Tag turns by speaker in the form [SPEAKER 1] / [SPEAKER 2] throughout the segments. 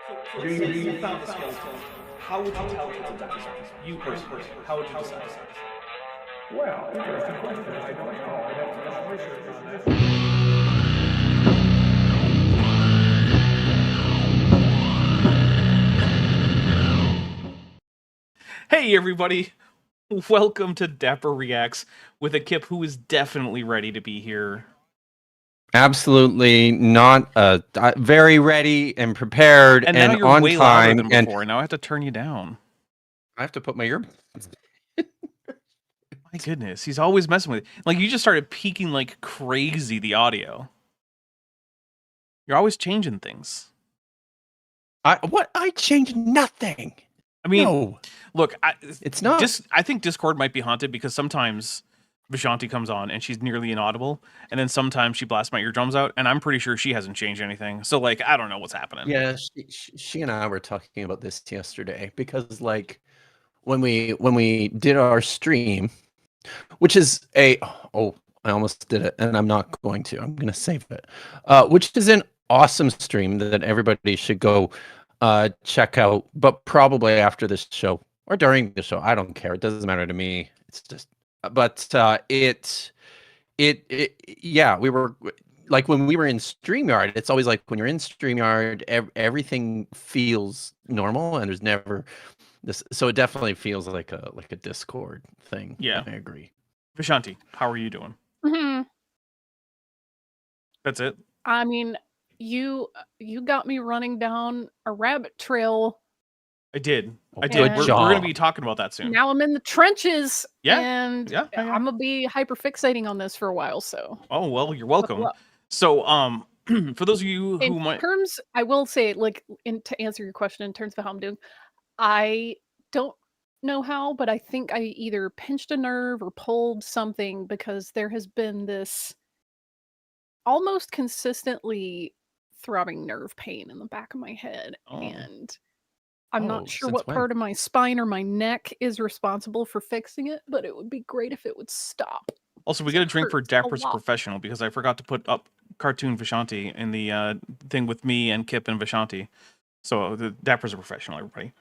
[SPEAKER 1] So let's say you found a skeleton. How would you tell it's a dinosaur? You personally, how would you decide?
[SPEAKER 2] Well, interesting question. I don't know. I'd have to do some research on that.
[SPEAKER 1] Hey everybody, welcome to Dapper Reacts with a Kip who is definitely ready to be here.
[SPEAKER 3] Absolutely not. Very ready and prepared
[SPEAKER 1] And
[SPEAKER 3] and
[SPEAKER 1] now you're
[SPEAKER 3] on
[SPEAKER 1] way louder
[SPEAKER 3] time.
[SPEAKER 1] than before, and now I have to turn you down.
[SPEAKER 3] I have to put my earbuds.
[SPEAKER 1] My goodness, he's always messing with it. Like, you just started peaking like crazy, the audio. You're always changing things.
[SPEAKER 3] I changed nothing.
[SPEAKER 1] I mean,
[SPEAKER 3] No,
[SPEAKER 1] look,
[SPEAKER 3] it's not.
[SPEAKER 1] I think Discord might be haunted because sometimes Vishanti comes on and she's nearly inaudible, and then sometimes she blasts my eardrums out, and I'm pretty sure she hasn't changed anything. So, like, I don't know what's happening.
[SPEAKER 3] Yeah, she and I were talking about this yesterday because, like, when we did our stream, which is I almost did it, and I'm not going to. I'm going to save it. Which is an awesome stream that everybody should go check out, but probably after this show or during the show. I don't care. It doesn't matter to me. It's just, but yeah, we were like when we were in StreamYard. It's always like when you're in StreamYard, everything feels normal, and there's never this. So it definitely feels like a Discord thing.
[SPEAKER 1] Yeah,
[SPEAKER 3] I agree.
[SPEAKER 1] Vishanti, how are you doing? That's it.
[SPEAKER 4] I mean, you got me running down a rabbit trail.
[SPEAKER 1] I did.
[SPEAKER 3] Oh,
[SPEAKER 1] We're
[SPEAKER 3] good job.
[SPEAKER 1] going to be talking about that soon.
[SPEAKER 4] Now I'm in the trenches.
[SPEAKER 1] Yeah,
[SPEAKER 4] and
[SPEAKER 1] yeah.
[SPEAKER 4] I'm gonna be hyperfixating on this for a while. So.
[SPEAKER 1] Oh well, you're welcome. So, for those of you who might,
[SPEAKER 4] I will say, like, to answer your question in terms of how I'm doing, I don't know how, but I think I either pinched a nerve or pulled something because there has been this almost consistently throbbing nerve pain in the back of my head, and I'm not sure what part of my spine or my neck is responsible for fixing it, but it would be great if it would stop.
[SPEAKER 1] Also, we get a drink for Dapper's Professional because I forgot to put up cartoon Vishanti in the thing with me and Kip and Vishanti. So the Dapper's a Professional, everybody.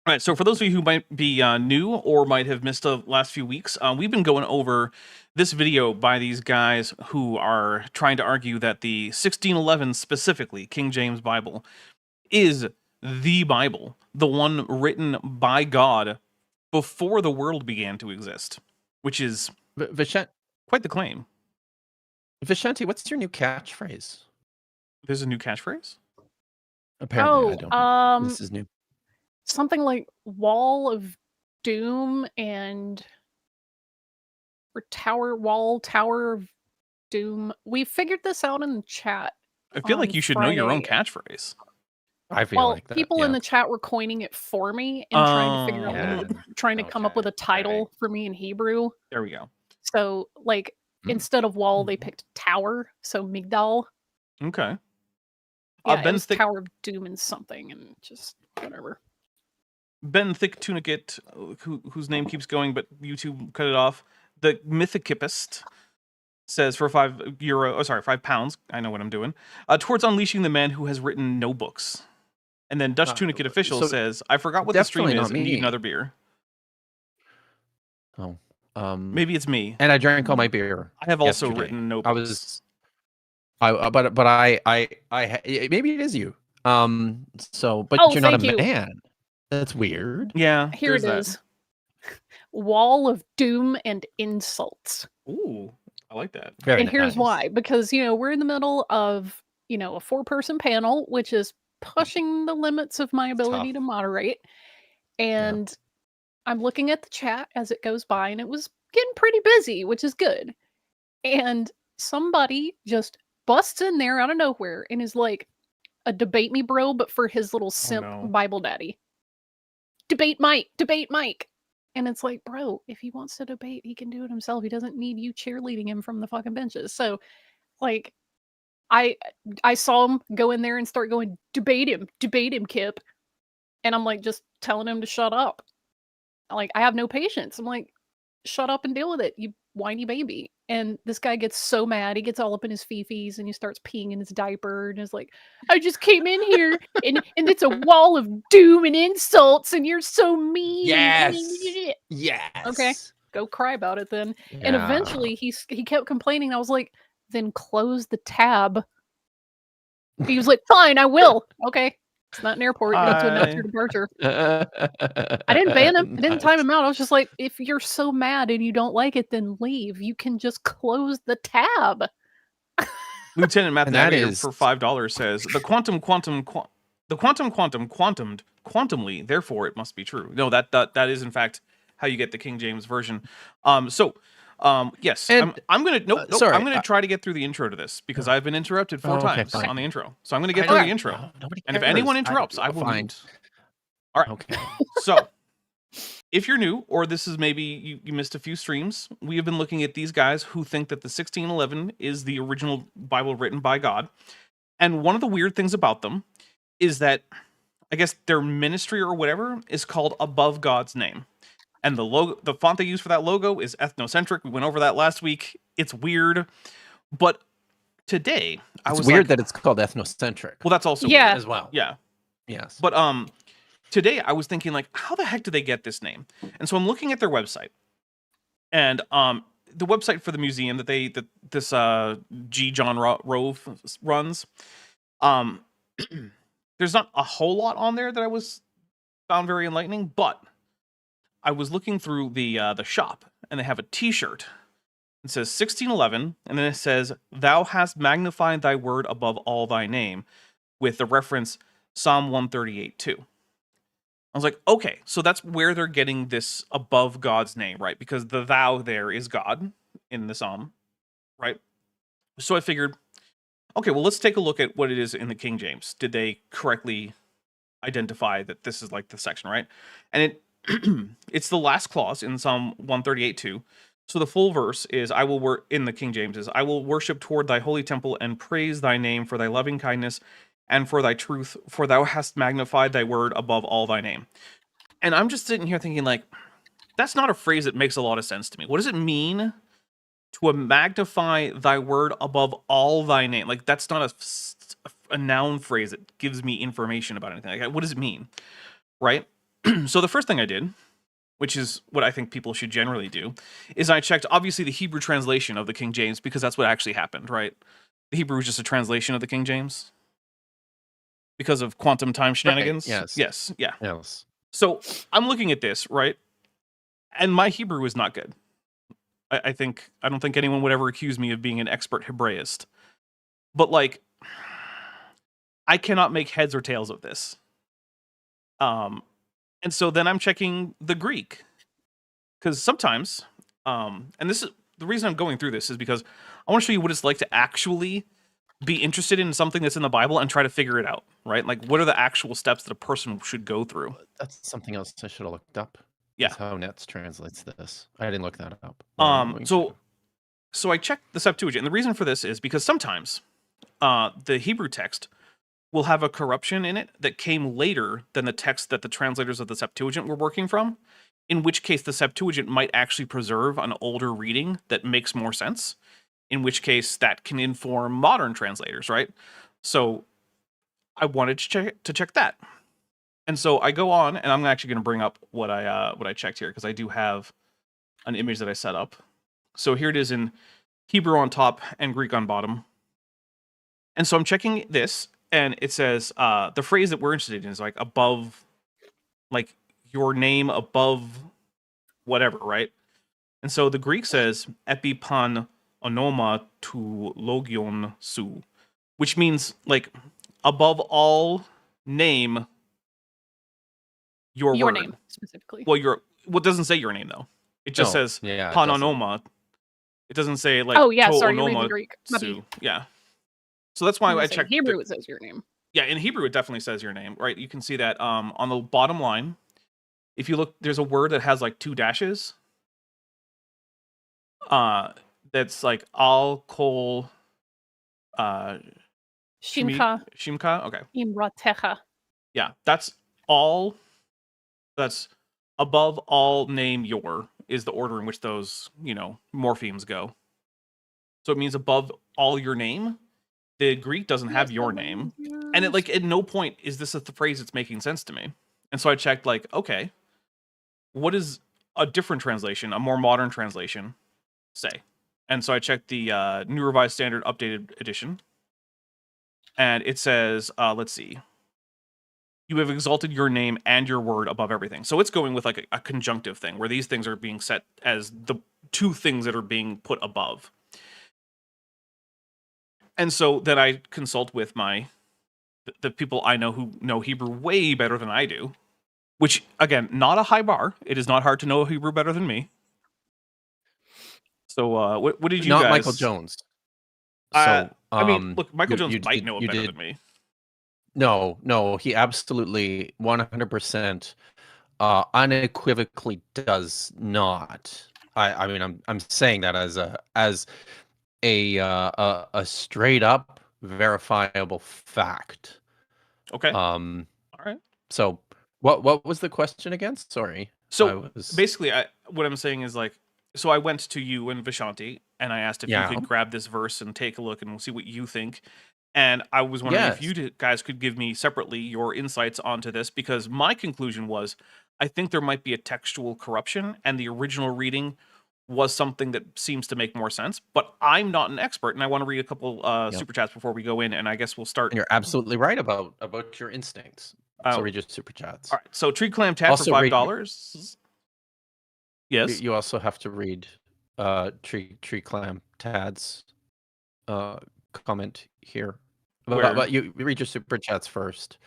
[SPEAKER 1] All right, so for those of you who might be new or might have missed the last few weeks, we've been going over this video by these guys who are trying to argue that the 1611, specifically King James Bible, is the Bible, the one written by God before the world began to exist, which is quite the claim.
[SPEAKER 3] Vishanti, what's your new catchphrase?
[SPEAKER 1] There's a new catchphrase?
[SPEAKER 3] Apparently, I don't know. This is new.
[SPEAKER 4] Something like Wall of Doom and Tower of Doom. We figured this out in the chat.
[SPEAKER 1] I feel like you should know your own catchphrase.
[SPEAKER 3] I feel like that.
[SPEAKER 4] People in the chat were coining it for me and trying to figure out, trying to come up with a title for me in Hebrew.
[SPEAKER 1] There we go.
[SPEAKER 4] So, like, instead of wall, they picked tower. So Migdal.
[SPEAKER 1] Okay.
[SPEAKER 4] Yeah, it was Tower of Doom and something, and just whatever.
[SPEAKER 1] Ben Thick Tunicate, whose name keeps going, but YouTube cut it off. The Mythicipist says for £5, I know what I'm doing, towards unleashing the man who has written no books. And then Dutch Tunicate Official says, I forgot what the stream is and need another beer.
[SPEAKER 3] Oh.
[SPEAKER 1] Maybe it's me.
[SPEAKER 3] And I drank all my beer.
[SPEAKER 1] I have also written no books.
[SPEAKER 3] But maybe it is you. But you're not a man. That's weird.
[SPEAKER 1] Yeah.
[SPEAKER 4] Here it is. Wall of Doom and Insults.
[SPEAKER 1] Ooh, I like that.
[SPEAKER 4] And here's why. Because, we're in the middle of, a 4-person panel, which is pushing the limits of my ability to moderate. And I'm looking at the chat as it goes by, and it was getting pretty busy, which is good. And somebody just busts in there out of nowhere and is like a debate me bro, but for his little simp Bible daddy. Debate Mike. And it's like, bro, if he wants to debate, he can do it himself. He doesn't need you cheerleading him from the fucking benches. So, like, I saw him go in there and start going, debate him, Kip. And I'm like, just telling him to shut up. Like, I have no patience. I'm like, shut up and deal with it. You whiny baby. And this guy gets so mad, he gets all up in his fifis and he starts peeing in his diaper and is like, I just came in here and it's a wall of doom and insults and you're so mean.
[SPEAKER 3] Yes.
[SPEAKER 4] Okay, go cry about it then.
[SPEAKER 3] Yeah.
[SPEAKER 4] And eventually he kept complaining. I was like, then close the tab. He was like, fine, I will. Okay. It's not an airport. You have to announce your departure. I didn't ban him. I didn't time him out. I was just like, if you're so mad and you don't like it, then leave. You can just close the tab.
[SPEAKER 1] Lieutenant Math
[SPEAKER 3] And that
[SPEAKER 1] Navigator
[SPEAKER 3] is-
[SPEAKER 1] for $5 says the quantum quantumly, therefore it must be true. No, that is in fact how you get the King James version. Yes,
[SPEAKER 3] And-
[SPEAKER 1] I'm gonna
[SPEAKER 3] sorry,
[SPEAKER 1] I'm gonna try to get through the intro to this because I've been interrupted 4
[SPEAKER 3] okay,
[SPEAKER 1] times
[SPEAKER 3] fine.
[SPEAKER 1] on the intro. So I'm gonna get
[SPEAKER 3] I
[SPEAKER 1] through
[SPEAKER 3] don't-
[SPEAKER 1] the intro.
[SPEAKER 3] oh, nobody
[SPEAKER 1] And if
[SPEAKER 3] cares.
[SPEAKER 1] anyone interrupts, I will
[SPEAKER 3] fine.
[SPEAKER 1] mute. All right.
[SPEAKER 3] Okay.
[SPEAKER 1] So, if you're new, or this is maybe you missed a few streams, we have been looking at these guys who think that the 1611 is the original Bible written by God. And one of the weird things about them is that, I guess their ministry or whatever is called above God's name. And the font they use for that logo is ethnocentric. We went over that last week. It's weird. But today, I
[SPEAKER 3] It's
[SPEAKER 1] was
[SPEAKER 3] weird
[SPEAKER 1] like,
[SPEAKER 3] that it's called ethnocentric
[SPEAKER 1] well, that's also
[SPEAKER 4] Yeah.
[SPEAKER 1] weird
[SPEAKER 3] as well.
[SPEAKER 1] Yeah.
[SPEAKER 3] Yes.
[SPEAKER 1] But today I was thinking like, how the heck do they get this name? And so I'm looking at their website, and the website for the museum that this G. John Rove runs, there's not a whole lot on there that I found very enlightening. But I was looking through the shop, and they have a T-shirt. It says 1611, and then it says, "Thou hast magnified thy word above all thy name," with the reference Psalm 138:2. I was like, okay, so that's where they're getting this above God's name, right? Because the thou there is God in the psalm, right? So I figured, okay, well, let's take a look at what it is in the King James. Did they correctly identify that this is like the section, right? And it's the last clause in Psalm 138:2. So the full verse is, in the King James is, I will worship toward thy holy temple and praise thy name for thy loving kindness and for thy truth, for thou hast magnified thy word above all thy name. And I'm just sitting here thinking, like, that's not a phrase that makes a lot of sense to me. What does it mean to magnify thy word above all thy name? Like, that's not a noun phrase that gives me information about anything. Like, what does it mean? Right? So the first thing I did, which is what I think people should generally do, is I checked, obviously, the Hebrew translation of the King James, because that's what actually happened, right? The Hebrew is just a translation of the King James. Because of quantum time shenanigans?
[SPEAKER 3] Right, yes.
[SPEAKER 1] Yes, yeah.
[SPEAKER 3] Yes.
[SPEAKER 1] So I'm looking at this, right? And my Hebrew is not good. I don't think anyone would ever accuse me of being an expert Hebraist. But like, I cannot make heads or tails of this. And so then I'm checking the Greek. Because sometimes, and this is the reason I'm going through this is because I want to show you what it's like to actually be interested in something that's in the Bible and try to figure it out, right? Like, what are the actual steps that a person should go through?
[SPEAKER 3] That's something else I should have looked up.
[SPEAKER 1] Yeah.
[SPEAKER 3] Is how Nets translates this. I didn't look that up.
[SPEAKER 1] So I checked the Septuagint, and the reason for this is because sometimes the Hebrew text will have a corruption in it that came later than the text that the translators of the Septuagint were working from, in which case the Septuagint might actually preserve an older reading that makes more sense, in which case that can inform modern translators, right? So I wanted to check that. And so I go on, and I'm actually going to bring up what I checked here, because I do have an image that I set up. So here it is in Hebrew on top and Greek on bottom. And so I'm checking this, and it says the phrase that we're interested in is like above, like your name above whatever, right? And so the Greek says epipan onoma to logion su, which means like above all name your word.
[SPEAKER 4] Name specifically.
[SPEAKER 1] Well, it doesn't say your name though. It just says
[SPEAKER 3] yeah, it
[SPEAKER 1] panonoma. It doesn't say like
[SPEAKER 4] Oh yeah,
[SPEAKER 1] to
[SPEAKER 4] sorry, you're reading
[SPEAKER 1] onoma
[SPEAKER 4] the Greek. My
[SPEAKER 1] su.
[SPEAKER 4] bad.
[SPEAKER 1] Yeah. So that's why
[SPEAKER 4] I'm
[SPEAKER 1] I
[SPEAKER 4] gonna say
[SPEAKER 1] checked.
[SPEAKER 4] Hebrew. It says your name.
[SPEAKER 1] Yeah, in Hebrew it definitely says your name, right? You can see that on the bottom line. If you look, there's a word that has like 2 dashes. That's like al kol.
[SPEAKER 4] Shimcha
[SPEAKER 1] Shimka. Okay.
[SPEAKER 4] imratecha.
[SPEAKER 1] Yeah, that's all. That's above all name your, is the order in which those, morphemes go. So it means above all your name, the Greek doesn't have your name. And it at no point is this a phrase that's making sense to me. And so I checked okay, what is a different translation, a more modern translation say? And so I checked the New Revised Standard Updated Edition. And it says, let's see. You have exalted your name and your word above everything. So it's going with a conjunctive thing where these things are being set as the two things that are being put above. And so then I consult with the people I know who know Hebrew way better than I do, which, again, not a high bar. It is not hard to know Hebrew better than me. So what did you
[SPEAKER 3] not
[SPEAKER 1] guys...
[SPEAKER 3] Michael Jones.
[SPEAKER 1] So, I mean, look, Michael Jones might know it better than me.
[SPEAKER 3] No, he absolutely 100% unequivocally does not. I mean, I'm saying that as a straight up verifiable fact.
[SPEAKER 1] Okay.
[SPEAKER 3] All
[SPEAKER 1] right.
[SPEAKER 3] So what was the question again? Sorry.
[SPEAKER 1] So basically, what I'm saying is so I went to you and Vishanti and I asked if you could grab this verse and take a look and we'll see what you think. And I was wondering if you guys could give me separately your insights onto this, because my conclusion was I think there might be a textual corruption and the original reading was something that seems to make more sense. But I'm not an expert, and I want to read a couple super chats before we go in, and I guess we'll start.
[SPEAKER 3] And you're absolutely right about your instincts. So read your super chats.
[SPEAKER 1] All right. So Tree Clam Tat for $5. Yes.
[SPEAKER 3] You also have to read Tree Clam Tad's comment here. But you read your super chats first.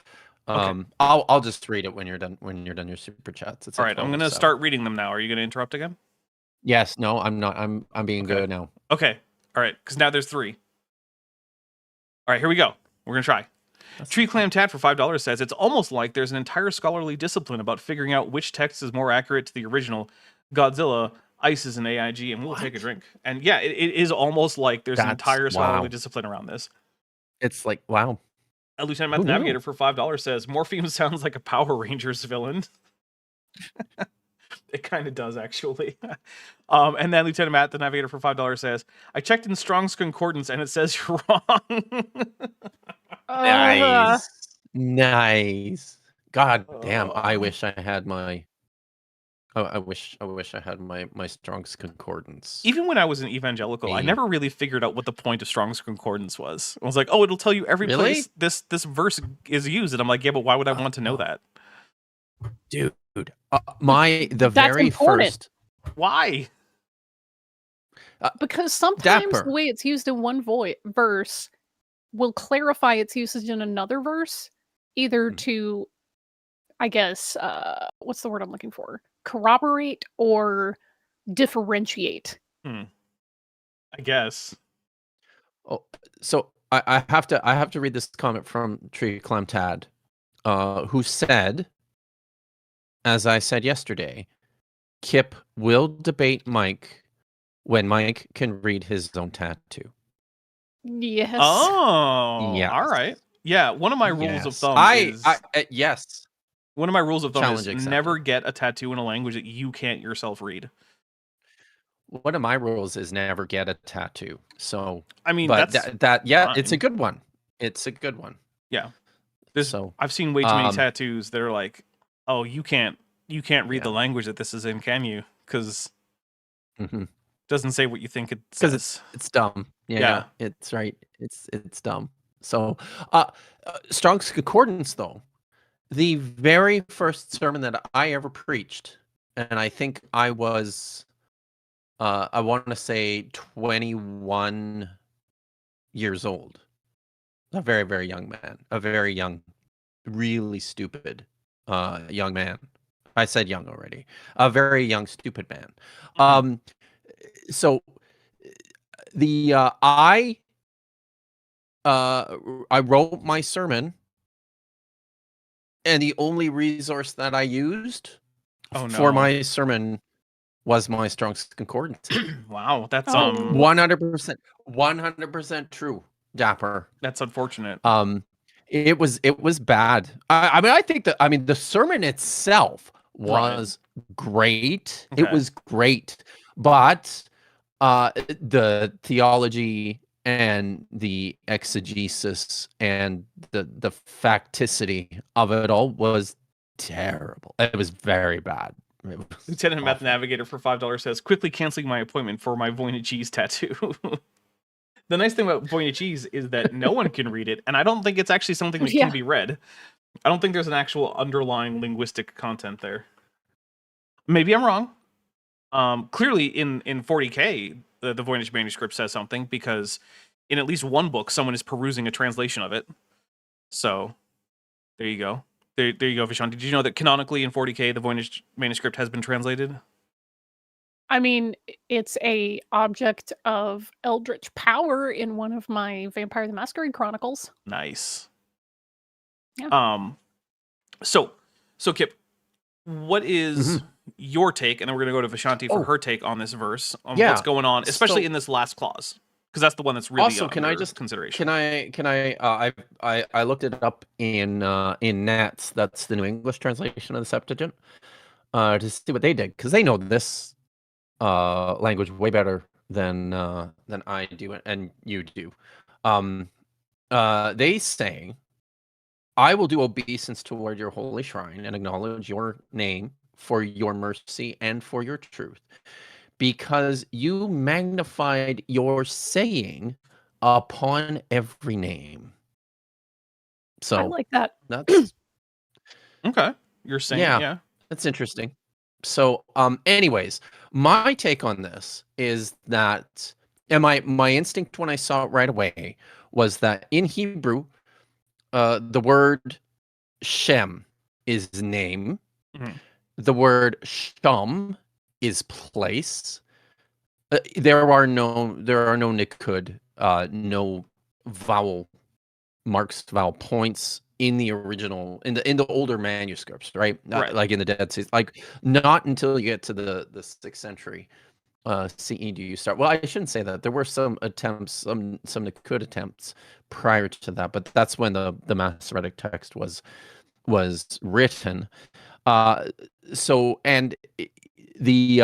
[SPEAKER 1] Okay.
[SPEAKER 3] I'll just read it when you're done your super chats.
[SPEAKER 1] All right, I'm gonna start reading them now. Are you gonna interrupt again?
[SPEAKER 3] Yes. No, I'm not. I'm being good now.
[SPEAKER 1] Okay. All right, because now there's 3. All right, here we go. We're gonna try. Tree Clam Tat for $5 says it's almost like there's an entire scholarly discipline about figuring out which text is more accurate to the original. Godzilla, Ice is an AIG, and we'll take a drink. And yeah, it is almost like there's an entire scholarly discipline around this.
[SPEAKER 3] It's wow.
[SPEAKER 1] Lieutenant Matt the Navigator for $5 says Morpheme sounds like a Power Rangers villain. It kind of does, actually. And then Lieutenant Matt the Navigator for $5 says, I checked in Strong's Concordance and it says you're wrong.
[SPEAKER 3] Nice. God damn, I wish I had my I wish I had my Strong's Concordance.
[SPEAKER 1] Even when I was an evangelical, I never really figured out what the point of Strong's Concordance was. I was like, oh, it'll tell you every place this verse is used. And I'm like, yeah, but why would I want to know that?
[SPEAKER 3] Dude, the very first...
[SPEAKER 1] Why?
[SPEAKER 4] Because sometimes the way it's used in one verse will clarify its usage in another verse, either to, I guess, what's the word I'm looking for? Corroborate or differentiate.
[SPEAKER 1] I guess.
[SPEAKER 3] Oh, so I have to read this comment from Tree Clam Tad, who said, as I said yesterday, Kip will debate Mike when Mike can read his own tattoo.
[SPEAKER 4] Yes.
[SPEAKER 1] Oh, yeah. All right. Yeah, one of my rules of thumb is...
[SPEAKER 3] yes.
[SPEAKER 1] One of my rules of thumb is never get a tattoo in a language that you can't yourself read.
[SPEAKER 3] One of my rules is never get a tattoo. So
[SPEAKER 1] I mean,
[SPEAKER 3] but
[SPEAKER 1] that's
[SPEAKER 3] fine. It's a good one. It's a good one.
[SPEAKER 1] Yeah. I've seen way too many tattoos that are like, oh, you can't read the language that this is in, can you? Because it doesn't say what you think it says.
[SPEAKER 3] Because it's dumb. Yeah, it's right. It's dumb. So Strong's Concordance, though. The very first sermon that I ever preached, and I think I was, I want to say 21 years old. A very, very young man. A very young, really stupid young man. I said young already. A very young, stupid man. So I wrote my sermon, and the only resource that I used for my sermon was my Strong's Concordance.
[SPEAKER 1] Wow, that's
[SPEAKER 3] 100% true, Dapper.
[SPEAKER 1] That's unfortunate.
[SPEAKER 3] It was bad. I mean, I think the sermon itself was great. It
[SPEAKER 1] Okay.
[SPEAKER 3] was great, but the theology and the exegesis and the facticity of it all was terrible. It was very bad. It was
[SPEAKER 1] Lieutenant Math
[SPEAKER 3] awful.
[SPEAKER 1] Navigator for $5 says, quickly canceling my appointment for my Voynich tattoo. The nice thing about Voynich is that no one can read it, and I don't think it's actually something that
[SPEAKER 4] Yeah.
[SPEAKER 1] can be read. I don't think there's an actual underlying linguistic content there. Maybe I'm wrong. Clearly in 40K, the Voynich manuscript says something, because in at least one book, someone is perusing a translation of it. So, there you go. There you go, Vishan. Did you know that canonically in 40K, the Voynich manuscript has been translated?
[SPEAKER 4] I mean, it's a object of eldritch power in one of my Vampire the Masquerade Chronicles.
[SPEAKER 1] Nice.
[SPEAKER 4] Yeah.
[SPEAKER 1] So Kip, what is your take? And then we're going to go to Vishanti for her take on this verse, on what's going on, especially in this last clause, because that's the one that's really
[SPEAKER 3] Also, can I just
[SPEAKER 1] consideration.
[SPEAKER 3] I looked it up in Nats. That's the New English translation of the Septuagint, to see what they did, because they know this language way better than I do and you do. They say, "I will do obeisance toward your holy shrine and acknowledge your name for your mercy and for your truth, because you magnified your saying upon every name." So
[SPEAKER 4] I like that.
[SPEAKER 3] that's
[SPEAKER 1] Okay. You're saying, yeah.
[SPEAKER 3] that's interesting. So, anyways, my take on this is that, and my instinct when I saw it right away was that in Hebrew, the word Shem is name, the word Sham is place. There are no nikud, no vowel marks, vowel points in the original, in the older manuscripts, right? Like in the Dead Sea, like not until you get to the 6th century CE do you start. Well, I shouldn't say that. There were some attempts, some nikud attempts prior to that, but that's when the Masoretic text was written. So and the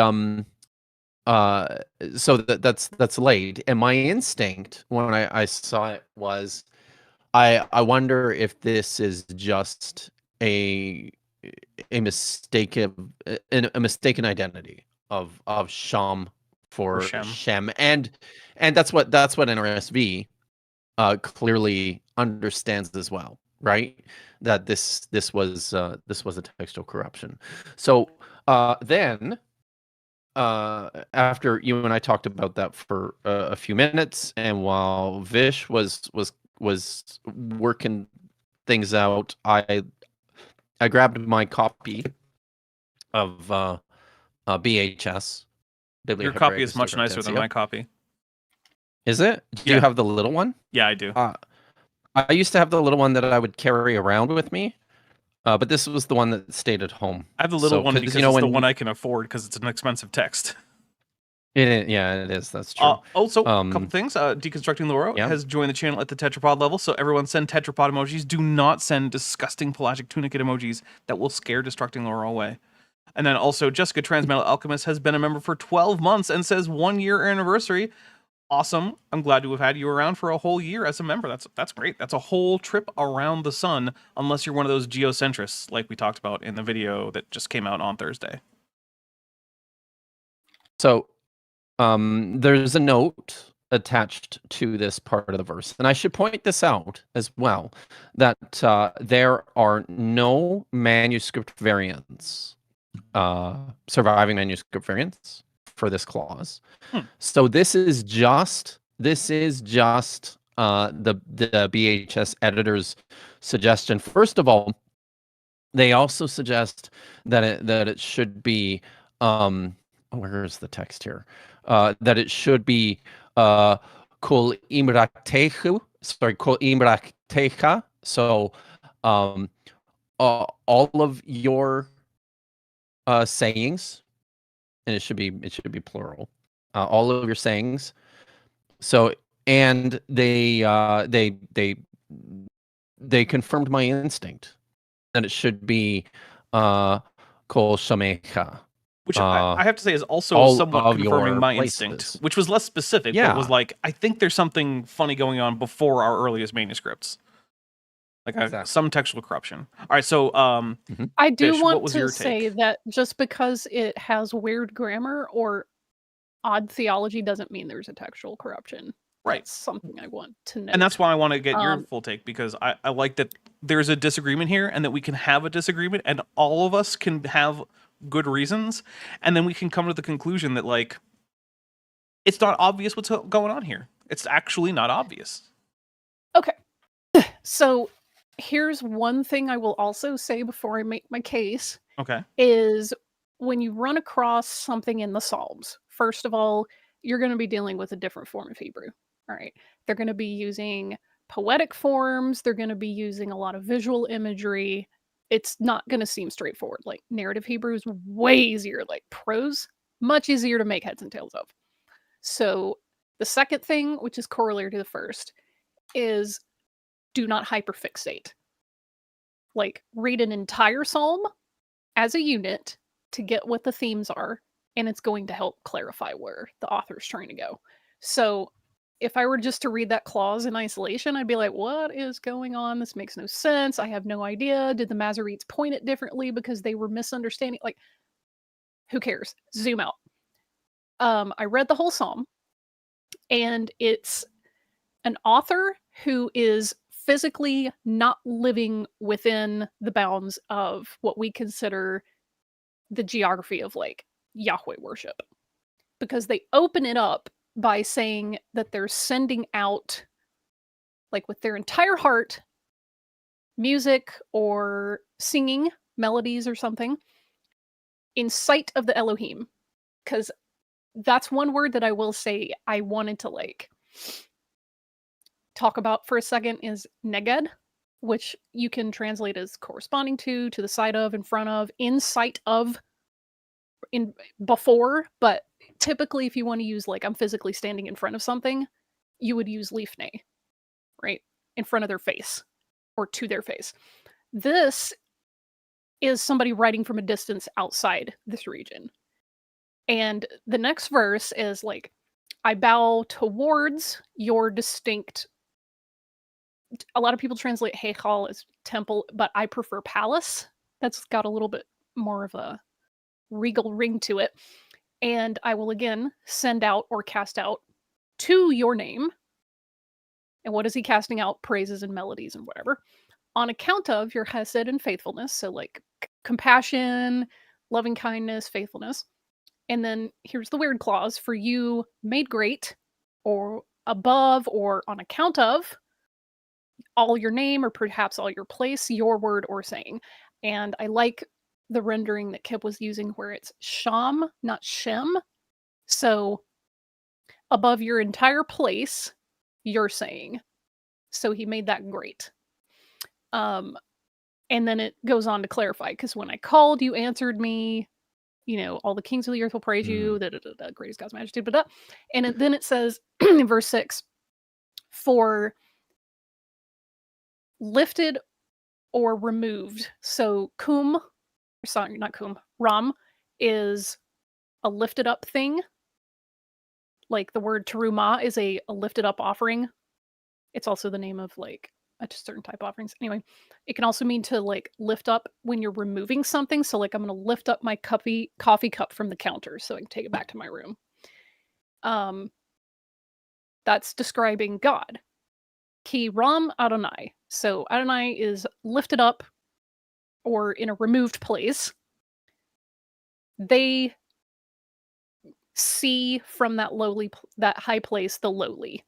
[SPEAKER 3] so that's late. And my instinct when I saw it was, I wonder if this is just a mistaken identity of Sham for Shem, and that's what NRSV clearly understands as well, right? That this was a textual corruption. So then after you and I talked about that for a few minutes, and while Vish was working things out, I grabbed my copy of BHS.
[SPEAKER 1] Your copy is much nicer than my copy.
[SPEAKER 3] Is it? Do you have the little one?
[SPEAKER 1] Yeah, I do.
[SPEAKER 3] I used to have the little one that I would carry around with me, but this was the one that stayed at home.
[SPEAKER 1] I have the little one because it's the one I can afford, because it's an expensive text.
[SPEAKER 3] It is. That's true.
[SPEAKER 1] Also, a couple things. Deconstructing Laura has joined the channel at the tetrapod level, so everyone send tetrapod emojis. Do not send disgusting pelagic tunicate emojis that will scare Destructing Laura away. And then also, Jessica Transmetal Alchemist has been a member for 12 months and says 1 year anniversary. Awesome. I'm glad to have had you around for a whole year as a member. That's great. That's a whole trip around the sun, unless you're one of those geocentrists like we talked about in the video that just came out on Thursday.
[SPEAKER 3] So there's a note attached to this part of the verse, and I should point this out as well, that there are no manuscript variants, surviving manuscript variants for this clause. So this is just the BHS editor's suggestion. First of all, they also suggest that it should be where is the text here? That it should be kol imraktehu, kol imraktecha. So all of your sayings, and it should be plural. All of your sayings. So, and they confirmed my instinct that it should be kol kol shamecha.
[SPEAKER 1] Which I have to say is also
[SPEAKER 3] all
[SPEAKER 1] somewhat
[SPEAKER 3] of
[SPEAKER 1] confirming
[SPEAKER 3] your
[SPEAKER 1] my
[SPEAKER 3] places.
[SPEAKER 1] instinct, which was less specific, but was
[SPEAKER 3] Yeah.
[SPEAKER 1] like, I think there's something funny going on before our earliest manuscripts. Like
[SPEAKER 3] Exactly.
[SPEAKER 1] some textual corruption. All right, so
[SPEAKER 4] I do
[SPEAKER 1] Fish, what
[SPEAKER 4] want
[SPEAKER 1] was
[SPEAKER 4] to
[SPEAKER 1] your
[SPEAKER 4] say
[SPEAKER 1] take?
[SPEAKER 4] that just because it has weird grammar or odd theology doesn't mean there's a textual corruption.
[SPEAKER 1] Right.
[SPEAKER 4] That's something I want to note.
[SPEAKER 1] And that's why I want to get your
[SPEAKER 4] Um,
[SPEAKER 1] full take, because I like that there's a disagreement here and that we can have a disagreement and all of us can have good reasons, and then we can come to the conclusion that, like, it's not obvious what's going on here. It's actually not obvious.
[SPEAKER 4] Okay. So here's one thing I will also say before I make my case
[SPEAKER 1] Okay.
[SPEAKER 4] is when you run across something in the Psalms, first of all, you're going to be dealing with a different form of Hebrew. All right. They're going to be using poetic forms, they're going to be using a lot of visual imagery. It's not going to seem straightforward. Like narrative Hebrew is way easier, like prose, much easier to make heads and tails of. So the second thing, which is corollary to the first, is do not hyperfixate. Like, read an entire psalm as a unit to get what the themes are, and it's going to help clarify where the author's trying to go. So, if I were just to read that clause in isolation, I'd be like, what is going on? This makes no sense. I have no idea. Did the Masoretes point it differently because they were misunderstanding? Like, who cares? Zoom out. I read the whole psalm, and it's an author who is physically not living within the bounds of what we consider the geography of like Yahweh worship, because they open it up by saying that they're sending out, like with their entire heart, music or singing melodies or something in sight of the Elohim. Because that's one word that I will say I wanted to like talk about for a second is neged, which you can translate as corresponding to the side of, in front of, in sight of, in before, but typically if you want to use like I'm physically standing in front of something, you would use lifnei, right? In front of their face or to their face. This is somebody writing from a distance outside this region. And the next verse is like, I bow towards your distinct. A lot of people translate Heichal as temple, but I prefer palace. That's got a little bit more of a regal ring to it. And I will again send out or cast out to your name. And what is he casting out? Praises and melodies and whatever. On account of your chesed and faithfulness. So like compassion, loving kindness, faithfulness. And then here's the weird clause: for you made great, or above, or on account of all your name, or perhaps all your place, your word or saying. And I like the rendering that Kip was using where it's sham, not shem. So above your entire place, you're saying. So he made that great. And then it goes on to clarify, because when I called, you answered me. You know, all the kings of the earth will praise you. Great is God's majesty. And then it says in verse 6, for lifted or removed. So sorry, not kum, ram is a lifted up thing. Like the word teruma is a lifted up offering. It's also the name of like a certain type of offerings. Anyway, it can also mean to like lift up when you're removing something. So like I'm going to lift up my coffee cup from the counter so I can take it back to my room. That's describing God. Ki ram Adonai. So Adonai is lifted up or in a removed place. They see from that high place the lowly.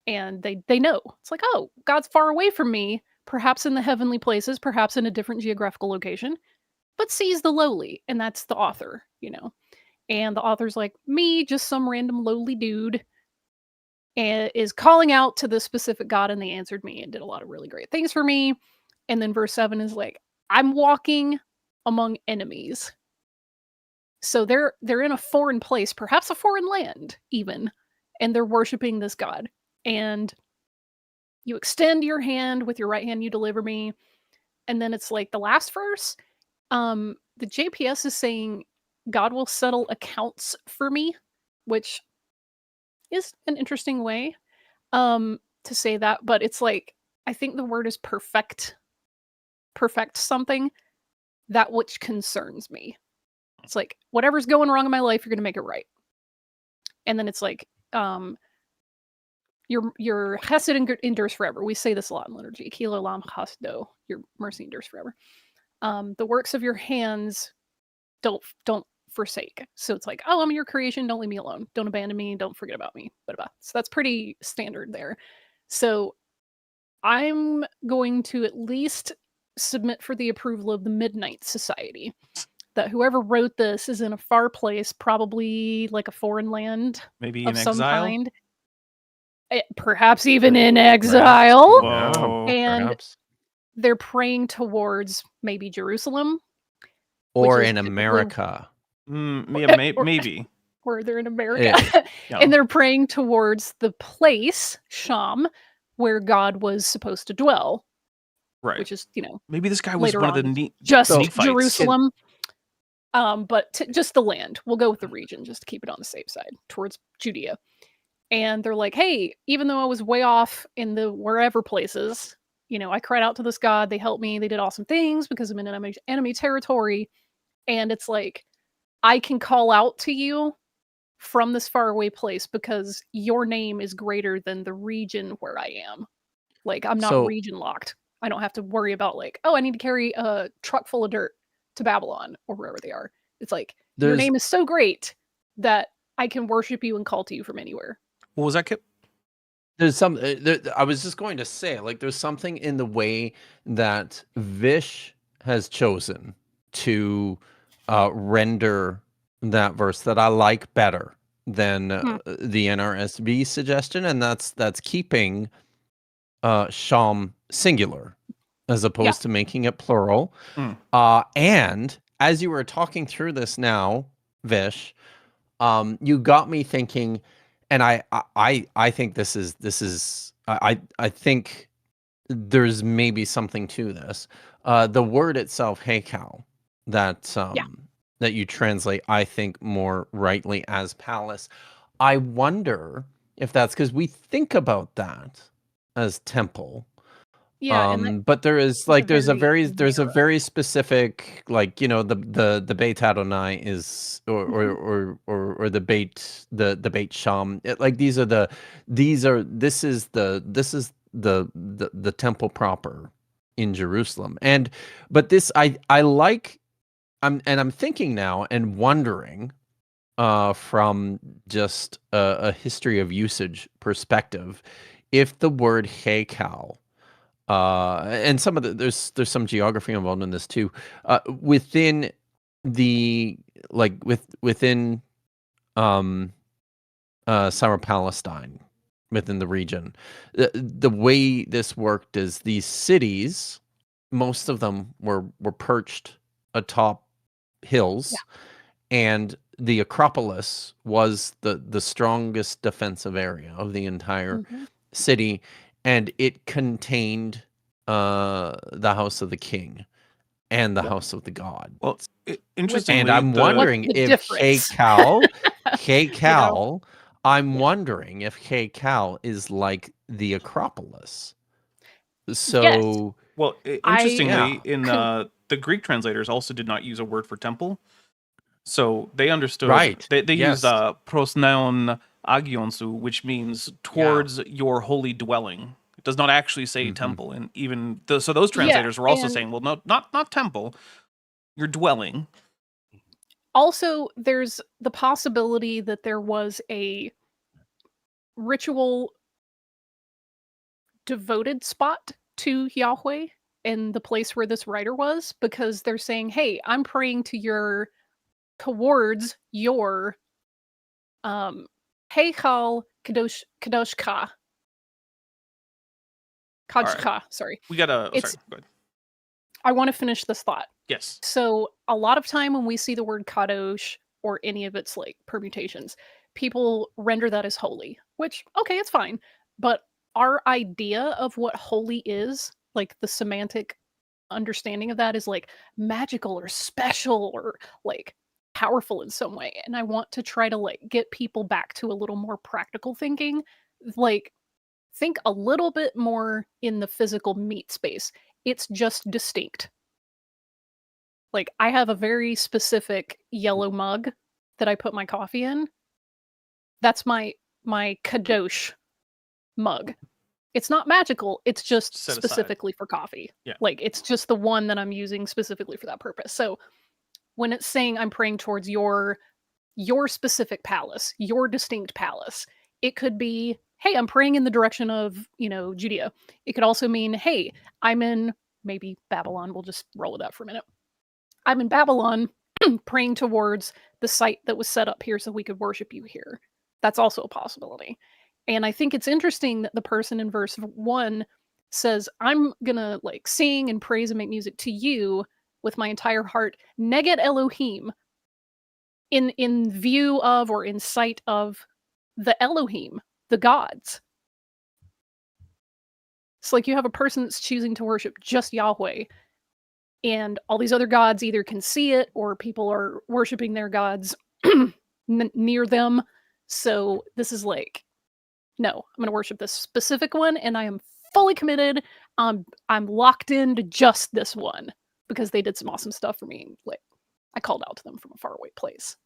[SPEAKER 4] And they know. It's like, oh, God's far away from me, perhaps in the heavenly places, perhaps in a different geographical location, but sees the lowly, and that's the author, you know. And the author's like, me, just some random lowly dude, and is calling out to the specific God, and they answered me and did a lot of really great things for me. And then verse 7 is like, I'm walking among enemies. So they're in a foreign place, perhaps a foreign land even, and they're worshiping this God. And you extend your hand, with your right hand you deliver me. And then it's like the last verse The JPS is saying God will settle accounts for me, which is an interesting way to say that, but it's like I think the word is perfect something, that which concerns me. It's like whatever's going wrong in my life, you're gonna make it right. And then it's like your chesed endures forever. We say this a lot in liturgy. Ki l'olam chasdo, your mercy endures forever. The works of your hands don't forsake. So it's like, oh, I'm your creation, don't leave me alone, don't abandon me, don't forget about me. So that's pretty standard there. So I'm going to at least submit for the approval of the Midnight Society that whoever wrote this is in a far place, probably like a foreign land,
[SPEAKER 1] Maybe
[SPEAKER 4] of
[SPEAKER 1] in
[SPEAKER 4] some
[SPEAKER 1] exile.
[SPEAKER 4] kind. Perhaps even in exile.
[SPEAKER 1] Whoa.
[SPEAKER 4] And
[SPEAKER 3] Perhaps.
[SPEAKER 4] they're praying towards maybe Jerusalem.
[SPEAKER 3] Or
[SPEAKER 4] is
[SPEAKER 3] in
[SPEAKER 4] typical-
[SPEAKER 3] America.
[SPEAKER 1] Yeah, maybe.
[SPEAKER 4] Where they're in America.
[SPEAKER 1] Yeah.
[SPEAKER 4] And they're praying towards the place, Sham, where God was supposed to dwell.
[SPEAKER 1] Right.
[SPEAKER 4] Which is,
[SPEAKER 1] maybe this guy was
[SPEAKER 4] later
[SPEAKER 1] one of
[SPEAKER 4] on,
[SPEAKER 1] the
[SPEAKER 4] just
[SPEAKER 1] Nephites.
[SPEAKER 4] Jerusalem. But just the land. We'll go with the region just to keep it on the safe side, towards Judea. And they're like, hey, even though I was way off in the wherever places, I cried out to this God. They helped me. They did awesome things because I'm in enemy territory. And it's like, I can call out to you from this faraway place because your name is greater than the region where I am. Like, I'm not region locked. I don't have to worry about like, oh, I need to carry a truck full of dirt to Babylon or wherever they are. It's like, your name is so great that I can worship you and call to you from anywhere.
[SPEAKER 1] What was that, Kip?
[SPEAKER 3] There's some. I was just going to say, like, there's something in the way that Vish has chosen to render that verse that I like better than the NRSV suggestion, and that's keeping Sham singular as opposed to making it plural. And as you were talking through this now, Vish, you got me thinking. And I think this is I think there's maybe something to this. The word itself, heikal, that that you translate, I think, more rightly as palace. I wonder if that's because we think about that as temple.
[SPEAKER 4] Yeah,
[SPEAKER 3] but there is like there's a very specific, like, the Beit Adonai is or the Beit Sham. Like this is the temple proper in Jerusalem. But this I like. I'm thinking now and wondering from just a history of usage perspective, if the word heikal, and some of there's some geography involved in this too, within the within Syro-Palestine, within the region, the way this worked is these cities, most of them were perched atop hills, and the Acropolis was the strongest defensive area of the entire city, and it contained the house of the king and the house of the god.
[SPEAKER 1] Well, interestingly,
[SPEAKER 3] and I'm wondering if heikal, I'm wondering if heikal is like the Acropolis. So,
[SPEAKER 1] well, interestingly, in the Greek translators also did not use a word for temple, so they understood.
[SPEAKER 3] Right.
[SPEAKER 1] They used prosneon agionsu, which means towards your holy dwelling. It does not actually say temple, and even so those translators were also saying, well, no, not temple, your dwelling.
[SPEAKER 4] Also, there's the possibility that there was a ritual devoted spot to Yahweh in the place where this writer was, because they're saying, hey, I'm praying towards your Heikal Kadoshka. Kajka, sorry.
[SPEAKER 1] We gotta sorry, go ahead.
[SPEAKER 4] I want to finish this thought.
[SPEAKER 1] Yes.
[SPEAKER 4] So a lot of time when we see the word kadosh or any of its like permutations, people render that as holy, which, okay, it's fine. But our idea of what holy is, like the semantic understanding of that is like magical or special or like powerful in some way. And I want to try to like get people back to a little more practical thinking. Like, think a little bit more in the physical meat space. It's just distinct. Like, I have a very specific yellow mug that I put my coffee in. That's my kadosh mug. It's not magical, it's just
[SPEAKER 1] Set aside.
[SPEAKER 4] specifically for coffee.
[SPEAKER 1] Yeah.
[SPEAKER 4] Like, it's just the one that I'm using specifically for that purpose. So when it's saying I'm praying towards your specific palace, your distinct palace, it could be, hey, I'm praying in the direction of, Judea. It could also mean, hey, I'm in maybe Babylon. We'll just roll with that for a minute. I'm in Babylon praying towards the site that was set up here so we could worship you here. That's also a possibility. And I think it's interesting that the person in verse 1 says, I'm gonna like sing and praise and make music to you with my entire heart, Neged Elohim, in view of or in sight of the Elohim, the gods. It's like you have a person that's choosing to worship just Yahweh, and all these other gods either can see it or people are worshiping their gods near them. So this is like, no, I'm going to worship this specific one, and I am fully committed. I'm locked into just this one because they did some awesome stuff for me. Like, I called out to them from a faraway place,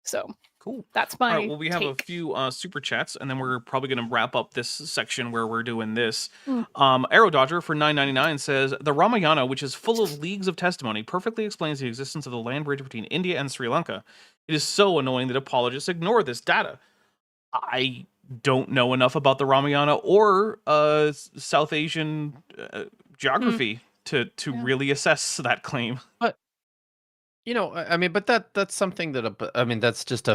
[SPEAKER 4] So
[SPEAKER 1] cool.
[SPEAKER 4] That's my.
[SPEAKER 1] All right, well, we have a
[SPEAKER 4] take.
[SPEAKER 1] few super chats, and then we're probably going to wrap up this section where we're doing this. Arrow Dodger for $9.99 says the Ramayana, which is full of leagues of testimony, perfectly explains the existence of the land bridge between India and Sri Lanka. It is so annoying that apologists ignore this data. I don't know enough about the Ramayana or South Asian geography to really assess that claim.
[SPEAKER 3] But I mean, but that's something that I mean, that's just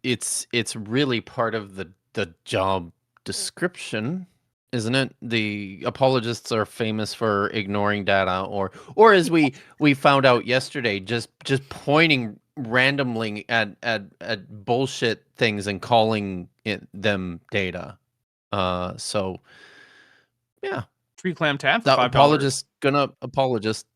[SPEAKER 3] it's really part of the job description, isn't it? The apologists are famous for ignoring data, or as we found out yesterday, just pointing randomly at bullshit things and calling them data. So yeah,
[SPEAKER 1] Tree Clam Tat for
[SPEAKER 3] the
[SPEAKER 1] $5.
[SPEAKER 3] apologist gonna apologist.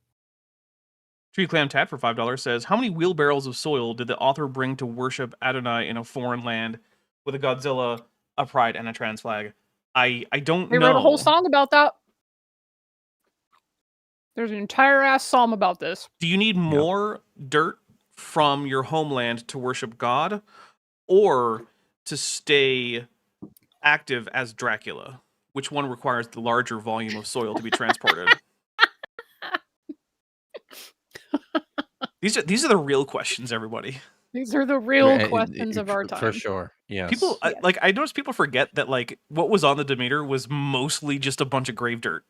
[SPEAKER 1] Tree Clam Tat for $5 says, how many wheelbarrows of soil did the author bring to worship Adonai in a foreign land with a Godzilla, a pride, and a trans flag? I don't know.
[SPEAKER 4] They wrote a whole song about that. There's an entire ass psalm about this.
[SPEAKER 1] Do you need more dirt from your homeland to worship God, or to stay active as Dracula? Which one requires the larger volume of soil to be transported? These are the real questions, everybody.
[SPEAKER 4] These are the real questions of our time.
[SPEAKER 3] For sure. Yes.
[SPEAKER 1] People I noticed people forget that like what was on the Demeter was mostly just a bunch of grave dirt.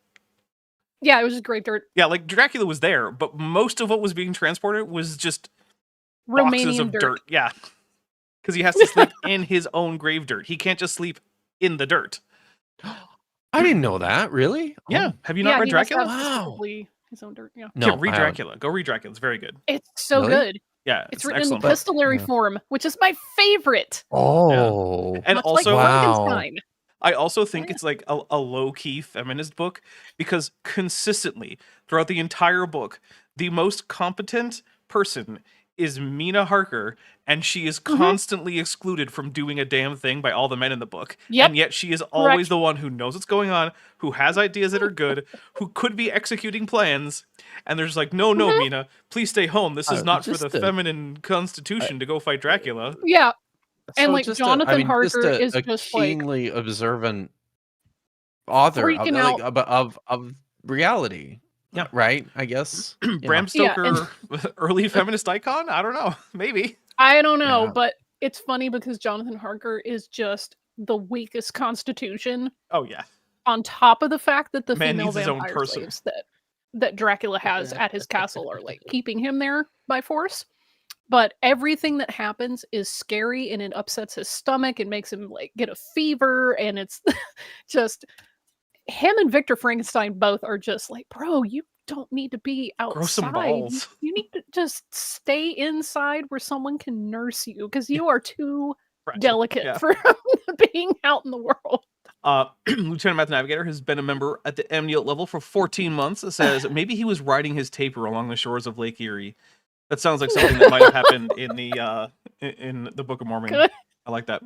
[SPEAKER 4] Yeah, it was just grave dirt.
[SPEAKER 1] Yeah, like Dracula was there, but most of what was being transported was just
[SPEAKER 4] Romanian
[SPEAKER 1] boxes of dirt. Yeah. Because he has to sleep in his own grave dirt. He can't just sleep in the dirt.
[SPEAKER 3] I didn't know that. Really?
[SPEAKER 1] Yeah. Have you not read Dracula?
[SPEAKER 4] Wow. His own dirt. Yeah.
[SPEAKER 1] No, read Dracula. Go read Dracula. It's very good.
[SPEAKER 4] It's so good.
[SPEAKER 1] Yeah,
[SPEAKER 4] it's written in epistolary form, which is my favorite.
[SPEAKER 3] Oh,
[SPEAKER 1] yeah. And
[SPEAKER 4] much
[SPEAKER 1] also,
[SPEAKER 4] like Frankenstein.
[SPEAKER 1] I also think it's like a low-key feminist book because consistently throughout the entire book, the most competent person is Mina Harker, and she is constantly excluded from doing a damn thing by all the men in the book.
[SPEAKER 4] Yep.
[SPEAKER 1] And yet she is always the one who knows what's going on, who has ideas that are good, who could be executing plans, and they're just like, no, Mina, please stay home. This is not for the feminine constitution to go fight Dracula.
[SPEAKER 4] Yeah.
[SPEAKER 3] So
[SPEAKER 4] and like Jonathan Harker is
[SPEAKER 3] a
[SPEAKER 4] just
[SPEAKER 3] keenly observant author of reality.
[SPEAKER 1] Yeah.
[SPEAKER 3] Right. I guess.
[SPEAKER 1] Bram Stoker, early feminist icon. I don't know. Maybe.
[SPEAKER 4] I don't know, but it's funny because Jonathan Harker is just the weakest constitution.
[SPEAKER 1] Oh yeah.
[SPEAKER 4] On top of the fact that the
[SPEAKER 1] Man
[SPEAKER 4] female
[SPEAKER 1] needs his own
[SPEAKER 4] vampire
[SPEAKER 1] person.
[SPEAKER 4] slaves that Dracula has at his castle are like keeping him there by force. But everything that happens is scary and it upsets his stomach and makes him like get a fever, and it's just him and Victor Frankenstein both are just like, bro, you don't need to be outside.
[SPEAKER 1] Grow some balls.
[SPEAKER 4] You need to just stay inside where someone can nurse you because you are too delicate for being out in the world.
[SPEAKER 1] Lieutenant Math Navigator has been a member at the amniote level for 14 months. It says maybe he was riding his tapir along the shores of Lake Erie. That sounds like something that might have happened in the Book of Mormon.
[SPEAKER 4] Good.
[SPEAKER 1] I like that.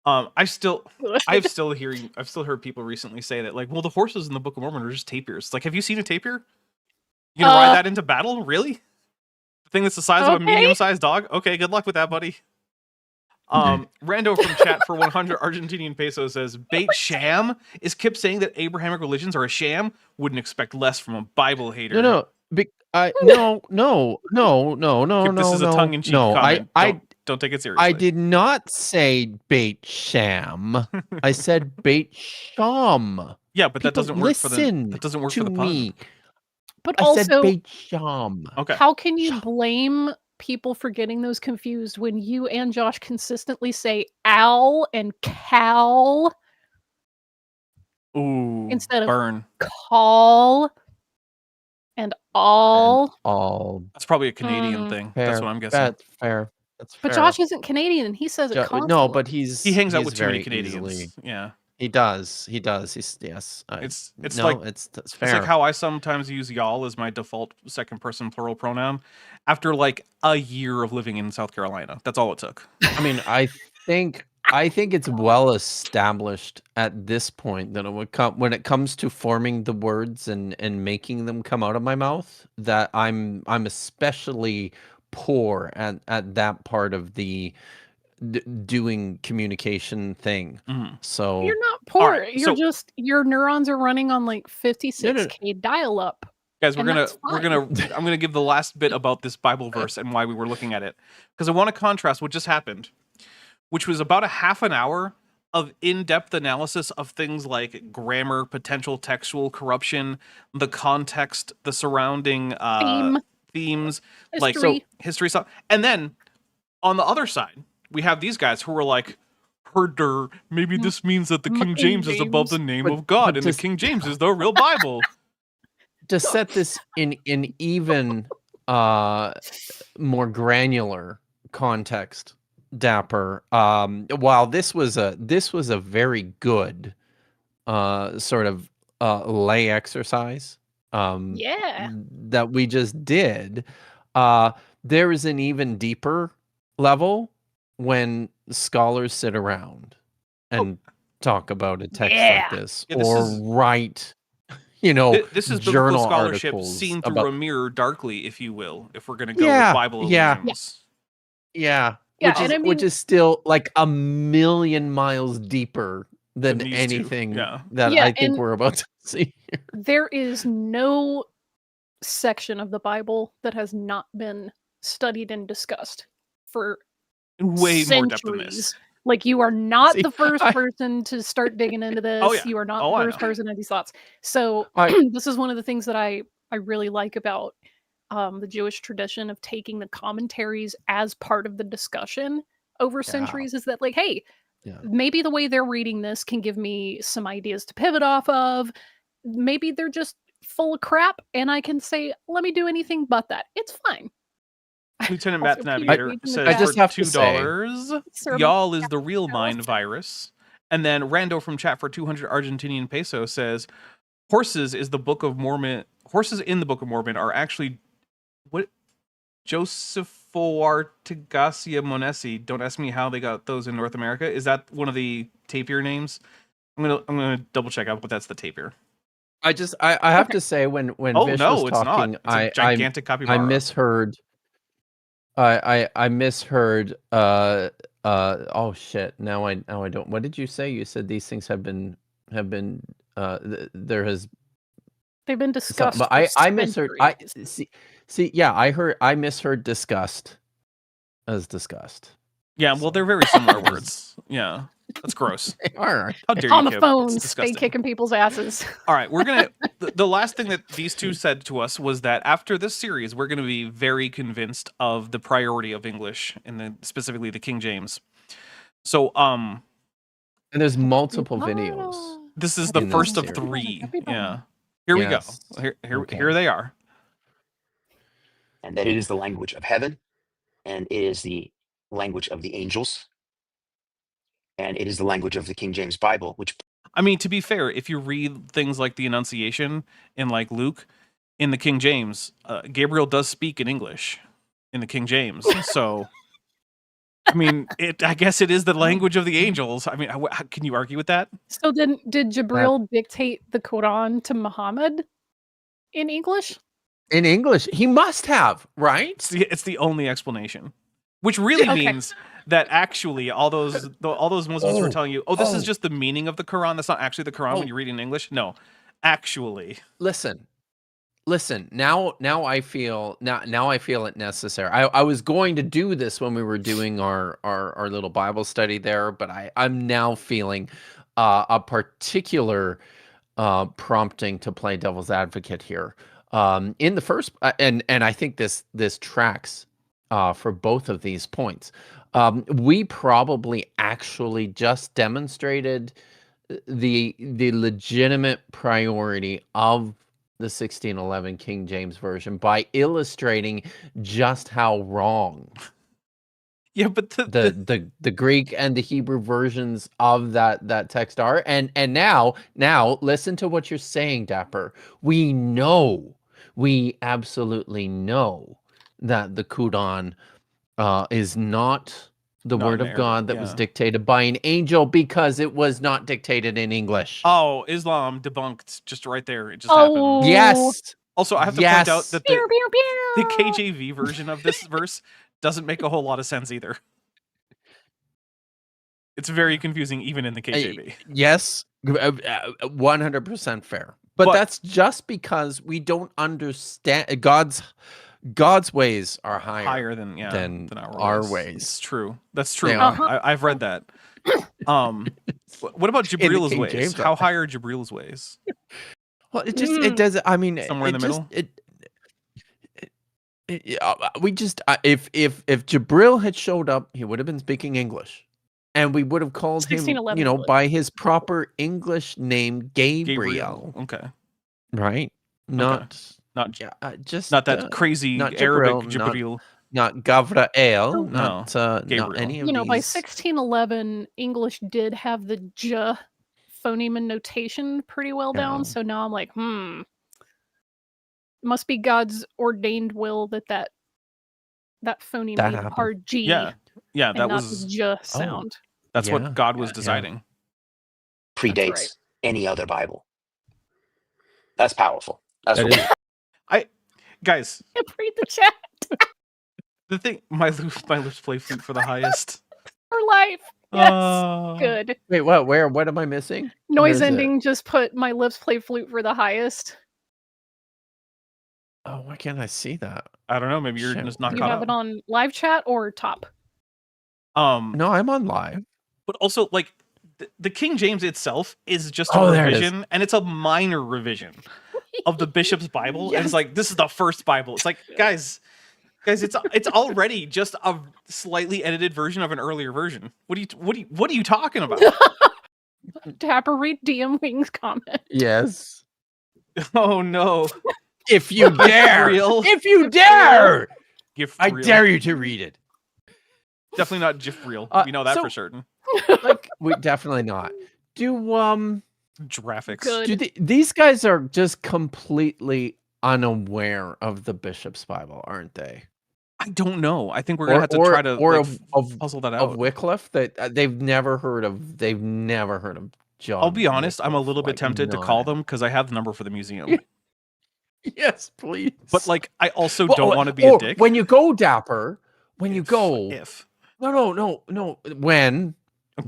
[SPEAKER 1] I've still heard people recently say that, like, well, the horses in the Book of Mormon are just tapirs. Like, have you seen a tapir? You gonna ride that into battle? Really? The thing that's the size of a medium-sized dog? Okay, good luck with that, buddy. Rando from chat for 100 Argentinian pesos says, bait sham? Is Kip saying that Abrahamic religions are a sham? Wouldn't expect less from a Bible hater.
[SPEAKER 3] No. Kip,
[SPEAKER 1] this is a tongue-in-cheek comment. Don't take it seriously.
[SPEAKER 3] I did not say bait sham. I said bait sham.
[SPEAKER 1] Yeah, but that doesn't work for the pun.
[SPEAKER 4] But
[SPEAKER 3] I
[SPEAKER 4] also,
[SPEAKER 3] said bait sham.
[SPEAKER 1] Okay.
[SPEAKER 4] How can you blame people for getting those confused when you and Josh consistently say owl and cow instead of call and all?
[SPEAKER 1] That's probably a Canadian thing.
[SPEAKER 3] Fair,
[SPEAKER 1] that's what I'm guessing.
[SPEAKER 3] That's fair.
[SPEAKER 4] But Josh isn't Canadian, and he says it constantly.
[SPEAKER 3] No, but he
[SPEAKER 1] hangs out with too many Canadians. Yeah,
[SPEAKER 3] he does. He's
[SPEAKER 1] yes.
[SPEAKER 3] It's
[SPEAKER 1] fair.
[SPEAKER 3] It's
[SPEAKER 1] like how I sometimes use y'all as my default second person plural pronoun after like a year of living in South Carolina. That's all it took.
[SPEAKER 3] I mean, I think it's well established at this point that it would come when it comes to forming the words and making them come out of my mouth, that I'm especially poor at that part of the doing communication thing. So
[SPEAKER 4] you're not poor. Your neurons are running on like 56K dial up.
[SPEAKER 1] Guys, I'm gonna give the last bit about this Bible verse and why we were looking at it, because I want to contrast what just happened, which was about a half an hour of in-depth analysis of things like grammar, potential textual corruption, the context, the surrounding themes, history stuff. And then on the other side, we have these guys who were like, herder, maybe this means that the King James is above the name of God, and the King James is the real Bible.
[SPEAKER 3] To set this in even more granular context, Dapper, while this was a very good sort of lay exercise that we just did, there is an even deeper level when scholars sit around and talk about a text like this, write,
[SPEAKER 1] this is
[SPEAKER 3] journal
[SPEAKER 1] scholarship
[SPEAKER 3] articles
[SPEAKER 1] seen through a mirror darkly, if you will, if we're going to go with Bible illusions.
[SPEAKER 3] Which is still like a million miles deeper than anything that I think we're about to see here.
[SPEAKER 4] There is no section of the Bible that has not been studied and discussed for
[SPEAKER 1] way
[SPEAKER 4] centuries.
[SPEAKER 1] More depth than this.
[SPEAKER 4] Like, you are not the first person to start digging into this. You are not the first person in these thoughts. So this is one of the things that I really like about the Jewish tradition of taking the commentaries as part of the discussion over centuries, is that like, hey, maybe the way they're reading this can give me some ideas to pivot off of. Maybe they're just full of crap and I can say, let me do anything but that. It's fine.
[SPEAKER 1] Lieutenant Math Navigator says, I just have $2, y'all is the real mind virus. And then Rando from chat for 200 Argentinian peso says, horses in the Book of Mormon are actually what? Josepho Artigacia Monesi. Don't ask me how they got those in North America. Is that one of the tapir names? I'm gonna double check out, but that's the tapir.
[SPEAKER 3] I have to say when Vish was talking,
[SPEAKER 1] it's a gigantic capybara.
[SPEAKER 3] I misheard. I misheard. Oh shit! Now I don't. What did you say? You said these things have been.
[SPEAKER 4] They've been discussed.
[SPEAKER 3] But I misheard. I misheard discussed as discussed.
[SPEAKER 1] Yeah, well, they're very similar words. Yeah, that's gross.
[SPEAKER 3] All right.
[SPEAKER 1] How dare
[SPEAKER 4] on
[SPEAKER 1] you,
[SPEAKER 4] the phones, they kicking people's asses.
[SPEAKER 1] All right, we're gonna. The last thing that these two said to us was that after this series, we're gonna be very convinced of the priority of English and specifically the King James. So,
[SPEAKER 3] and there's multiple videos.
[SPEAKER 1] This is the first of 3. Yeah. Here we go. Here they are.
[SPEAKER 5] And that it is the language of heaven, and it is the language of the angels, and it is the language of the King James Bible, which
[SPEAKER 1] I mean, to be fair, if you read things like the Annunciation in like Luke, in the King James, Gabriel does speak in English in the King James. So, I mean, I guess it is the language of the angels. I mean, how can you argue with that?
[SPEAKER 4] So then, did Jibril dictate the Quran to Muhammad in English?
[SPEAKER 3] In English, he must have, right?
[SPEAKER 1] It's the only explanation, which really means that actually all those Muslims were telling you, this is just the meaning of the Quran. That's not actually the Quran when you read it in English. No, actually,
[SPEAKER 3] listen. Now I feel it necessary. I was going to do this when we were doing our little Bible study there, but I'm now feeling a particular prompting to play devil's advocate here. In the first, and I think this tracks for both of these points. We probably actually just demonstrated the legitimate priority of the 1611 King James Version by illustrating just how wrong
[SPEAKER 1] yeah, but
[SPEAKER 3] the Greek and the Hebrew versions of that text are. And now listen to what you're saying, Dapper. We absolutely know that the Quran is not the word of God that was dictated by an angel, because it was not dictated in English.
[SPEAKER 1] Oh, Islam debunked just right there. It just happened.
[SPEAKER 3] Yes.
[SPEAKER 1] Also, I have to point out that the KJV version of this verse doesn't make a whole lot of sense either. It's very confusing even in the KJV.
[SPEAKER 3] Yes, 100% fair. But that's just because we don't understand God's ways are higher than our ways.
[SPEAKER 1] It's true. That's true. I've read that. What about Jibril's ways?
[SPEAKER 3] James,
[SPEAKER 1] how high are Jibril's ways?
[SPEAKER 3] Well, it does. I mean,
[SPEAKER 1] somewhere in the middle.
[SPEAKER 3] If Jibril had showed up, he would have been speaking English, and we would have called him, by his proper English name, Gabriel.
[SPEAKER 1] Okay.
[SPEAKER 3] Right. Not
[SPEAKER 1] that crazy
[SPEAKER 3] not
[SPEAKER 1] Arabic
[SPEAKER 3] Jibril,
[SPEAKER 1] Jibril.
[SPEAKER 3] Not Gavrael,
[SPEAKER 1] not
[SPEAKER 3] any of
[SPEAKER 4] by
[SPEAKER 3] these.
[SPEAKER 4] 1611, English did have the j phoneme and notation pretty well down. So now I'm like, must be God's ordained will that phoneme made a hard G.
[SPEAKER 1] Yeah, that was
[SPEAKER 4] the j sound.
[SPEAKER 1] That's what God was deciding.
[SPEAKER 5] Predates any other Bible. That's powerful. That's what
[SPEAKER 1] guys.
[SPEAKER 4] Read the chat.
[SPEAKER 1] The thing, my lips play flute for the highest.
[SPEAKER 4] For life. Yes. Good.
[SPEAKER 3] Wait, what? Where? What am I missing?
[SPEAKER 4] Noise ending just put my lips play flute for the highest.
[SPEAKER 3] Oh, why can't I see that?
[SPEAKER 1] I don't know. Maybe you're just not
[SPEAKER 4] caught up.
[SPEAKER 1] You
[SPEAKER 4] have it on live chat or top?
[SPEAKER 3] No, I'm on live.
[SPEAKER 1] But also, like, the King James itself is just a revision, and it's a minor revision of the Bishop's Bible. And it's like, this is the first Bible. It's like, guys, it's already just a slightly edited version of an earlier version. What are you talking about?
[SPEAKER 4] Dapper, read DM Wing's comment.
[SPEAKER 3] Yes.
[SPEAKER 1] Oh no.
[SPEAKER 3] If you dare. If you dare. I dare you to read it.
[SPEAKER 1] Definitely not GIF real. We know that for certain.
[SPEAKER 3] Like, we definitely not. Do
[SPEAKER 1] graphics.
[SPEAKER 3] These guys are just completely unaware of the Bishop's Bible, aren't they?
[SPEAKER 1] I don't know. I think we're gonna have to try to puzzle that out.
[SPEAKER 3] Of Wycliffe that they've never heard of. They've never heard of John.
[SPEAKER 1] I'll be honest. I'm a little bit tempted to call them because I have the number for the museum.
[SPEAKER 3] Yes, please.
[SPEAKER 1] But like, I also don't want to be a dick.
[SPEAKER 3] When you go, Dapper. When you go.
[SPEAKER 1] No.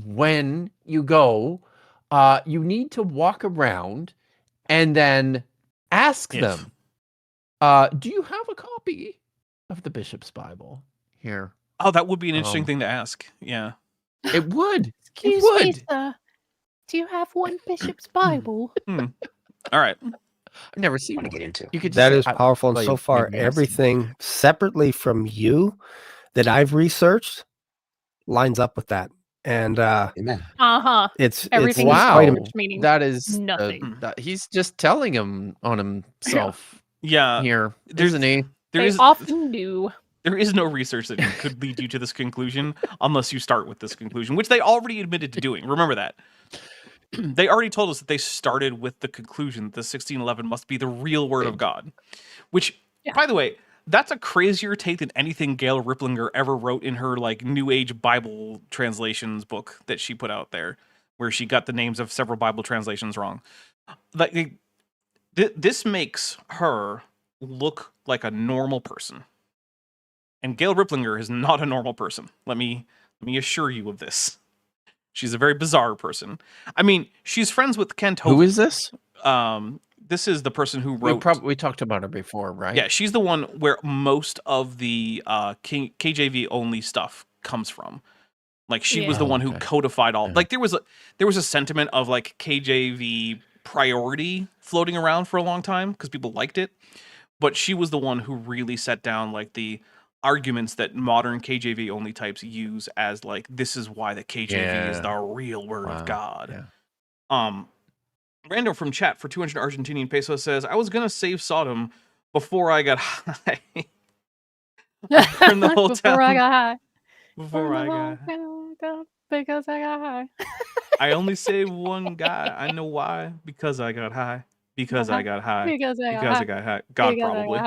[SPEAKER 3] When you go, you need to walk around and then ask them. Do you have a copy of the Bishop's Bible here?
[SPEAKER 1] Oh, that would be an interesting thing to ask. Yeah.
[SPEAKER 3] It would.
[SPEAKER 4] Excuse me, sir. Do you have one Bishop's Bible?
[SPEAKER 1] All right.
[SPEAKER 3] I've never seen one.
[SPEAKER 5] To get into.
[SPEAKER 6] That is powerful. And so far, everything separately from you that I've researched lines up with that. And it's
[SPEAKER 4] everything.
[SPEAKER 3] Wow.
[SPEAKER 4] Meaning
[SPEAKER 3] that is
[SPEAKER 4] nothing.
[SPEAKER 3] He's just telling him on himself.
[SPEAKER 1] Yeah.
[SPEAKER 3] Here, isn't he?
[SPEAKER 4] They often do.
[SPEAKER 1] There is no research that could lead you to this conclusion unless you start with this conclusion, which they already admitted to doing. Remember that. they already told us that they started with the conclusion that the 1611 must be the real word of God, which, by the way, that's a crazier take than anything Gail Ripplinger ever wrote in her like New Age Bible translations book that she put out there, where she got the names of several Bible translations wrong. Like this makes her look like a normal person, and Gail Ripplinger is not a normal person. Let me assure you of this. She's a very bizarre person. I mean, she's friends with Kent Hovind.
[SPEAKER 3] Who is this?
[SPEAKER 1] This is the person who wrote.
[SPEAKER 3] We talked about her before, right?
[SPEAKER 1] Yeah, she's the one where most of the KJV-only stuff comes from. Like she was the one who codified all. Like there was a sentiment of like KJV priority floating around for a long time because people liked it, but she was the one who really set down like the arguments that modern KJV-only types use as like this is why the KJV is the real word of God. Yeah. Rando from chat for 200 Argentinian pesos says, I was going to save Sodom before I got high. The whole
[SPEAKER 4] before I got high.
[SPEAKER 1] Before I got
[SPEAKER 4] high. Because I got high.
[SPEAKER 1] I only saved one guy. I know why. Because I got high. Because I got high.
[SPEAKER 4] Because I got high.
[SPEAKER 1] God probably.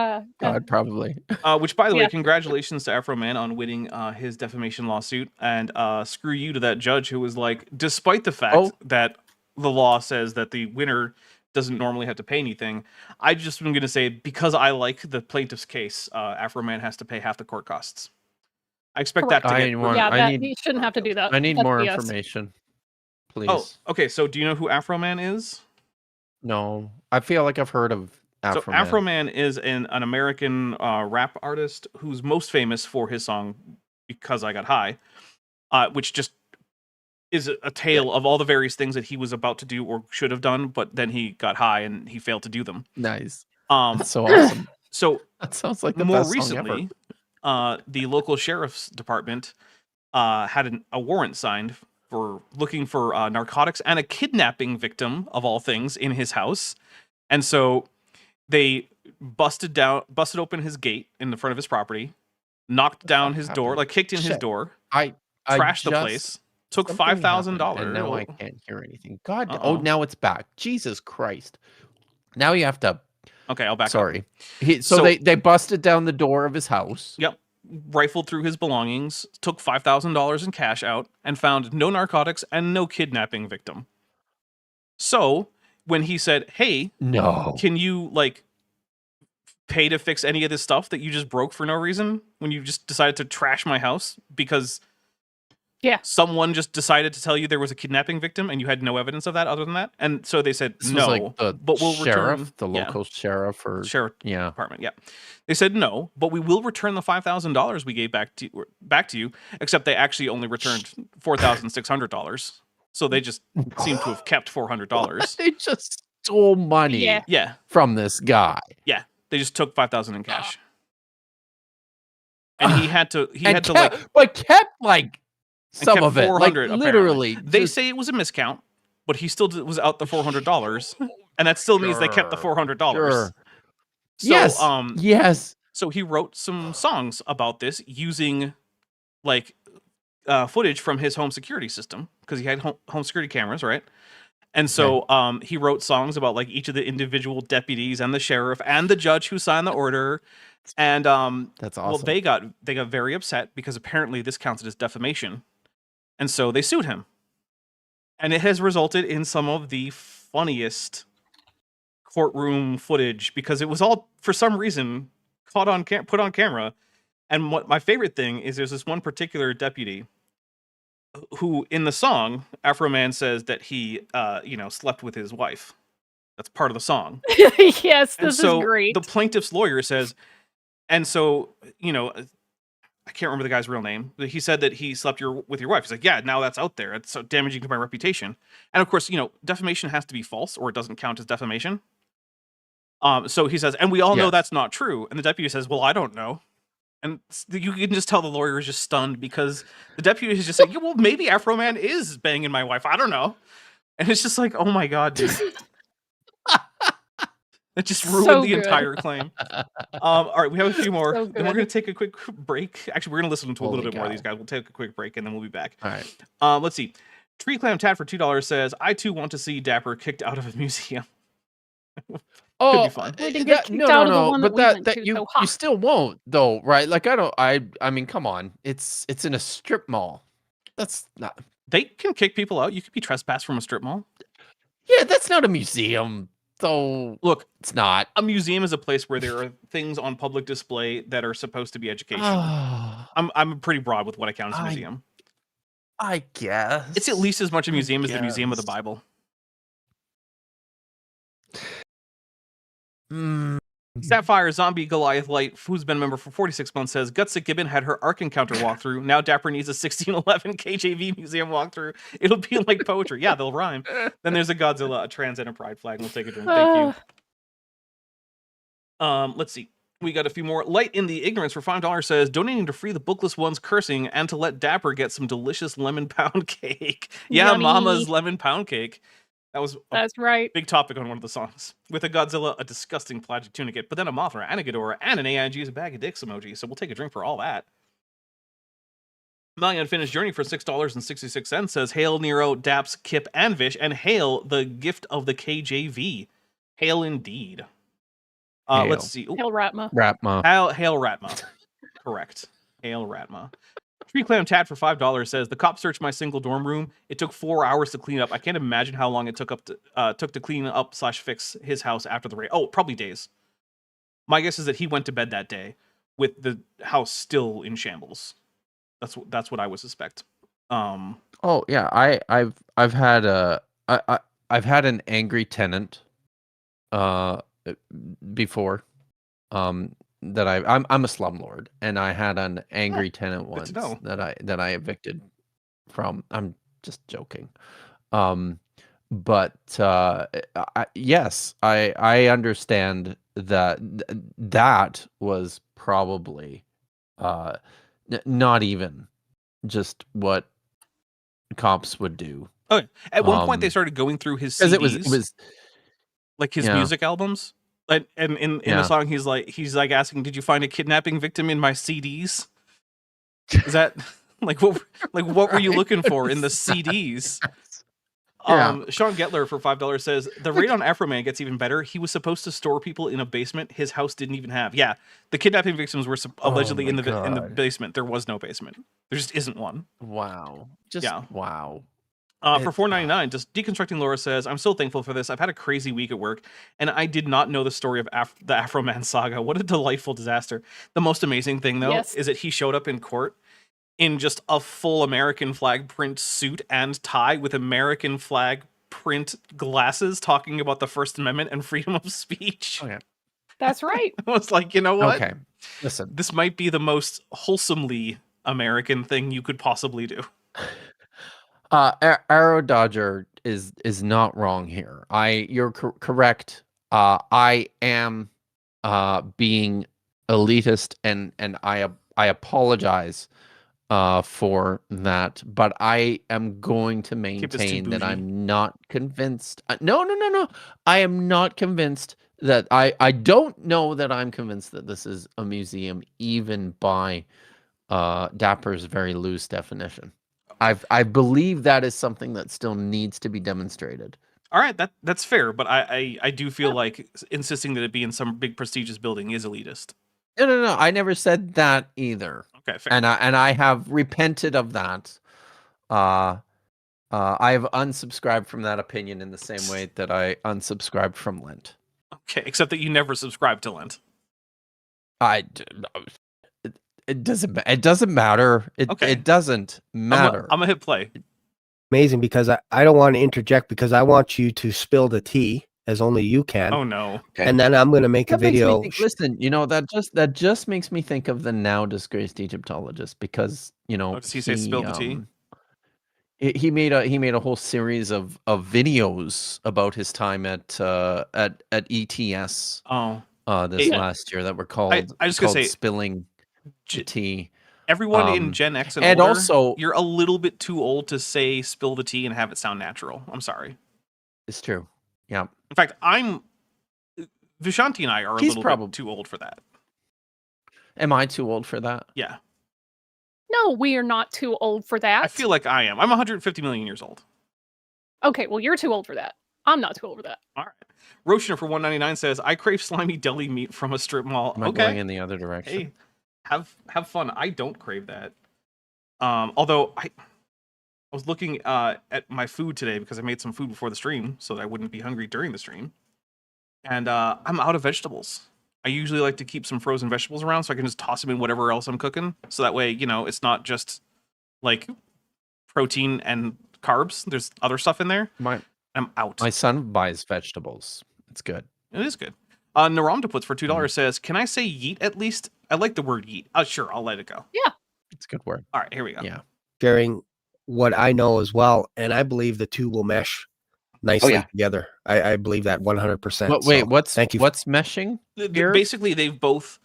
[SPEAKER 3] God probably.
[SPEAKER 1] Which, by the way, congratulations to Afroman on winning his defamation lawsuit. And screw you to that judge who was like, despite the fact that the law says that the winner doesn't normally have to pay anything, I just am going to say, because I like the plaintiff's case, Afroman has to pay half the court costs. I expect that to get...
[SPEAKER 4] he shouldn't have to do that.
[SPEAKER 3] I need more information, please.
[SPEAKER 1] Oh, okay, so do you know who Afroman is?
[SPEAKER 3] No, I feel like I've heard of Afroman.
[SPEAKER 1] So Afroman is an American rap artist who's most famous for his song, Because I Got High, which just is a tale of all the various things that he was about to do or should have done, but then he got high and he failed to do them.
[SPEAKER 3] Nice. That's so awesome.
[SPEAKER 1] So
[SPEAKER 3] that sounds like the
[SPEAKER 1] more
[SPEAKER 3] best
[SPEAKER 1] recently,
[SPEAKER 3] song ever.
[SPEAKER 1] The local sheriff's department had a warrant signed for looking for narcotics and a kidnapping victim of all things in his house, and so they busted open his gate in the front of his property, knocked down his door, like kicked in his door, trashed the place. Took $5,000.
[SPEAKER 3] And now I can't hear anything. God. Oh, now it's back. Jesus Christ. Now you have to.
[SPEAKER 1] Okay, I'll back up.
[SPEAKER 3] Sorry. So they busted down the door of his house.
[SPEAKER 1] Yep. Rifled through his belongings, took $5,000 in cash out, and found no narcotics and no kidnapping victim. So when he said, hey, can you like pay to fix any of this stuff that you just broke for no reason when you just decided to trash my house because someone just decided to tell you there was a kidnapping victim and you had no evidence of that other than that? And so they said,
[SPEAKER 3] this was like the
[SPEAKER 1] but we'll return
[SPEAKER 3] the local sheriff or
[SPEAKER 1] sheriff department. Yeah. They said, no, but we will return the $5,000 we gave back to you, except they actually only returned $4,600. So they just seem to have kept $400.
[SPEAKER 3] They just stole money from this guy.
[SPEAKER 1] Yeah. They just took $5,000 in cash. And he had to
[SPEAKER 3] kept like some of it, like literally.
[SPEAKER 1] They say it was a miscount, but he still was out the $400, and that still means they kept the $400.
[SPEAKER 3] Sure.
[SPEAKER 1] So,
[SPEAKER 3] yes.
[SPEAKER 1] So he wrote some songs about this using like footage from his home security system because he had home security cameras, right? And so he wrote songs about like each of the individual deputies and the sheriff and the judge who signed the order. And
[SPEAKER 3] that's awesome.
[SPEAKER 1] Well, they got very upset because apparently this counted as defamation. And so they sued him. And it has resulted in some of the funniest courtroom footage because it was all, for some reason, put on camera. And what my favorite thing is there's this one particular deputy who, in the song, Afroman says that he, slept with his wife. That's part of the song.
[SPEAKER 4] Yes, this is great.
[SPEAKER 1] The plaintiff's lawyer says, and so, I can't remember the guy's real name, but he said that he slept with your wife. He's like, yeah, now that's out there. It's so damaging to my reputation. And of course, defamation has to be false or it doesn't count as defamation. So he says, and we all know that's not true. And the deputy says, well, I don't know. And you can just tell the lawyer is just stunned because the deputy is just saying, well, maybe Afroman is banging my wife. I don't know. And it's just like, oh my God, dude. It just ruined the entire claim. All right, we have a few more. Then we're going to take a quick break. Actually, we're going to listen to a little bit more of these guys. We'll take a quick break, and then we'll be back.
[SPEAKER 3] All right.
[SPEAKER 1] Let's see. Tree Clam Tat for $2 says, I too want to see Dapper kicked out of a museum. Could be fun.
[SPEAKER 4] We didn't get kicked out of the one
[SPEAKER 3] but
[SPEAKER 4] that we went to,
[SPEAKER 3] you
[SPEAKER 4] so ha.
[SPEAKER 3] you still won't though, right? Like I mean, come on, it's in a strip mall. That's not.
[SPEAKER 1] They can kick people out. You could be trespassed from a strip mall.
[SPEAKER 3] Yeah, that's not a museum. So
[SPEAKER 1] look,
[SPEAKER 3] it's not.
[SPEAKER 1] A museum is a place where there are things on public display that are supposed to be educational. I'm pretty broad with what I count as a museum.
[SPEAKER 3] I guess
[SPEAKER 1] it's at least as much a museum as the Museum of the Bible. Sapphire Zombie Goliath Light, who's been a member for 46 months, says Gutsick Gibbon had her Ark Encounter walkthrough. Now Dapper needs a 1611 KJV museum walkthrough. It'll be like poetry. Yeah, they'll rhyme. Then there's a Godzilla, a Trans and a Pride flag. We'll take a drink. Thank you. Let's see. We got a few more. Light in the Ignorance for $5 says donating to free the bookless ones cursing and to let Dapper get some delicious lemon pound cake. Yeah,
[SPEAKER 4] Yummy.
[SPEAKER 1] Mama's lemon pound cake.
[SPEAKER 4] That's right.
[SPEAKER 1] Big topic on one of the songs. With a Godzilla, a disgusting plastic tunicate, but then a Mothra and a Ghidorah and an AIG's a bag of dicks emoji. So we'll take a drink for all that. My Unfinished Journey for $6.66 says Hail Nero, Daps, Kip, and Vish, and hail the gift of the KJV. Hail indeed. Let's see.
[SPEAKER 4] Hail Ratma.
[SPEAKER 1] Hail Ratma. Correct. Hail Ratma. Tree Clam Tat for $5 says the cops searched my single dorm room. It took 4 hours to clean up. I can't imagine how long it took to clean up / fix his house after the raid. Oh, probably days. My guess is that he went to bed that day with the house still in shambles. That's what I would suspect.
[SPEAKER 3] Oh yeah, I've had an angry tenant before. That I'm a slumlord, and I had an angry tenant once that I evicted from. I'm just joking. But yes, I understand that was probably not even just what cops would do.
[SPEAKER 1] Oh, at one point they started going through his CDs.
[SPEAKER 3] It was
[SPEAKER 1] like his music albums. And in the song, he's like asking, "Did you find a kidnapping victim in my CDs?" Is that like what were you looking for in the CDs? Sean Getler for $5 says the raid on Afroman gets even better. He was supposed to store people in a basement his house didn't even have. Yeah, the kidnapping victims were allegedly in the basement. There was no basement. There just isn't one.
[SPEAKER 3] Wow. Wow.
[SPEAKER 1] For $4.99, just Deconstructing Laura says, I'm so thankful for this. I've had a crazy week at work, and I did not know the story of the Afroman saga. What a delightful disaster. The most amazing thing, though, is that he showed up in court in just a full American flag print suit and tie with American flag print glasses talking about the First Amendment and freedom of speech.
[SPEAKER 3] Okay.
[SPEAKER 4] That's right.
[SPEAKER 1] I was like, you know what?
[SPEAKER 3] Okay. Listen.
[SPEAKER 1] This might be the most wholesomely American thing you could possibly do.
[SPEAKER 3] Arrow Dodger is not wrong here. You're correct. I am being elitist, and I apologize for that, but I am going to maintain that I'm not convinced. No. I am not convinced that I don't know that I'm convinced that this is a museum, even by Dapper's very loose definition. I believe that is something that still needs to be demonstrated.
[SPEAKER 1] All right, that's fair, but I do feel like insisting that it be in some big prestigious building is elitist.
[SPEAKER 3] No. I never said that either.
[SPEAKER 1] Okay, fair.
[SPEAKER 3] And I have repented of that. I have unsubscribed from that opinion in the same way that I unsubscribed from Lent.
[SPEAKER 1] Okay, except that you never subscribed to Lent.
[SPEAKER 3] It doesn't matter. It doesn't matter.
[SPEAKER 1] I'm gonna hit play.
[SPEAKER 6] Amazing, because I don't want to interject, because I want you to spill the tea as only you can.
[SPEAKER 1] Oh no.
[SPEAKER 6] Okay. And then I'm going to make a video.
[SPEAKER 3] Listen, that just makes me think of the now disgraced Egyptologist, because
[SPEAKER 1] does he say spill the tea?
[SPEAKER 3] He made a whole series of videos about his time at ETS. This last year that were called
[SPEAKER 1] I just gonna say
[SPEAKER 3] spilling the tea.
[SPEAKER 1] Everyone in Gen X and older, also, you're a little bit too old to say spill the tea and have it sound natural. I'm sorry.
[SPEAKER 3] It's true. Yeah.
[SPEAKER 1] In fact, Vishanti and I are a little bit too old for that.
[SPEAKER 3] Am I too old for that?
[SPEAKER 1] Yeah.
[SPEAKER 4] No, we are not too old for that.
[SPEAKER 1] I feel like I am. I'm 150 million years old.
[SPEAKER 4] Okay, well, you're too old for that. I'm not too old for that.
[SPEAKER 1] All right. Roshner for 199 says, I crave slimy deli meat from a strip mall.
[SPEAKER 3] Am I going in the other direction?
[SPEAKER 1] Hey, have fun. I don't crave that. Although I was looking at my food today because I made some food before the stream so that I wouldn't be hungry during the stream. And I'm out of vegetables. I usually like to keep some frozen vegetables around so I can just toss them in whatever else I'm cooking. So that way, you know, it's not just like protein and carbs. There's other stuff in there. I'm out.
[SPEAKER 3] My son buys vegetables. It's good.
[SPEAKER 1] It is good. Naramda puts for $2 says, can I say yeet at least? I like the word yeet. Sure, I'll let it go.
[SPEAKER 4] Yeah.
[SPEAKER 3] It's a good word.
[SPEAKER 1] All right, here we go.
[SPEAKER 3] Yeah.
[SPEAKER 6] Sharing what I know as well, and I believe the two will mesh nicely together. I believe that 100%.
[SPEAKER 3] But wait,
[SPEAKER 6] so, thank you.
[SPEAKER 3] What's meshing here?
[SPEAKER 1] Basically, they've both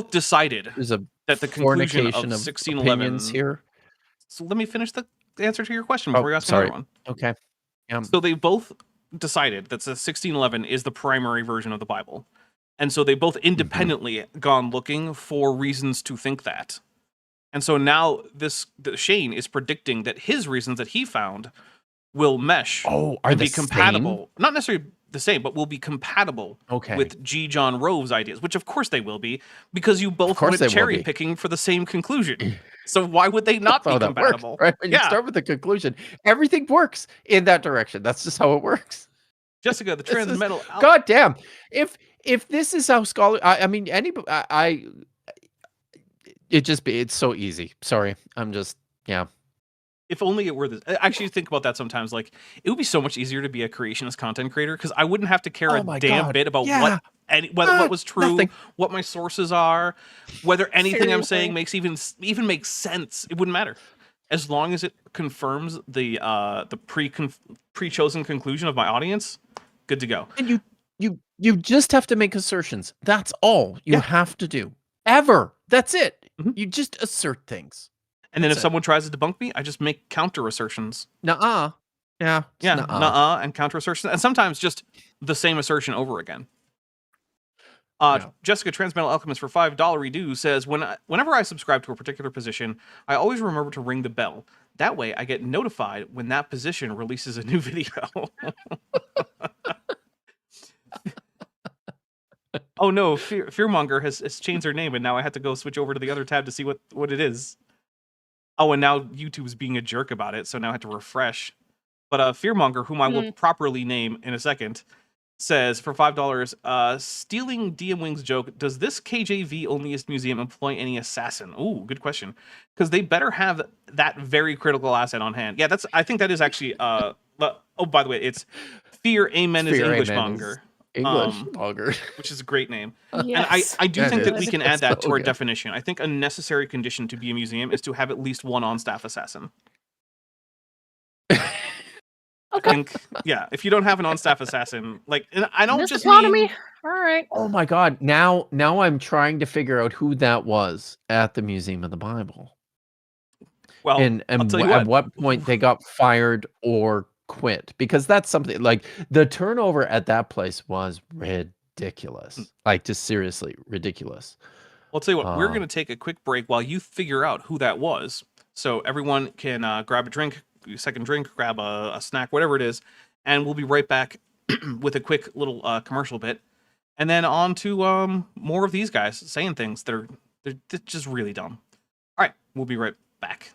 [SPEAKER 1] decided
[SPEAKER 3] There's a
[SPEAKER 1] that the conclusion of
[SPEAKER 3] fornication
[SPEAKER 1] 1611
[SPEAKER 3] here.
[SPEAKER 1] So let me finish the answer to your question before you ask another one.
[SPEAKER 3] Okay.
[SPEAKER 1] So they both decided that the 1611 is the primary version of the Bible. And so they both independently gone looking for reasons to think that. And so now Shane is predicting that his reasons that he found will mesh and be compatible. Not necessarily the same, but will be compatible with G. John Rove's ideas, which of course they will be, because you both went cherry picking for the same conclusion. So why would they not be compatible?
[SPEAKER 3] Works, right? When you start with the conclusion, everything works in that direction. That's just how it works.
[SPEAKER 1] Jessica, the transmetal.
[SPEAKER 3] God damn. If this is how scholar, I mean, it's so easy. Sorry. I'm just,
[SPEAKER 1] If only it were this. I actually think about that sometimes. Like, it would be so much easier to be a creationist content creator because I wouldn't have to care a damn bit about what was true, what my sources are, whether anything I'm saying even makes sense. It wouldn't matter as long as it confirms the pre-chosen conclusion of my audience. Good to go.
[SPEAKER 3] And you just have to make assertions. That's all you have to do. Ever. That's it. You just assert things.
[SPEAKER 1] And then if someone tries to debunk me, I just make counter assertions.
[SPEAKER 3] Nuh-uh. Yeah.
[SPEAKER 1] Nuh-uh and counter assertions. And sometimes just the same assertion over again. Jessica, Transmetal Alchemist for $5 redo says, whenever I subscribe to a particular position, I always remember to ring the bell. That way I get notified when that position releases a new video. Oh no, Fearmonger has changed her name, and now I have to go switch over to the other tab to see what it is. Oh, and now YouTube's being a jerk about it, so now I have to refresh. But Fearmonger, whom I will properly name in a second, says for $5, stealing DM Wing's joke, does this KJV-onlyist museum employ any assassin? Ooh, good question. Because they better have that very critical asset on hand. Yeah, I think that is actually, by the way, it's Fear Amen is Englishmonger.
[SPEAKER 3] Englishmonger.
[SPEAKER 1] Which is a great name.
[SPEAKER 4] Yes.
[SPEAKER 1] And I do think that we can add that to our definition. I think a necessary condition to be a museum is to have at least one on-staff assassin. I think, if you don't have an on-staff assassin, like, and I don't just mean...
[SPEAKER 4] All right.
[SPEAKER 3] Oh my God. Now I'm trying to figure out who that was at the Museum of the Bible.
[SPEAKER 1] Well,
[SPEAKER 3] and at what point they got fired or quit, because that's something like the turnover at that place was ridiculous. Like, just seriously ridiculous.
[SPEAKER 1] Well, I'll tell you what, we're going to take a quick break while you figure out who that was. So everyone can grab a drink, second drink, grab a snack, whatever it is, and we'll be right back with a quick little commercial bit, and then on to more of these guys saying things that are they're just really dumb. All right, we'll be right back.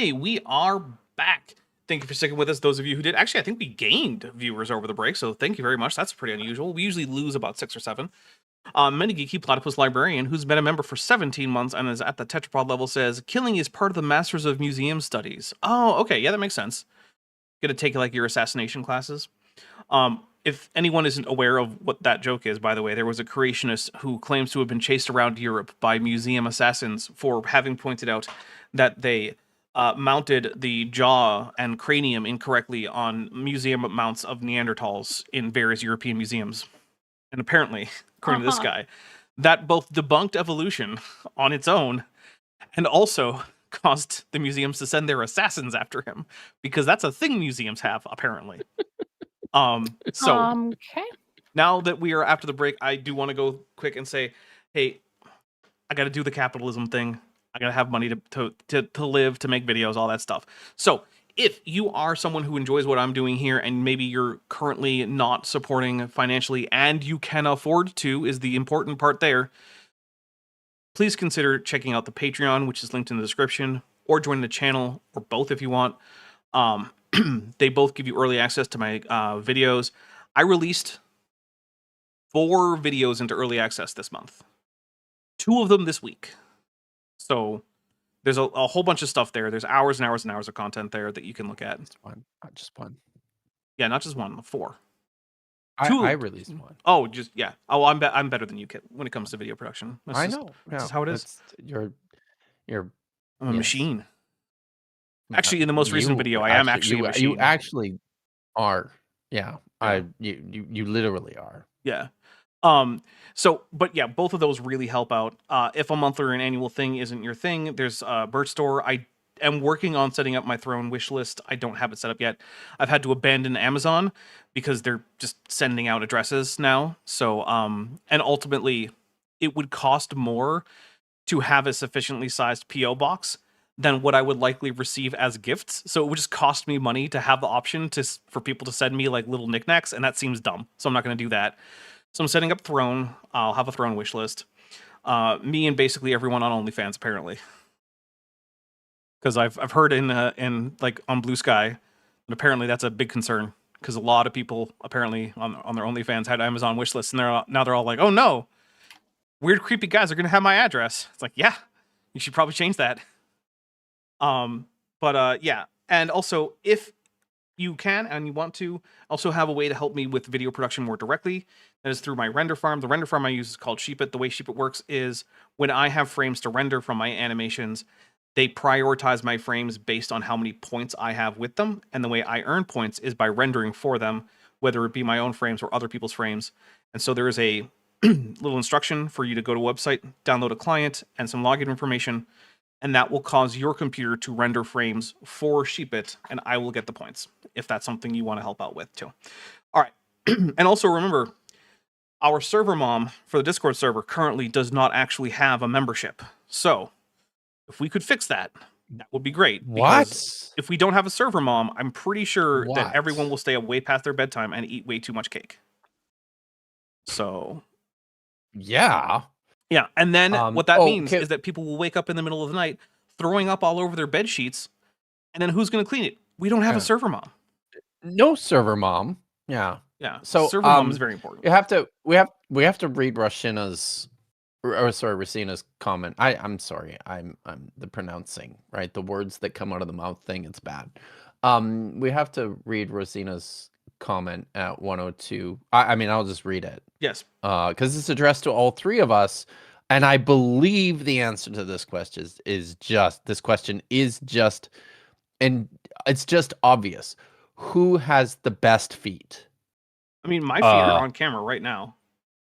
[SPEAKER 1] Hey, we are back. Thank you for sticking with us. Those of you who did. Actually, I think we gained viewers over the break, so thank you very much. That's pretty unusual. We usually lose about 6 or 7. Metageeky Platypus Librarian, who's been a member for 17 months and is at the tetrapod level, says, killing is part of the Masters of Museum Studies. Oh, okay. Yeah, that makes sense. Gonna take like your assassination classes. If anyone isn't aware of what that joke is, by the way, there was a creationist who claims to have been chased around Europe by museum assassins for having pointed out that they mounted the jaw and cranium incorrectly on museum mounts of Neanderthals in various European museums. And apparently, according to this guy, that both debunked evolution on its own and also caused the museums to send their assassins after him, because that's a thing museums have, apparently. So
[SPEAKER 4] okay.
[SPEAKER 1] Now that we are after the break, I do want to go quick and say, hey, I got to do the capitalism thing. I got to have money to live, to make videos, all that stuff. So if you are someone who enjoys what I'm doing here and maybe you're currently not supporting financially and you can afford to, is the important part there, please consider checking out the Patreon, which is linked in the description, or joining the channel, or both if you want. They both give you early access to my videos. I released 4 videos into early access this month. 2 of them this week. So there's a whole bunch of stuff there. There's hours and hours and hours of content there that you can look at.
[SPEAKER 3] Not just one.
[SPEAKER 1] Yeah, not just one, 4.
[SPEAKER 3] I released one.
[SPEAKER 1] Oh, just yeah. Oh, I'm better than you, Kit, when it comes to video production.
[SPEAKER 3] I know.
[SPEAKER 1] This is how it is.
[SPEAKER 3] You're
[SPEAKER 1] I'm a machine. Actually, in the most recent video, I am actually a machine.
[SPEAKER 3] You actually are. Yeah.
[SPEAKER 1] Yeah.
[SPEAKER 3] You literally are.
[SPEAKER 1] Yeah. But yeah, both of those really help out. If a monthly or an annual thing isn't your thing, there's Birch Store. I am working on setting up my throne wish list. I don't have it set up yet. I've had to abandon Amazon because they're just sending out addresses now. So, and ultimately it would cost more to have a sufficiently sized PO box than what I would likely receive as gifts. So it would just cost me money to have the option for people to send me like little knickknacks, and that seems dumb. So I'm not going to do that. So I'm setting up Throne. I'll have a Throne wish list. Me and basically everyone on OnlyFans, apparently. Because I've heard in like on Blue Sky, and apparently that's a big concern. Because a lot of people apparently on their OnlyFans had Amazon wish lists, and now they're all like, oh no, weird creepy guys are gonna have my address. It's like, yeah, you should probably change that. Yeah, and also if you can and you want to also have a way to help me with video production more directly, that is through my render farm. The render farm I use is called Sheepit. The way Sheepit works is when I have frames to render from my animations, they prioritize my frames based on how many points I have with them, and the way I earn points is by rendering for them, whether it be my own frames or other people's frames. And so there is a little instruction for you to go to a website, download a client and some login information, and that will cause your computer to render frames for Sheepit, and I will get the points, if that's something you want to help out with, too. All right. And also remember, our server mom for the Discord server currently does not actually have a membership. So, if we could fix that, that would be great. Because if we don't have a server mom, I'm pretty sure that everyone will stay up way past their bedtime and eat way too much cake. So...
[SPEAKER 3] Yeah.
[SPEAKER 1] Yeah, and then what that means is that people will wake up in the middle of the night throwing up all over their bed sheets, and then who's going to clean it? We don't have a server mom.
[SPEAKER 3] No server mom. Yeah.
[SPEAKER 1] Yeah. So server mom is very important.
[SPEAKER 3] We have to read Racina's comment. I'm sorry. I'm the pronouncing, right? The words that come out of the mouth thing, it's bad. We have to read Racina's comment at 102. I mean, I'll just read it.
[SPEAKER 1] Yes.
[SPEAKER 3] Because it's addressed to all 3 of us, and I believe the answer to this question is just, and it's just obvious. Who has the best feet?
[SPEAKER 1] I mean, my feet are on camera right now.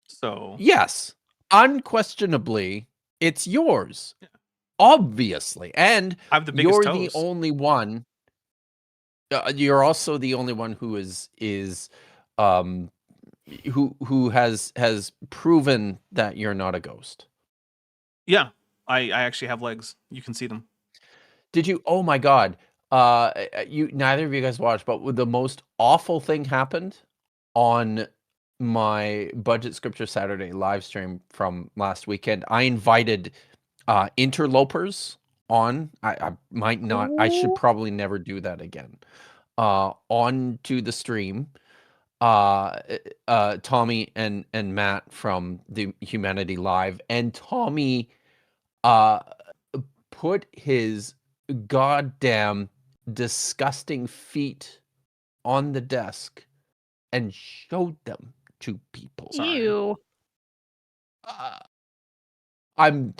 [SPEAKER 1] So
[SPEAKER 3] yes, unquestionably, it's yours. Yeah. Obviously, and
[SPEAKER 1] I have the biggest
[SPEAKER 3] you're
[SPEAKER 1] toes.
[SPEAKER 3] The only one. You're also the only one who who has proven that you're not a ghost.
[SPEAKER 1] Yeah, I actually have legs. You can see them.
[SPEAKER 3] Did you? Oh my God! Neither of you guys watched, but the most awful thing happened on my Budget Scripture Saturday live stream from last weekend. I invited interlopers on. I might not. I should probably never do that again. On to the stream. Tommy and Matt from the Humanity Live, and Tommy put his goddamn disgusting feet on the desk and showed them to people.
[SPEAKER 4] Ew.
[SPEAKER 3] I'm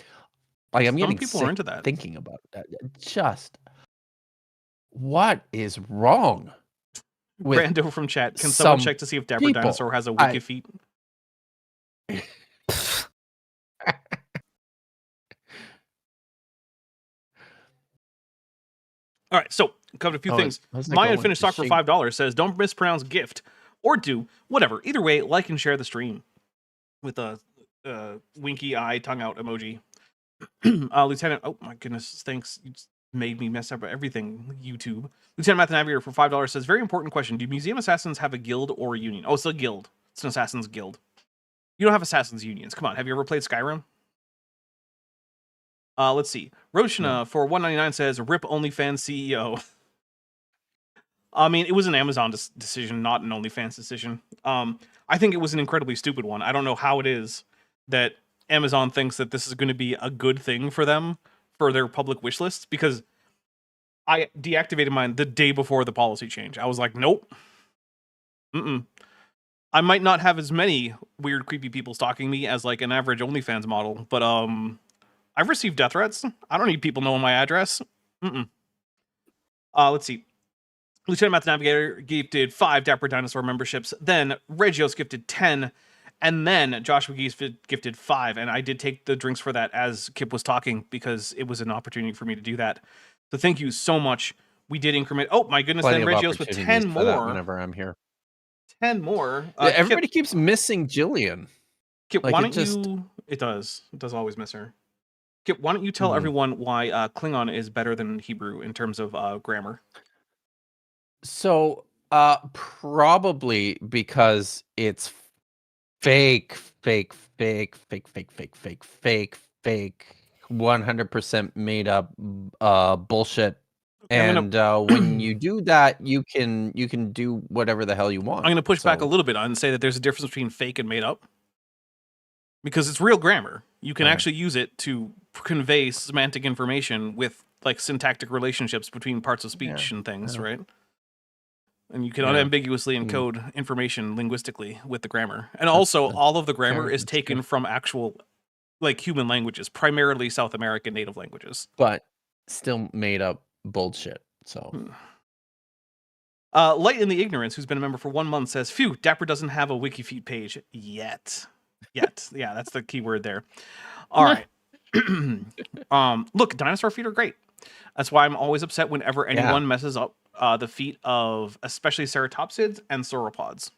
[SPEAKER 1] Some
[SPEAKER 3] getting
[SPEAKER 1] people
[SPEAKER 3] sick
[SPEAKER 1] are into that.
[SPEAKER 3] thinking about that. Just what is wrong with
[SPEAKER 1] Brando from chat. Can someone
[SPEAKER 3] some
[SPEAKER 1] check to see if Dapper
[SPEAKER 3] people?
[SPEAKER 1] Dinosaur has a wiki feet? All right, so covered a few things. My unfinished stock for $5 says, "Don't mispronounce gift or do whatever. Either way, like and share the stream," with a winky eye, tongue out emoji. Lieutenant, oh my goodness, thanks. You just made me mess up everything. YouTube. Lieutenant Math Navigator for $5 says, "Very important question. Do museum assassins have a guild or a union?" Oh, it's a guild. It's an assassin's guild. You don't have assassins unions. Come on, have you ever played Skyrim? Let's see. Roshna for $1.99 says, "Rip OnlyFans CEO." I mean, it was an Amazon decision, not an OnlyFans decision. I think it was an incredibly stupid one. I don't know how it is that Amazon thinks that this is going to be a good thing for them for their public wish list, because I deactivated mine the day before the policy change. I was like, nope. I might not have as many weird, creepy people stalking me as like an average OnlyFans model, but I've received death threats. I don't need people knowing my address. Let's see. Lieutenant Math Navigator gifted 5 Dapper Dinosaur memberships. Then Regios gifted 10. And then Joshua Geese gifted 5. And I did take the drinks for that as Kip was talking, because it was an opportunity for me to do that. So thank you so much. We did increment. Oh my goodness.
[SPEAKER 3] Plenty
[SPEAKER 1] then Regios with 10 more.
[SPEAKER 3] Whenever I'm here.
[SPEAKER 1] 10 more.
[SPEAKER 3] Everybody keeps missing Jillian.
[SPEAKER 1] Kip, like, why don't you... It does. It does always miss her. Kip, why don't you tell everyone why Klingon is better than Hebrew in terms of grammar?
[SPEAKER 3] So, probably because it's fake, 100% made up bullshit. And when you do that, you can do whatever the hell you want.
[SPEAKER 1] I'm going to push back a little bit on and say that there's a difference between fake and made up, because it's real grammar. You can actually use it to convey semantic information with like syntactic relationships between parts of speech and things, right? And you can unambiguously encode information linguistically with the grammar. And also, all of the grammar is taken from actual, like, human languages, primarily South American native languages.
[SPEAKER 3] But still made up bullshit, so...
[SPEAKER 1] Light in the Ignorance, who's been a member for 1 month, says, "Phew, Dapper doesn't have a WikiFeet page yet." Yet. Yeah, that's the key word there. All right. Look, dinosaur feet are great. That's why I'm always upset whenever anyone messes up the feet of especially ceratopsids and sauropods.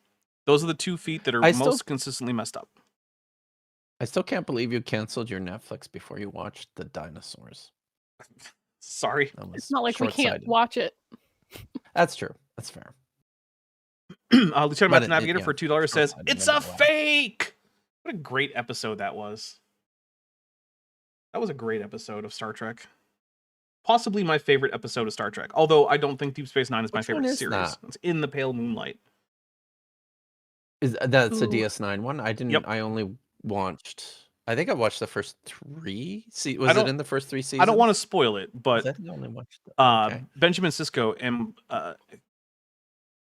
[SPEAKER 1] Those are the 2 feet that are most consistently messed up.
[SPEAKER 3] I still can't believe you canceled your Netflix before you watched the dinosaurs.
[SPEAKER 1] Sorry.
[SPEAKER 4] It's not like we can't watch it.
[SPEAKER 3] That's true. That's fair.
[SPEAKER 1] Lieutenant Math Navigator for $2 says, "It's a fake!" What a great episode that was. That was a great episode of Star Trek. Possibly my favorite episode of Star Trek. Although I don't think Deep Space Nine is my favorite series. That? It's In the Pale Moonlight.
[SPEAKER 3] That's a DS9 one? I didn't. I only watched... I think I watched the first 3. Was it in the first 3 seasons?
[SPEAKER 1] I don't want to spoil it, but Benjamin Sisko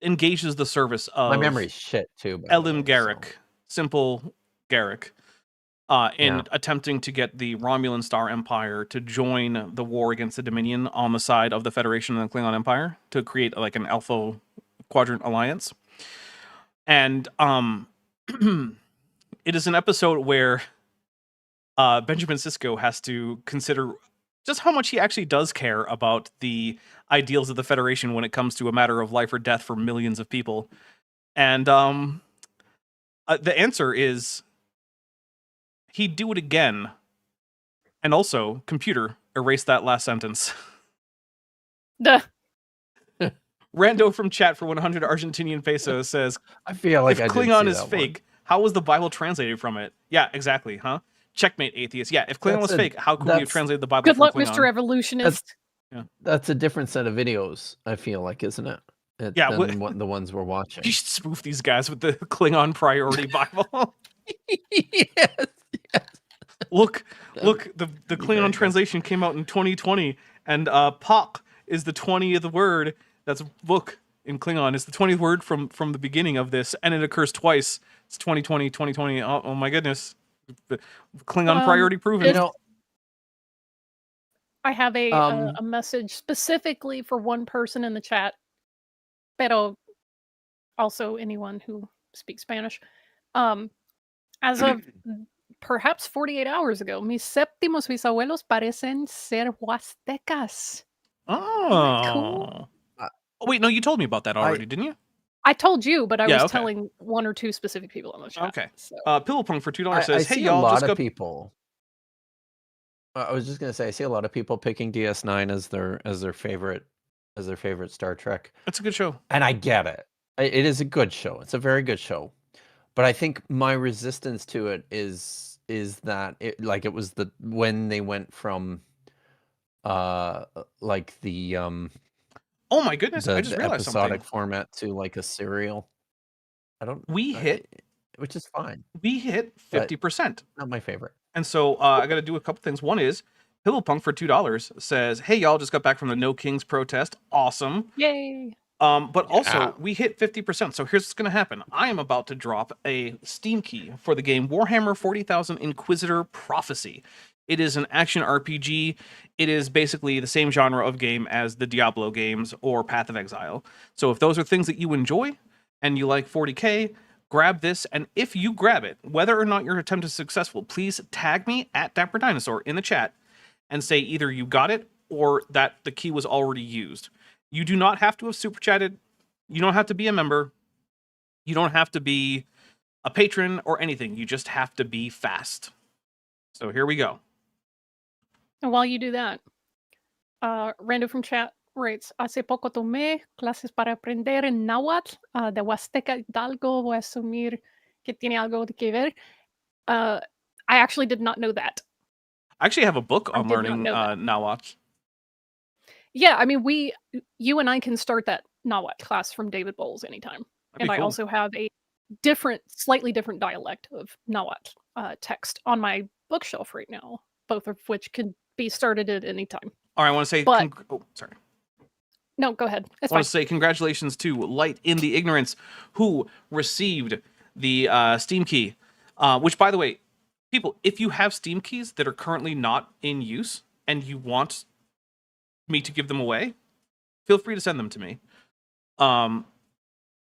[SPEAKER 1] engages the service of...
[SPEAKER 3] My memory's shit, too.
[SPEAKER 1] Ellen Garrick. Simple Garrick. In attempting to get the Romulan Star Empire to join the war against the Dominion on the side of the Federation and the Klingon Empire to create like an Alpha Quadrant alliance. And it is an episode where Benjamin Sisko has to consider just how much he actually does care about the ideals of the Federation when it comes to a matter of life or death for millions of people. And the answer is he'd do it again. And also, computer, erase that last sentence.
[SPEAKER 4] Duh.
[SPEAKER 1] Rando from chat for 100 Argentinian pesos says,
[SPEAKER 3] I feel like
[SPEAKER 1] if Klingon is fake, how was the Bible translated from it? Yeah, exactly, huh? Checkmate, atheist. Yeah, if Klingon was fake, how could we have translated the Bible
[SPEAKER 4] Good
[SPEAKER 1] from
[SPEAKER 4] luck,
[SPEAKER 1] Klingon?
[SPEAKER 4] Mr. Evolutionist.
[SPEAKER 3] That's a different set of videos, I feel like, isn't it? Than what the ones we're watching.
[SPEAKER 1] You should spoof these guys with the Klingon priority Bible.
[SPEAKER 3] yes.
[SPEAKER 1] Look, the Klingon translation came out in 2020, and Pak is the 20th word. That's book in Klingon. It's the 20th word from the beginning of this, and it occurs twice. It's 2020, 2020. Oh my goodness. The Klingon priority proven.
[SPEAKER 3] You know,
[SPEAKER 4] I have a message specifically for one person in the chat, pero also anyone who speaks Spanish. As of perhaps 48 hours ago, mis séptimos bisabuelos parecen ser huastecas.
[SPEAKER 1] Oh.
[SPEAKER 4] Cool.
[SPEAKER 1] Oh, wait, no, you told me about that already, didn't you?
[SPEAKER 4] I told you, but I was telling one or two specific people on the chat.
[SPEAKER 1] Okay.
[SPEAKER 4] So.
[SPEAKER 1] Pillowpunk for $2 says,
[SPEAKER 3] "Hey, y'all, just go." People. I was just gonna say, I see a lot of people picking DS9 as their favorite Star Trek.
[SPEAKER 1] It's a good show,
[SPEAKER 3] and I get it. It is a good show. It's a very good show, but I think my resistance to it is that it was when they went from like the
[SPEAKER 1] oh my goodness, I just realized
[SPEAKER 3] episodic
[SPEAKER 1] something.
[SPEAKER 3] format to like a serial. Which is fine.
[SPEAKER 1] We hit 50%.
[SPEAKER 3] Not my favorite.
[SPEAKER 1] And so I got to do a couple things. One is Pillowpunk for $2 says, "Hey y'all, just got back from the No Kings protest. Awesome.
[SPEAKER 4] Yay."
[SPEAKER 1] But also we hit 50%. So here's what's going to happen. I am about to drop a Steam key for the game Warhammer 40,000 Inquisitor Prophecy. It is an action RPG. It is basically the same genre of game as the Diablo games or Path of Exile. So if those are things that you enjoy and you like 40K, grab this. And if you grab it, whether or not your attempt is successful, please tag me at Dapper Dinosaur in the chat and say either you got it or that the key was already used. You do not have to have super chatted. You don't have to be a member. You don't have to be a patron or anything. You just have to be fast. So here we go.
[SPEAKER 4] And while you do that, Rando from chat writes, hace poco tomé clases para aprender en náhuatl de Huasteca Hidalgo. Voy a asumir que tiene algo que ver. I actually did not know that.
[SPEAKER 1] I actually have a book on learning náhuatl.
[SPEAKER 4] Yeah, I mean, you and I can start that náhuatl class from David Bowles anytime. And I also have a slightly different dialect of náhuatl text on my bookshelf right now, both of which can be started at any time.
[SPEAKER 1] All right, I want to say, sorry.
[SPEAKER 4] No, go ahead.
[SPEAKER 1] I want to say congratulations to Light in the Ignorance, who received the Steam key. Which, by the way, people, if you have Steam keys that are currently not in use and you want me to give them away, feel free to send them to me. All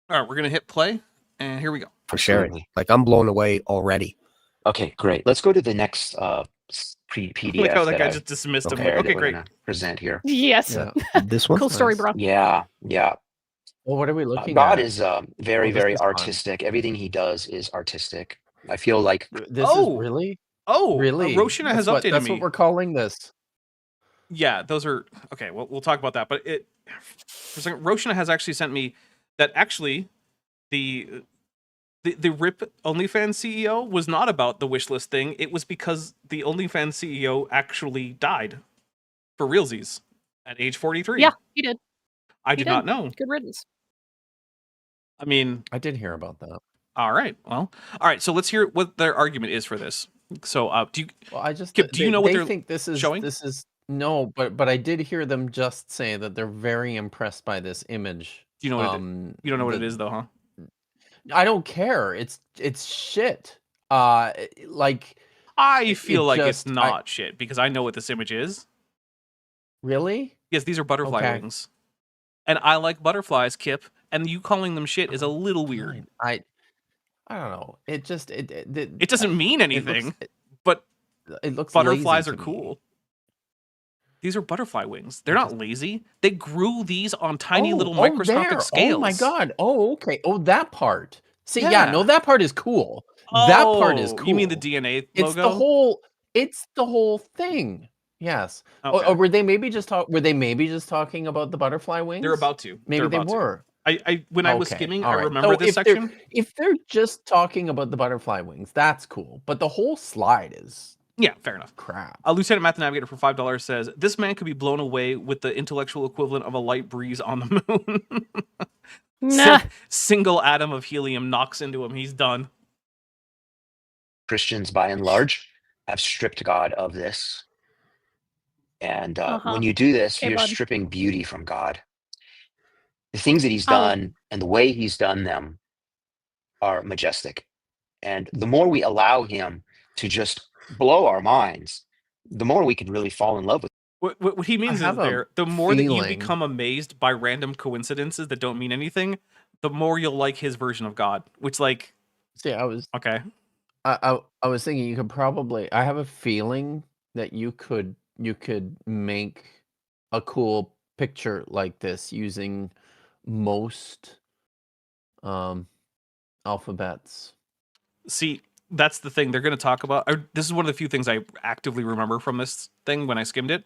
[SPEAKER 1] right, we're gonna hit play, and here we go.
[SPEAKER 6] For sharing, like I'm blown away already.
[SPEAKER 5] Okay, great. Let's go to the next PDF.
[SPEAKER 1] Look how that guy just dismissed him. Okay, great.
[SPEAKER 5] Present here.
[SPEAKER 4] Yes.
[SPEAKER 3] Yeah.
[SPEAKER 6] This one.
[SPEAKER 4] Cool story, bro.
[SPEAKER 5] Yeah.
[SPEAKER 3] Well, what are we looking at?
[SPEAKER 5] God is very, very artistic. Fun. Everything he does is artistic. I feel like
[SPEAKER 3] this is really.
[SPEAKER 1] Oh,
[SPEAKER 3] really?
[SPEAKER 1] Roshina has updated me.
[SPEAKER 3] That's what we're calling this.
[SPEAKER 1] Yeah, those are okay. Well, we'll talk about that. But for a second, Roshina has actually sent me that actually the RIP OnlyFans CEO was not about the wishlist thing. It was because the OnlyFans CEO actually died for realsies at age 43.
[SPEAKER 4] Yeah, he did.
[SPEAKER 1] I did not know.
[SPEAKER 4] Good riddance.
[SPEAKER 1] I mean,
[SPEAKER 3] I did hear about that.
[SPEAKER 1] All right. Well, all right. So let's hear what their argument is for this. So, do you?
[SPEAKER 3] Well, I just
[SPEAKER 1] Kip, do you know what they
[SPEAKER 3] think this is
[SPEAKER 1] showing?
[SPEAKER 3] This is no, but I did hear them just say that they're very impressed by this image.
[SPEAKER 1] Do you know what you don't know what it is though, huh?
[SPEAKER 3] I don't care. It's shit. Like
[SPEAKER 1] I feel like it's not shit because I know what this image is.
[SPEAKER 3] Really?
[SPEAKER 1] Yes, these are butterfly wings, and I like butterflies, Kip. And you calling them shit is a little weird.
[SPEAKER 3] I don't know. It just
[SPEAKER 1] it doesn't mean anything. But
[SPEAKER 3] it looks
[SPEAKER 1] butterflies are cool. These are butterfly wings. They're not lazy. They grew these on tiny little microscopic scales.
[SPEAKER 3] Oh my god. Oh, okay. Oh, that part. See, yeah, no, that part is cool. That part is cool.
[SPEAKER 1] You mean the DNA
[SPEAKER 3] logo? It's the whole thing. Yes.
[SPEAKER 1] Okay.
[SPEAKER 3] Or were they maybe just talking about the butterfly wings?
[SPEAKER 1] They're about to.
[SPEAKER 3] Maybe they were.
[SPEAKER 1] When I was skimming, I
[SPEAKER 3] all right.
[SPEAKER 1] remember
[SPEAKER 3] So
[SPEAKER 1] this section.
[SPEAKER 3] If they're just talking about the butterfly wings, that's cool. But the whole slide is
[SPEAKER 1] fair enough.
[SPEAKER 3] Crap.
[SPEAKER 1] Lieutenant Math Navigator for $5 says, this man could be blown away with the intellectual equivalent of a light breeze on the moon.
[SPEAKER 4] Nah.
[SPEAKER 1] Single atom of helium knocks into him. He's done.
[SPEAKER 5] Christians, by and large, have stripped God of this. And when you do this, you're stripping beauty from God. The things that he's done and the way he's done them are majestic. And the more we allow him to just blow our minds, the more we can really fall in love with him.
[SPEAKER 1] What he means is the more that you become amazed by random coincidences that don't mean anything, the more you'll like his version of God, which
[SPEAKER 3] See, I was thinking you could probably, I have a feeling that you could make a cool picture like this using most alphabets.
[SPEAKER 1] See, that's the thing they're going to talk about. This is one of the few things I actively remember from this thing when I skimmed it.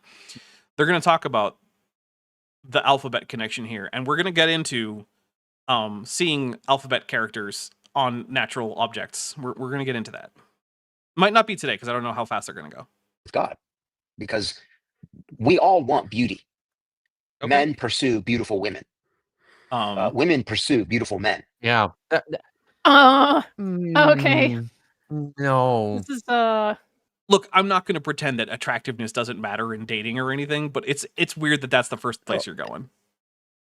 [SPEAKER 1] They're going to talk about the alphabet connection here, and we're going to get into seeing alphabet characters on natural objects. We're going to get into that. Might not be today because I don't know how fast they're going to go.
[SPEAKER 5] With God, because we all want beauty. Okay. Men pursue beautiful women. Women pursue beautiful men.
[SPEAKER 3] Yeah.
[SPEAKER 4] Okay.
[SPEAKER 3] No.
[SPEAKER 4] This is
[SPEAKER 1] Look, I'm not going to pretend that attractiveness doesn't matter in dating or anything, but it's weird that that's the first place you're going.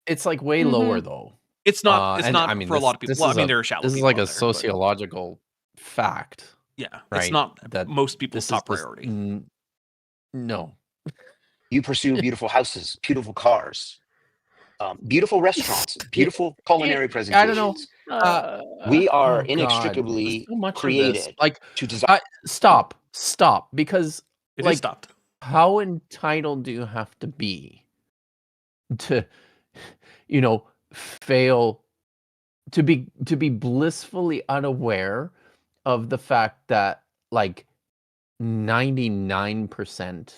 [SPEAKER 3] It's like way lower though.
[SPEAKER 1] It's not. It's not for a lot of people. Well, there are shallow.
[SPEAKER 3] This is like a sociological fact.
[SPEAKER 1] Yeah,
[SPEAKER 3] right?
[SPEAKER 1] It's not that most people's top priority.
[SPEAKER 3] No.
[SPEAKER 5] You pursue beautiful houses, beautiful cars, beautiful restaurants, beautiful culinary presentations.
[SPEAKER 3] I don't know.
[SPEAKER 5] We are inextricably created
[SPEAKER 3] to design. Stop, because
[SPEAKER 1] it is stopped.
[SPEAKER 3] How entitled do you have to be to, fail to be blissfully unaware of the fact that 99%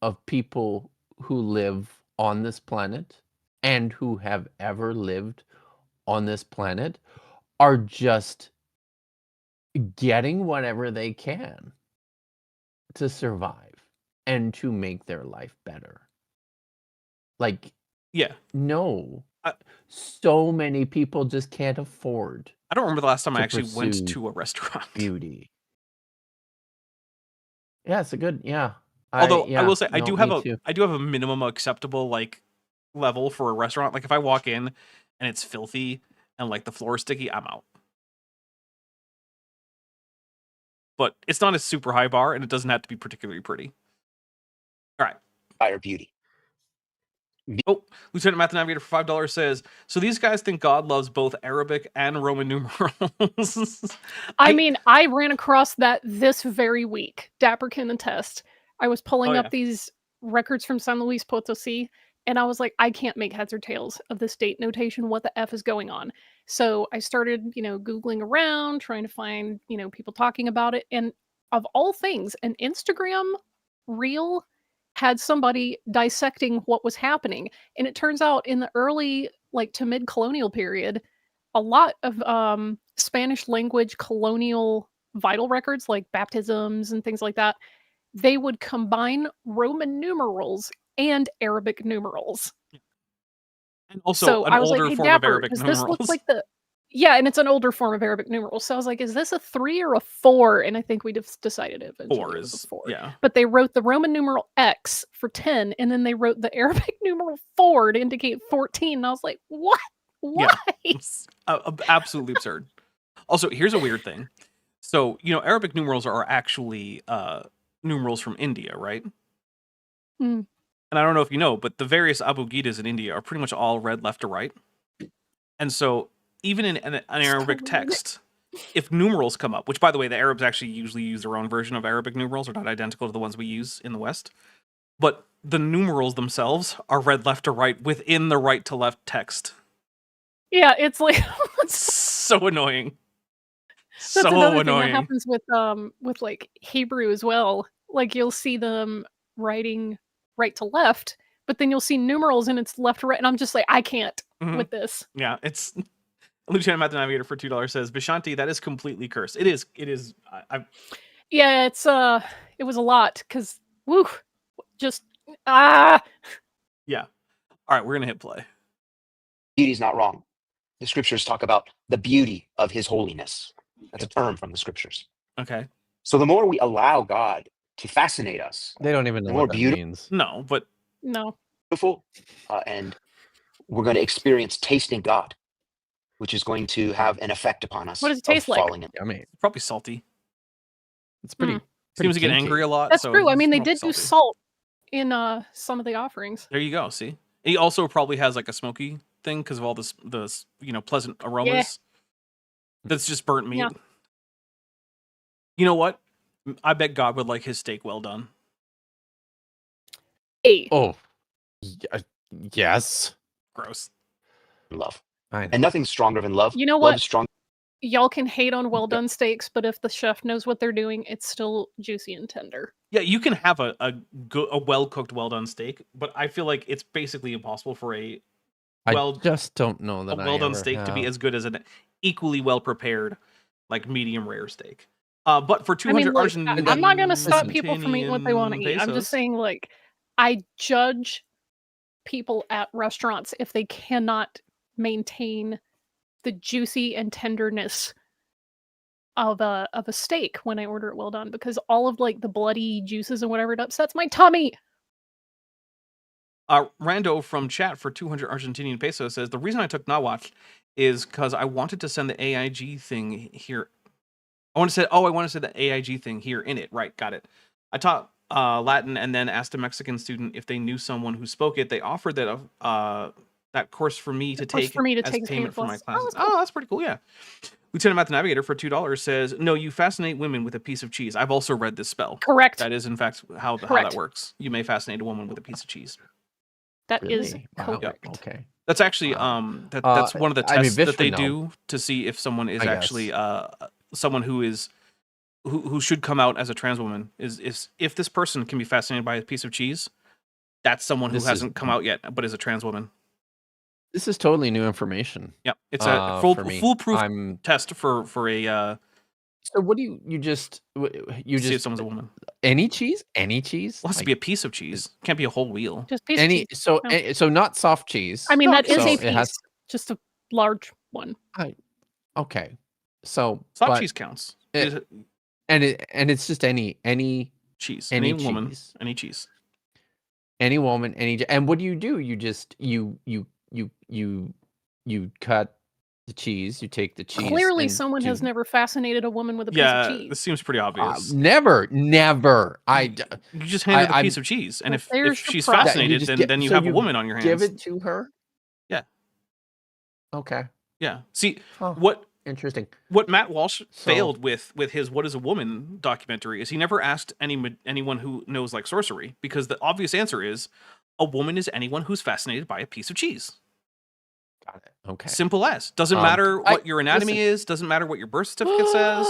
[SPEAKER 3] of people who live on this planet and who have ever lived on this planet are just getting whatever they can to survive and to make their life better. No. So many people just can't afford.
[SPEAKER 1] I don't remember the last time I actually went to a restaurant.
[SPEAKER 3] Beauty. Yeah, it's a good,
[SPEAKER 1] Although I will say I do have a minimum acceptable level for a restaurant. Like if I walk in and it's filthy and the floor is sticky, I'm out. But it's not a super high bar and it doesn't have to be particularly pretty. All right.
[SPEAKER 5] Fire beauty.
[SPEAKER 1] Oh, Lieutenant Math Navigator for $5 says, so these guys think God loves both Arabic and Roman numerals.
[SPEAKER 4] I mean, I ran across that this very week. Dapper can attest. I was pulling up these records from San Luis Potosi, and I was like, I can't make heads or tails of this date notation. What the F is going on? So I started, Googling around, trying to find, people talking about it. And of all things, an Instagram reel had somebody dissecting what was happening. And it turns out in the early, to mid-colonial period, a lot of Spanish language colonial vital records, like baptisms and things like that, they would combine Roman numerals and Arabic numerals.
[SPEAKER 1] And also an older form of Arabic numerals.
[SPEAKER 4] This looks like and it's an older form of Arabic numerals. So I was like, is this a 3 or a 4? And I think we decided eventually
[SPEAKER 1] 4
[SPEAKER 4] it was a 4.
[SPEAKER 1] Yeah.
[SPEAKER 4] But they wrote the Roman numeral X for 10, and then they wrote the Arabic numeral 4 to indicate 14. And I was like, what? Why?
[SPEAKER 1] Yeah, it's absolutely absurd. Also, here's a weird thing. So, Arabic numerals are actually numerals from India, right?
[SPEAKER 4] Mm.
[SPEAKER 1] And I don't know if you know, but the various Abugidas in India are pretty much all read left to right. And so even in an Arabic text, if numerals come up, which by the way, the Arabs actually usually use their own version of Arabic numerals, are not identical to the ones we use in the West. But the numerals themselves are read left to right within the right to left text.
[SPEAKER 4] Yeah, it's like
[SPEAKER 1] so annoying.
[SPEAKER 4] That's another thing that happens with Hebrew as well. You'll see them writing right to left, but then you'll see numerals and it's left to right, and I'm just like, I can't with this.
[SPEAKER 1] Yeah, it's Lieutenant Math Navigator for $2 says, Vishanti, that is completely cursed. It is.
[SPEAKER 4] Yeah, it's it was a lot because woo, just Yeah.
[SPEAKER 1] All right, we're gonna hit play.
[SPEAKER 5] Beauty's not wrong. The scriptures talk about the beauty of his holiness. That's a term from the scriptures.
[SPEAKER 1] Okay.
[SPEAKER 5] So the more we allow God to fascinate us,
[SPEAKER 3] They don't even know what that means.
[SPEAKER 1] No, but
[SPEAKER 4] no.
[SPEAKER 5] Beautiful, and we're going to experience tasting God, which is going to have an effect upon us.
[SPEAKER 4] What does it taste like?
[SPEAKER 3] Yummy.
[SPEAKER 1] Probably salty.
[SPEAKER 3] It's pretty.
[SPEAKER 1] Seems to get angry a lot.
[SPEAKER 4] That's
[SPEAKER 1] so
[SPEAKER 4] true. I mean, they
[SPEAKER 1] probably
[SPEAKER 4] did do
[SPEAKER 1] salty.
[SPEAKER 4] salt in some of the offerings.
[SPEAKER 1] There you go. See, he also probably has like a smoky thing because of all this, pleasant aromas.
[SPEAKER 4] Yeah.
[SPEAKER 1] That's just burnt meat.
[SPEAKER 4] Yeah.
[SPEAKER 1] You know what? I bet God would like his steak well done.
[SPEAKER 4] Hey.
[SPEAKER 3] Oh, yes.
[SPEAKER 1] Gross.
[SPEAKER 5] Love.
[SPEAKER 3] I know.
[SPEAKER 5] And nothing's stronger than love.
[SPEAKER 4] You know
[SPEAKER 5] Love
[SPEAKER 4] what?
[SPEAKER 5] is strong.
[SPEAKER 4] Y'all can hate on well done steaks, but if the chef knows what they're doing, it's still juicy and tender.
[SPEAKER 1] Yeah, you can have a well cooked, well done steak, but I feel like it's basically impossible for a
[SPEAKER 3] I just don't know that
[SPEAKER 1] a well done steak to be as good as an equally well prepared, like medium rare steak. But for 200 Argentinian,
[SPEAKER 4] I'm not going to stop people from eating what they want to eat. I'm just saying, like, I judge people at restaurants if they cannot maintain the juicy and tenderness of a steak when I order it well done, because all of like the bloody juices and whatever, it upsets my tummy.
[SPEAKER 1] Rando from chat for 200 Argentinian pesos says, the reason I took not watched is because I wanted to send the AIG thing here. I want to say the AIG thing here in it. Right, got it. I taught Latin and then asked a Mexican student if they knew someone who spoke it. They offered that course for me to take as payment for my classes. Oh, that's pretty cool. Yeah. Lieutenant Math Navigator for $2 says, no, you fascinate women with a piece of cheese. I've also read this spell.
[SPEAKER 4] Correct.
[SPEAKER 1] That is, in fact, how that works. You may fascinate a woman with a piece of cheese.
[SPEAKER 4] That is correct.
[SPEAKER 3] Wow. Okay.
[SPEAKER 1] That's actually that's one of the tests that they do to see if someone is actually someone who should come out as a trans woman. Is if this person can be fascinated by a piece of cheese, that's someone who hasn't come out yet but is a trans woman.
[SPEAKER 3] This is totally new information.
[SPEAKER 1] Yep, it's a foolproof test for a.
[SPEAKER 3] So what do you just
[SPEAKER 1] see if someone's a woman?
[SPEAKER 3] Any cheese? Any cheese?
[SPEAKER 1] Well, it has to be a piece of cheese. Can't be a whole wheel.
[SPEAKER 4] Just piece of cheese.
[SPEAKER 3] So not soft cheese.
[SPEAKER 4] I mean, that is a piece, just a large one.
[SPEAKER 3] Okay. So
[SPEAKER 1] soft cheese counts.
[SPEAKER 3] And it's just any
[SPEAKER 1] cheese,
[SPEAKER 3] any
[SPEAKER 1] woman,
[SPEAKER 3] cheese.
[SPEAKER 1] any cheese,
[SPEAKER 3] any woman, and what do? You just you cut the cheese. You take the cheese.
[SPEAKER 4] Clearly, someone has never fascinated a woman with a piece of cheese.
[SPEAKER 1] Yeah, this seems pretty obvious.
[SPEAKER 3] Never.
[SPEAKER 1] You just hand her the piece of cheese, and if she's fascinated, then you have a woman on your hands.
[SPEAKER 3] Give it to her.
[SPEAKER 1] Yeah.
[SPEAKER 3] Okay.
[SPEAKER 1] Yeah. See what.
[SPEAKER 3] Interesting.
[SPEAKER 1] What Matt Walsh failed with his "What is a Woman" documentary is he never asked anyone who knows like sorcery, because the obvious answer is a woman is anyone who's fascinated by a piece of cheese.
[SPEAKER 3] Got it. Okay.
[SPEAKER 1] Simple as. Doesn't matter what your anatomy is. Doesn't matter what your birth certificate says.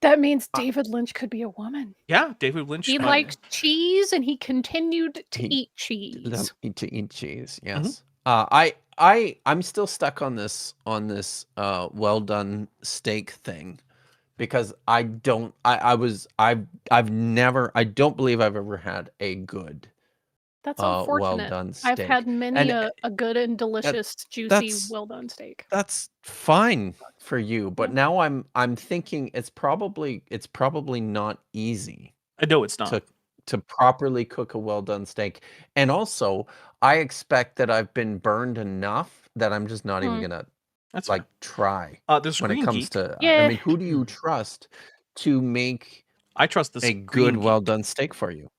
[SPEAKER 4] That means David Lynch could be a woman.
[SPEAKER 1] Yeah, David Lynch.
[SPEAKER 4] He liked cheese, and he continued to eat cheese.
[SPEAKER 3] To eat cheese. Yes. Mm-hmm. I'm still stuck on this well done steak thing, because I don't believe I've ever had a good
[SPEAKER 4] that's unfortunate.
[SPEAKER 3] Well done steak.
[SPEAKER 4] I've had many a good and delicious, juicy, well done steak.
[SPEAKER 3] That's fine for you, but now I'm thinking it's probably not easy.
[SPEAKER 1] I know it's not.
[SPEAKER 3] To properly cook a well done steak. And also, I expect that I've been burned enough that I'm just not even gonna try.
[SPEAKER 1] When
[SPEAKER 3] it comes to
[SPEAKER 4] yeah.
[SPEAKER 3] I mean, who do you trust to make
[SPEAKER 1] I trust this
[SPEAKER 3] a good well done steak for you?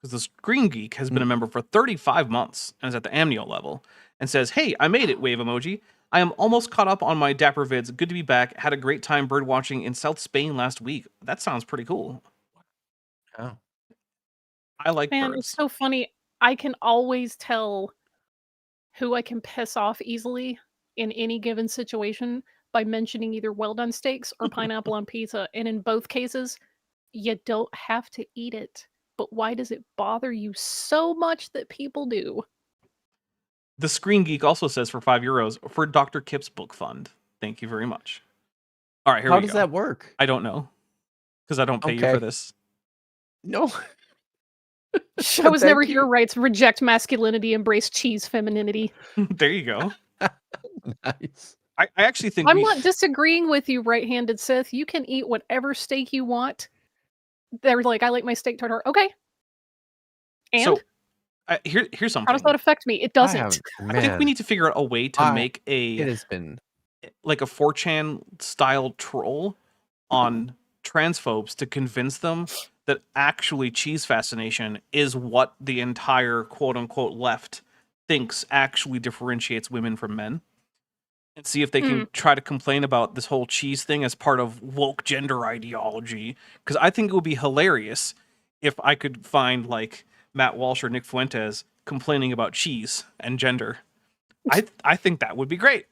[SPEAKER 1] Because this Green Geek has been a member for 35 months and is at the amnio level and says, hey, I made it, wave emoji. I am almost caught up on my Dapper vids. Good to be back. Had a great time bird watching in South Spain last week. That sounds pretty cool.
[SPEAKER 3] Oh.
[SPEAKER 1] I like birds.
[SPEAKER 4] It's so funny. I can always tell who I can piss off easily in any given situation by mentioning either well done steaks or pineapple on pizza. And in both cases, you don't have to eat it. but why does it bother you so much that people do?
[SPEAKER 1] The Screen Geek also says for €5 for Dr. Kip's book fund. Thank you very much. All right, here we go.
[SPEAKER 3] How does that work?
[SPEAKER 1] I don't know, because I don't pay you for this.
[SPEAKER 3] No.
[SPEAKER 4] I was never here. Writes reject masculinity, embrace cheese femininity.
[SPEAKER 1] There you go.
[SPEAKER 3] Nice.
[SPEAKER 1] I actually think
[SPEAKER 4] I'm not disagreeing with you, right-handed Sith. You can eat whatever steak you want. They're like, I like my steak tartare. Okay. And
[SPEAKER 1] so here's something.
[SPEAKER 4] How does that affect me? It doesn't.
[SPEAKER 1] I think we need to figure out a way to make
[SPEAKER 3] it has been
[SPEAKER 1] like a 4chan style troll on transphobes to convince them that actually cheese fascination is what the entire quote unquote left thinks actually differentiates women from men. And see if they can try to complain about this whole cheese thing as part of woke gender ideology. Because I think it would be hilarious if I could find like Matt Walsh or Nick Fuentes complaining about cheese and gender. I think that would be great.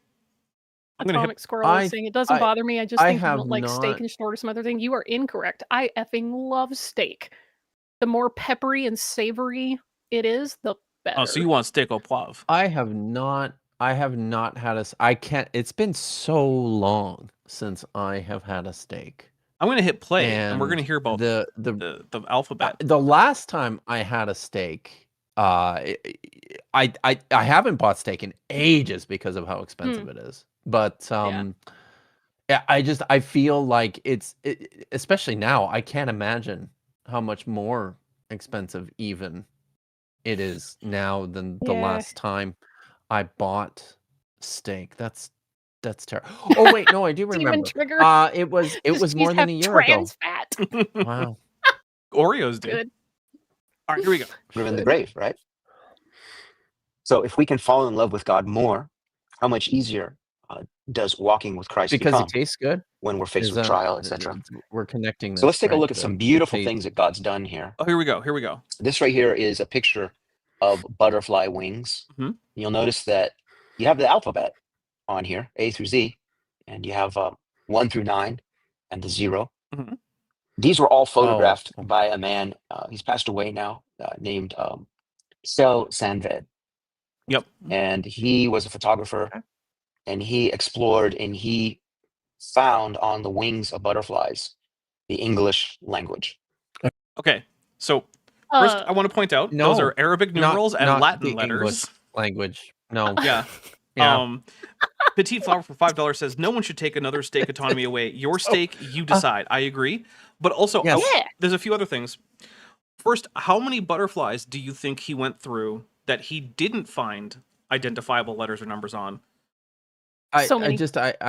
[SPEAKER 4] Atomic Squirrel is saying it doesn't bother me. I just think you don't like steak and short or some other thing. You are incorrect. I effing love steak. The more peppery and savory it is, the better.
[SPEAKER 1] Oh, so you want steak au poivre?
[SPEAKER 3] I have not had a. I can't. It's been so long since I have had a steak.
[SPEAKER 1] I'm gonna hit play, and we're gonna hear about the alphabet.
[SPEAKER 3] The last time I had a steak, I haven't bought steak in ages because of how expensive it is. But yeah, I feel like especially now. I can't imagine how much more expensive even it is now than the last time I bought steak. That's terrible. Oh wait, no, I do remember. It was more than a year ago.
[SPEAKER 4] Fat.
[SPEAKER 3] Wow.
[SPEAKER 1] Oreos did.
[SPEAKER 4] Good.
[SPEAKER 1] All right, here we go.
[SPEAKER 5] Driven the grave, right? So if we can fall in love with God more, how much easier does walking with Christ
[SPEAKER 3] because
[SPEAKER 5] become
[SPEAKER 3] it tastes good
[SPEAKER 5] when we're faced with trial, etc.
[SPEAKER 3] We're connecting.
[SPEAKER 5] So let's take a look at some beautiful things that God's done here.
[SPEAKER 1] Oh, here we go.
[SPEAKER 5] This right here is a picture of butterfly wings.
[SPEAKER 1] Mm-hmm.
[SPEAKER 5] You'll notice that you have the alphabet on here, A through Z, and you have 1 through 9 and the 0.
[SPEAKER 1] Mm-hmm.
[SPEAKER 5] These were all photographed by a man. He's passed away now, named Sel Sanved.
[SPEAKER 1] Yep.
[SPEAKER 5] And he was a photographer, and he explored and he found on the wings of butterflies the English language.
[SPEAKER 1] Okay, so first I want to point out those are Arabic numerals and
[SPEAKER 3] not
[SPEAKER 1] Latin
[SPEAKER 3] the
[SPEAKER 1] letters.
[SPEAKER 3] English language. No.
[SPEAKER 1] Yeah. Petite Flower for $5 says no one should take another steak autonomy away. Your steak, you decide. I agree, but also there's a few other things. First, how many butterflies do you think he went through that he didn't find identifiable letters or numbers on?
[SPEAKER 3] I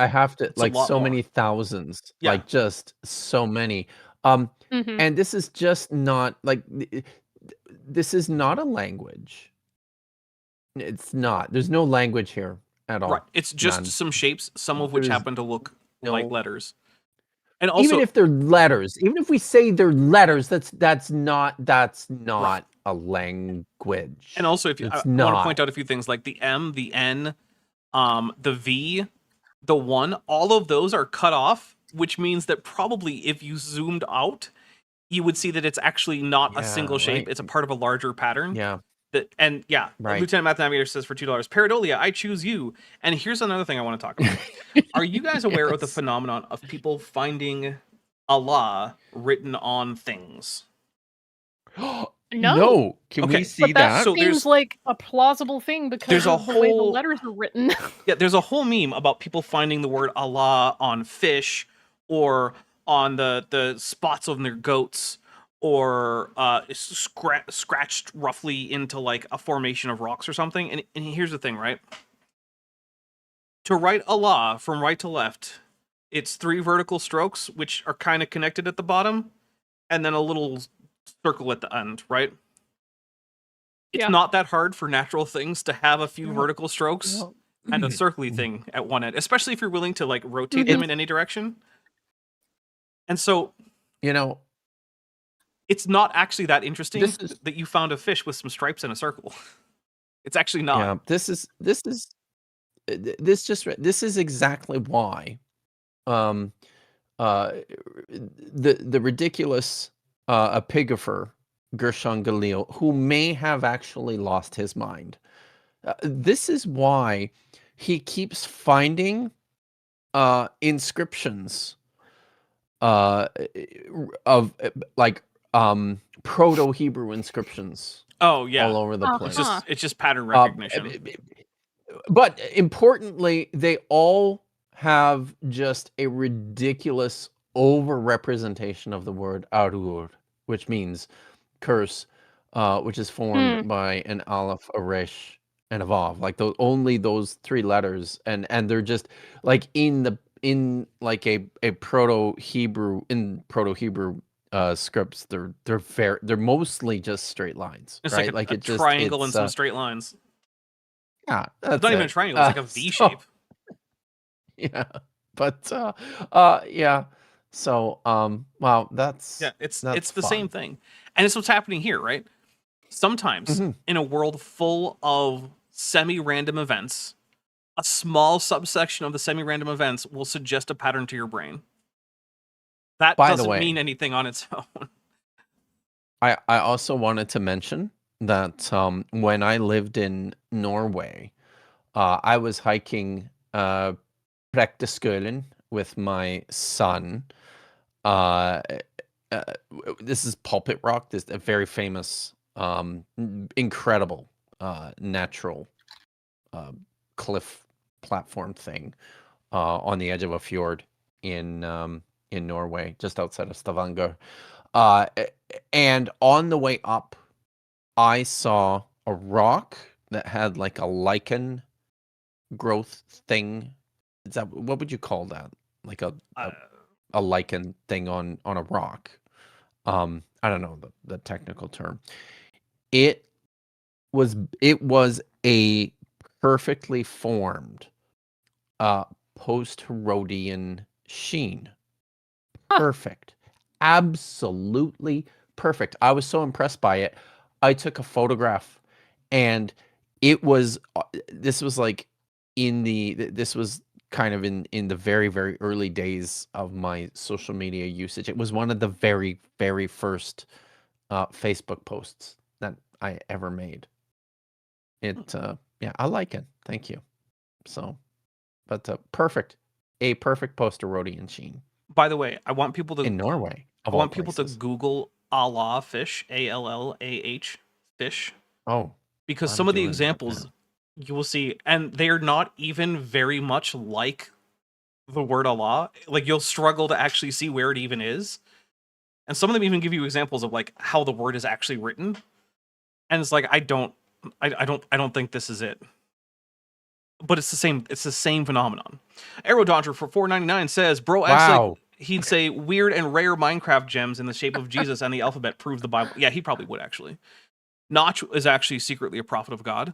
[SPEAKER 3] have to like so
[SPEAKER 1] more.
[SPEAKER 3] many thousands,
[SPEAKER 1] Yeah.
[SPEAKER 3] like just so many. And this is just not like this is not a language. It's not. There's no language here at all.
[SPEAKER 1] Right. It's just some shapes, some of which happen to look like letters. And also,
[SPEAKER 3] even if they're letters, even if we say they're letters, that's not a language.
[SPEAKER 1] And also, if you, I want to point out a few things like the M, the N, the V, the 1, all of those are cut off, which means that probably if you zoomed out, you would see that it's actually not a single shape. It's a part of a larger pattern.
[SPEAKER 3] Yeah.
[SPEAKER 1] Lieutenant Math Navigator says for $2, Paradolia, I choose you. And here's another thing I want to talk about. Are you guys aware of the phenomenon of people finding Allah written on things?
[SPEAKER 3] No. Can we see that?
[SPEAKER 4] So seems like a plausible thing because of the way the letters are written.
[SPEAKER 1] Yeah, there's a whole meme about people finding the word Allah on fish or on the spots on their goats or scratched roughly into like a formation of rocks or something. And here's the thing, right? To write Allah from right to left, it's 3 vertical strokes, which are kind of connected at the bottom, and then a little circle at the end, right? It's not that hard for natural things to have a few vertical strokes and a circly thing at one end, especially if you're willing to like rotate them in any direction. And so, it's not actually that interesting that you found a fish with some stripes and a circle. It's actually not.
[SPEAKER 3] Yeah, this is exactly why the ridiculous epigrapher Gershon Galil, who may have actually lost his mind. This is why he keeps finding inscriptions of like proto-Hebrew inscriptions.
[SPEAKER 1] Oh yeah,
[SPEAKER 3] all over the place.
[SPEAKER 1] It's just pattern recognition.
[SPEAKER 3] But importantly, they all have just a ridiculous over-representation of the word arur, which means curse, which is formed by an aleph, a resh, and a vav. Like only those three letters, and they're just like in like a proto-Hebrew scripts, they're mostly just straight lines,
[SPEAKER 1] it's
[SPEAKER 3] right?
[SPEAKER 1] like a triangle and some straight lines.
[SPEAKER 3] Yeah,
[SPEAKER 1] it's not even a triangle; it's like a V shape.
[SPEAKER 3] Yeah, but yeah. So wow, that's
[SPEAKER 1] it's the
[SPEAKER 3] fun.
[SPEAKER 1] same thing, and it's what's happening here, right? Sometimes in a world full of semi-random events, a small subsection of the semi-random events will suggest a pattern to your brain. That doesn't mean anything on its own.
[SPEAKER 3] I also wanted to mention that when I lived in Norway, I was hiking Prekteskolen with my son. This is Pulpit Rock. This a very famous, incredible natural cliff platform thing on the edge of a fjord in Norway, just outside of Stavanger. And on the way up, I saw a rock that had like a lichen growth thing. Is that, what would you call that? Like a lichen thing on a rock. I don't know the technical term. It was a perfectly formed post-Herodian sheen. Perfect. Absolutely perfect. I was so impressed by it. I took a photograph, and it was this was like this was kind of in the very, very early days of my social media usage. It was one of the very, very first Facebook posts that I ever made. It yeah, I like it. Thank you. So, but perfect. A perfect post-Herodian sheen.
[SPEAKER 1] By the way, I want people to
[SPEAKER 3] in Norway.
[SPEAKER 1] I want people to Google Allah fish, ALLAH fish.
[SPEAKER 3] Oh,
[SPEAKER 1] because some of the examples you will see, and they are not even very much like the word Allah. Like you'll struggle to actually see where it even is, and some of them even give you examples of like how the word is actually written, and it's like I don't think this is it. But it's the same phenomenon. Arrow Dodger for $4.99 says, "Bro, actually, he'd say weird and rare Minecraft gems in the shape of Jesus and the alphabet prove the Bible." Yeah, he probably would actually. Notch is actually secretly a prophet of God,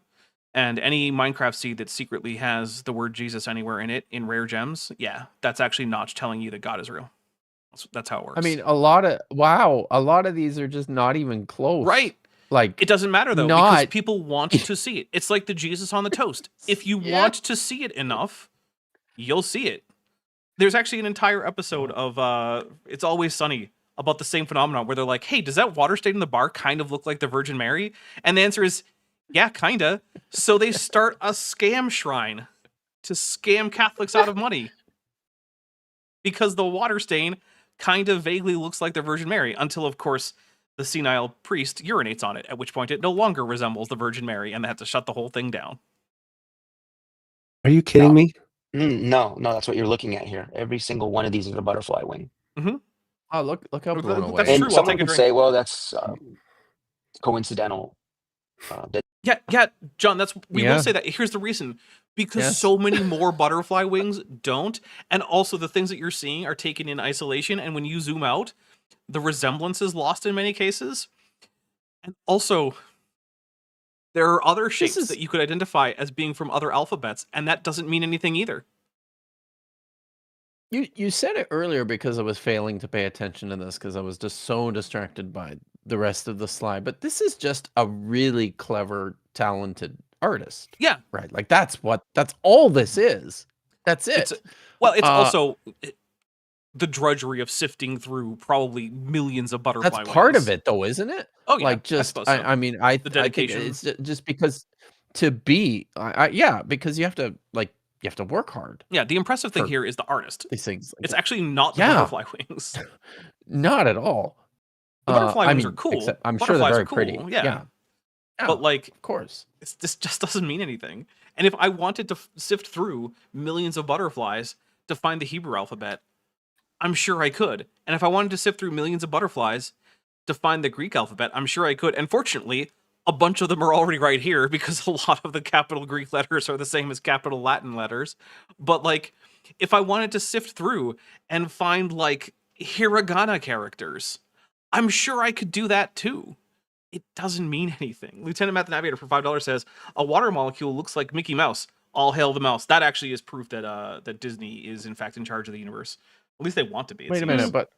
[SPEAKER 1] and any Minecraft seed that secretly has the word Jesus anywhere in it in rare gems, yeah, that's actually Notch telling you that God is real. That's how it works.
[SPEAKER 3] I mean, a lot of these are just not even close.
[SPEAKER 1] Right.
[SPEAKER 3] Like,
[SPEAKER 1] it doesn't matter though, because people want to see it. It's like the Jesus on the toast. If you want to see it enough, you'll see it. There's actually an entire episode of It's Always Sunny about the same phenomenon where they're like, "Hey, does that water stain in the bar kind of look like the Virgin Mary?" And the answer is, yeah, kinda. So they start a scam shrine to scam Catholics out of money. Because the water stain kind of vaguely looks like the Virgin Mary, until, of course, the senile priest urinates on it, at which point it no longer resembles the Virgin Mary, and they have to shut the whole thing down.
[SPEAKER 6] Are you kidding me?
[SPEAKER 5] No, that's what you're looking at here. Every single one of these is a butterfly wing.
[SPEAKER 1] Mm-hmm.
[SPEAKER 3] Oh, look how blown away.
[SPEAKER 1] That's
[SPEAKER 5] and
[SPEAKER 1] true.
[SPEAKER 5] Someone can say, well, that's coincidental.
[SPEAKER 1] Yeah, John, we will say that. Here's the reason. Because so many more butterfly wings don't, and also the things that you're seeing are taken in isolation, and when you zoom out, the resemblance is lost in many cases. And also, there are other shapes that you could identify as being from other alphabets, and that doesn't mean anything either.
[SPEAKER 3] You said it earlier because I was failing to pay attention to this because I was just so distracted by the rest of the slide. But this is just a really clever, talented artist.
[SPEAKER 1] Yeah.
[SPEAKER 3] Right. Like that's all this is. That's it.
[SPEAKER 1] It's also the drudgery of sifting through probably millions of butterfly
[SPEAKER 3] That's part
[SPEAKER 1] wings.
[SPEAKER 3] of it, though, isn't it?
[SPEAKER 1] Oh, yeah.
[SPEAKER 3] Like, just, I mean, I think it's just because to be, yeah, because you have to, like, you have to work hard.
[SPEAKER 1] Yeah, the impressive thing here is the artist.
[SPEAKER 3] These things. Like
[SPEAKER 1] it's
[SPEAKER 3] that.
[SPEAKER 1] actually not the butterfly wings.
[SPEAKER 3] Not at all.
[SPEAKER 1] The butterfly wings are cool.
[SPEAKER 3] I'm sure they're very
[SPEAKER 1] cool.
[SPEAKER 3] pretty.
[SPEAKER 1] Yeah. But, like,
[SPEAKER 3] of course,
[SPEAKER 1] this just doesn't mean anything. And if I wanted to sift through millions of butterflies to find the Hebrew alphabet, I'm sure I could. And if I wanted to sift through millions of butterflies to find the Greek alphabet, I'm sure I could. And fortunately, a bunch of them are already right here because a lot of the capital Greek letters are the same as capital Latin letters. But, like, if I wanted to sift through and find, like, hiragana characters, I'm sure I could do that too. It doesn't mean anything. Lieutenant Math Navigator for $5 says, a water molecule looks like Mickey Mouse. All hail the mouse. That actually is proof that that Disney is in fact in charge of the universe. At least they want to be.
[SPEAKER 3] Wait a minute, but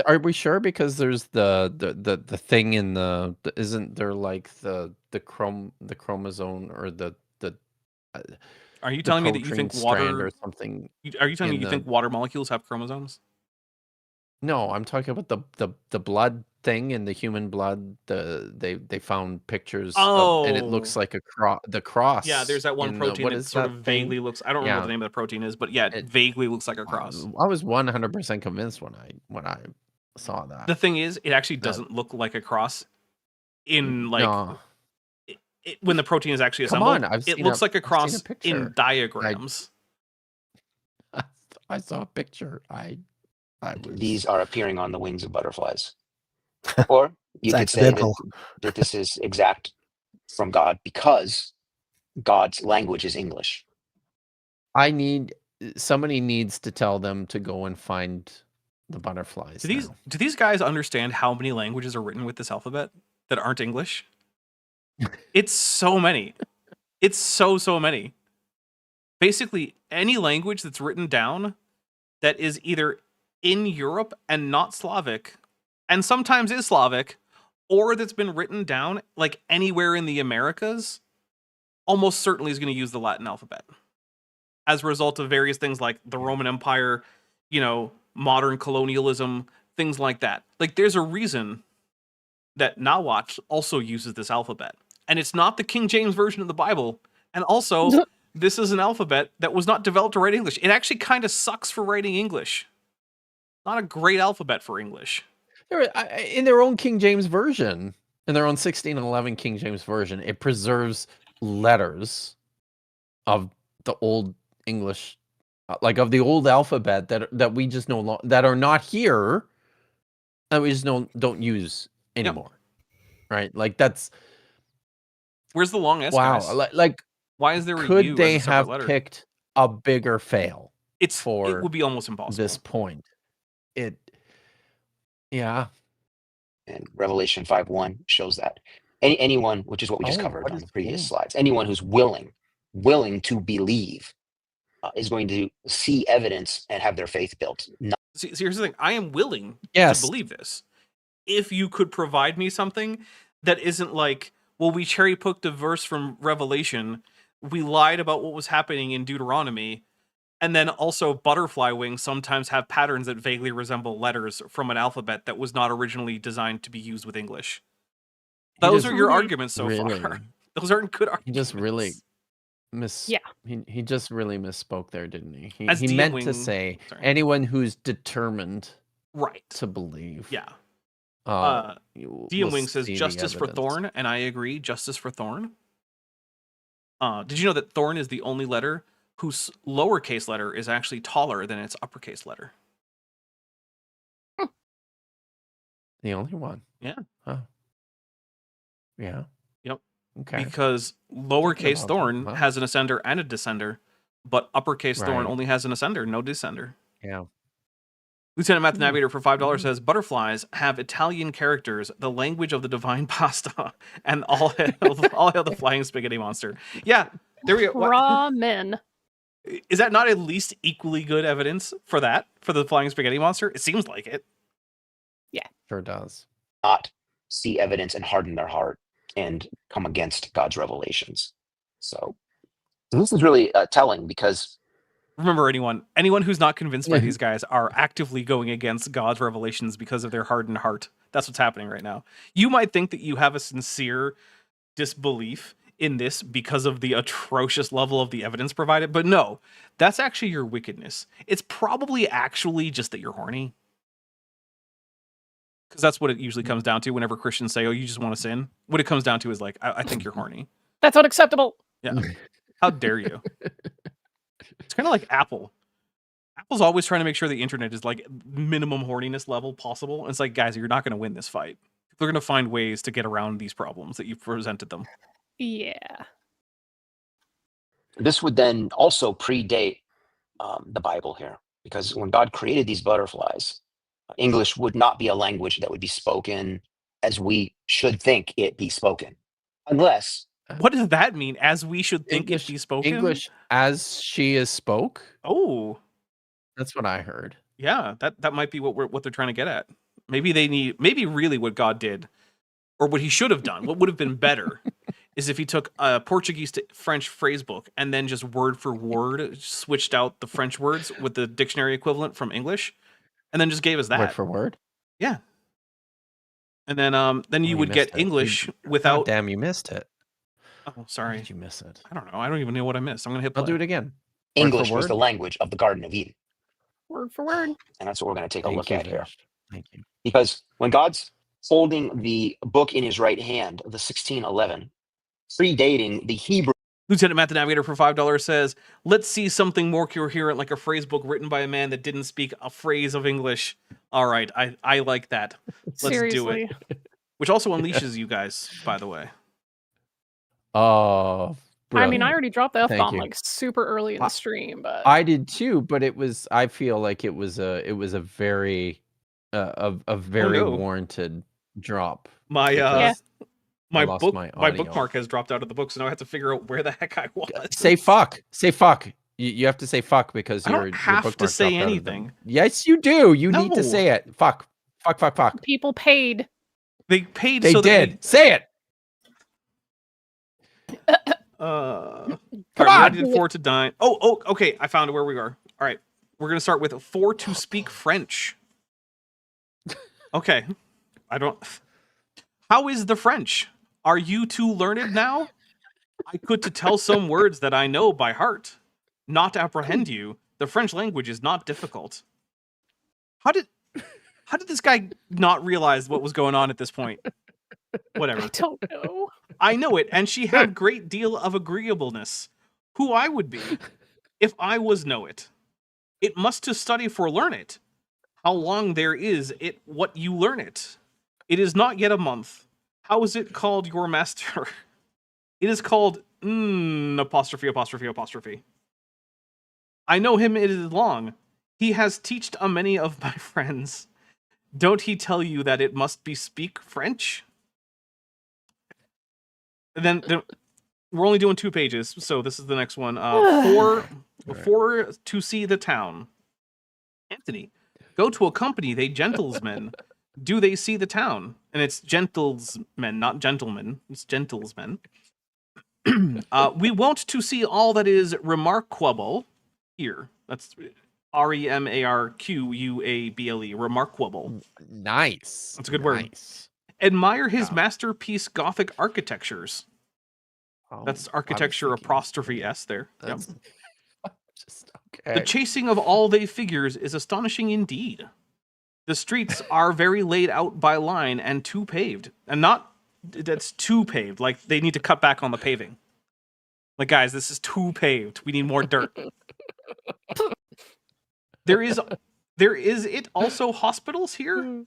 [SPEAKER 3] are we sure? Because there's the thing in isn't there like the chromosome or the
[SPEAKER 1] are you telling me that you think water
[SPEAKER 3] or something?
[SPEAKER 1] Are you telling me you think water molecules have chromosomes?
[SPEAKER 3] No, I'm talking about the blood thing in the human blood. They found pictures of, and it looks like the cross.
[SPEAKER 1] Yeah, there's that one protein that sort of vaguely looks. I don't remember what the name of the protein is, but yeah, it vaguely looks like a cross.
[SPEAKER 3] I was 100% convinced when I saw that.
[SPEAKER 1] The thing is, it actually doesn't look like a cross in like when the protein is actually assembled. It looks like a cross in diagrams.
[SPEAKER 3] I saw a picture.
[SPEAKER 5] These are appearing on the wings of butterflies. Or you could say that this is exact from God because God's language is English.
[SPEAKER 3] Somebody needs to tell them to go and find the butterflies.
[SPEAKER 1] Do these guys understand how many languages are written with this alphabet that aren't English? It's so many. It's so many. Basically, any language that's written down that is either in Europe and not Slavic, and sometimes is Slavic, or that's been written down like anywhere in the Americas, almost certainly is going to use the Latin alphabet. As a result of various things like the Roman Empire, modern colonialism, things like that. Like, there's a reason that Nahuatl also uses this alphabet. And it's not the King James Version of the Bible. And also, this is an alphabet that was not developed to write English. It actually kind of sucks for writing English. Not a great alphabet for English.
[SPEAKER 3] In their own King James Version, in their own 1611 King James Version, it preserves letters of the old English, like of the old alphabet that we just that are not here, that we just don't use anymore. Yep. Right? Like that's.
[SPEAKER 1] Where's the long S?
[SPEAKER 3] Wow!
[SPEAKER 1] Guys?
[SPEAKER 3] Like,
[SPEAKER 1] why is there?
[SPEAKER 3] Could they have picked a bigger fail?
[SPEAKER 1] It would be almost impossible.
[SPEAKER 3] This point. Yeah.
[SPEAKER 5] And Revelation 5:1 shows that anyone, which is what we just covered on the previous slides, anyone who's willing to believe is going to see evidence and have their faith built.
[SPEAKER 1] See, here's the thing. I am willing to believe this. If you could provide me something that isn't like, well, we cherry picked a verse from Revelation, we lied about what was happening in Deuteronomy, and then also butterfly wings sometimes have patterns that vaguely resemble letters from an alphabet that was not originally designed to be used with English. Those are your arguments so far. Those aren't good arguments.
[SPEAKER 3] He just really he just really misspoke there, didn't he? He meant to say anyone who's determined to believe.
[SPEAKER 1] Yeah. DM Wing says justice for Thorn, and I agree, justice for Thorn. Did you know that Thorn is the only letter whose lowercase letter is actually taller than its uppercase letter?
[SPEAKER 3] The only one?
[SPEAKER 1] Yeah.
[SPEAKER 3] Huh. Yeah.
[SPEAKER 1] Yep.
[SPEAKER 3] Okay.
[SPEAKER 1] Because lowercase Thorn has an ascender and a descender, but uppercase Thorn only has an ascender, no descender.
[SPEAKER 3] Yeah.
[SPEAKER 1] Lieutenant Math Navigator for $5 says, butterflies have Italian characters, the language of the divine pasta, and all hail the flying spaghetti monster. Yeah, there we go.
[SPEAKER 4] Ramen.
[SPEAKER 1] Is that not at least equally good evidence for that, for the flying spaghetti monster? It seems like it.
[SPEAKER 4] Yeah.
[SPEAKER 3] Sure does.
[SPEAKER 5] Not see evidence and harden their heart and come against God's revelations. So this is really telling because
[SPEAKER 1] Remember, anyone who's not convinced by these guys are actively going against God's revelations because of their hardened heart. That's what's happening right now. You might think that you have a sincere disbelief in this because of the atrocious level of the evidence provided, but no, that's actually your wickedness. It's probably actually just that you're horny. Because that's what it usually comes down to whenever Christians say, oh, you just want to sin. What it comes down to is like, I think you're horny.
[SPEAKER 4] That's unacceptable.
[SPEAKER 1] Yeah. How dare you? It's kind of like Apple. Apple's always trying to make sure the internet is like minimum horniness level possible. And it's like, guys, you're not going to win this fight. They're going to find ways to get around these problems that you've presented them.
[SPEAKER 4] Yeah.
[SPEAKER 5] This would then also predate the Bible here, because when God created these butterflies, English would not be a language that would be spoken as we should think it be spoken, unless.
[SPEAKER 1] What does that mean? As we should think it be spoken?
[SPEAKER 3] English as she is spoke?
[SPEAKER 1] Oh.
[SPEAKER 3] That's what I heard.
[SPEAKER 1] Yeah, that might be what they're trying to get at. Maybe really what God did, or what he should have done, what would have been better, is if he took a Portuguese to French phrase book and then just word for word switched out the French words with the dictionary equivalent from English, and then just gave us that.
[SPEAKER 3] Word for word?
[SPEAKER 1] Yeah. And then you would get English without...
[SPEAKER 3] Oh, damn, you missed it.
[SPEAKER 1] Oh, sorry.
[SPEAKER 3] How did you miss it?
[SPEAKER 1] I don't know. I don't even know what I missed. I'm going to hit play.
[SPEAKER 3] I'll do it again.
[SPEAKER 5] English was the language of the Garden of Eden.
[SPEAKER 4] Word for word.
[SPEAKER 5] And that's what we're going to take a look at here.
[SPEAKER 3] Thank you.
[SPEAKER 5] Because when God's holding the book in his right hand, the 1611, predating the Hebrew.
[SPEAKER 1] Lieutenant Matt the Navigator for $5 says, let's see something more coherent like a phrase book written by a man that didn't speak a phrase of English. All right, I like that. Let's do it. Which also unleashes you guys, by the way.
[SPEAKER 3] Oh, brilliant.
[SPEAKER 4] I mean, I already dropped the F-bomb like super early in the stream, but
[SPEAKER 3] I did too, but I feel like it was a very warranted drop.
[SPEAKER 1] My bookmark has dropped out of the book, so now I have to figure out where the heck I was.
[SPEAKER 3] Say fuck. Say fuck. You have to say fuck because
[SPEAKER 1] I don't have to say anything.
[SPEAKER 3] Yes, you do. You need to say it. Fuck. Fuck, fuck, fuck.
[SPEAKER 4] People paid.
[SPEAKER 1] They paid.
[SPEAKER 3] They did. Say it.
[SPEAKER 1] Come on. Did 4 to dine. Oh, okay. I found where we are. All right. We're going to start with 4 to speak French. Okay. How is the French? Are you too learned now? I could to tell some words that I know by heart. Not apprehend you. The French language is not difficult. How did this guy not realize what was going on at this point? Whatever.
[SPEAKER 4] I don't know.
[SPEAKER 1] I know it, and she had great deal of agreeableness. Who I would be, if I was know it. It must to study for learn it. How long there is it what you learn it. It is not yet a month. How is it called your master? It is called apostrophe. I know him it is long. He has teached a many of my friends. Don't he tell you that it must be speak French? And then we're only doing 2 pages, so this is the next one. 4 to see the town. Anthony, go to accompany they gentlesmen. Do they see the town? And it's gentlesmen, not gentlemen. It's gentlesmen. We want to see all that is remarkable here. That's remarquable. Remarkable.
[SPEAKER 3] Nice.
[SPEAKER 1] That's a good word. Admire his masterpiece Gothic architectures. That's architecture apostrophe S there. Yep.
[SPEAKER 3] Just, okay.
[SPEAKER 1] The chasing of all they figures is astonishing indeed. The streets are very laid out by line and too paved. And that's too paved. Like, they need to cut back on the paving. Like, guys, this is too paved. We need more dirt. There is it also hospitals here?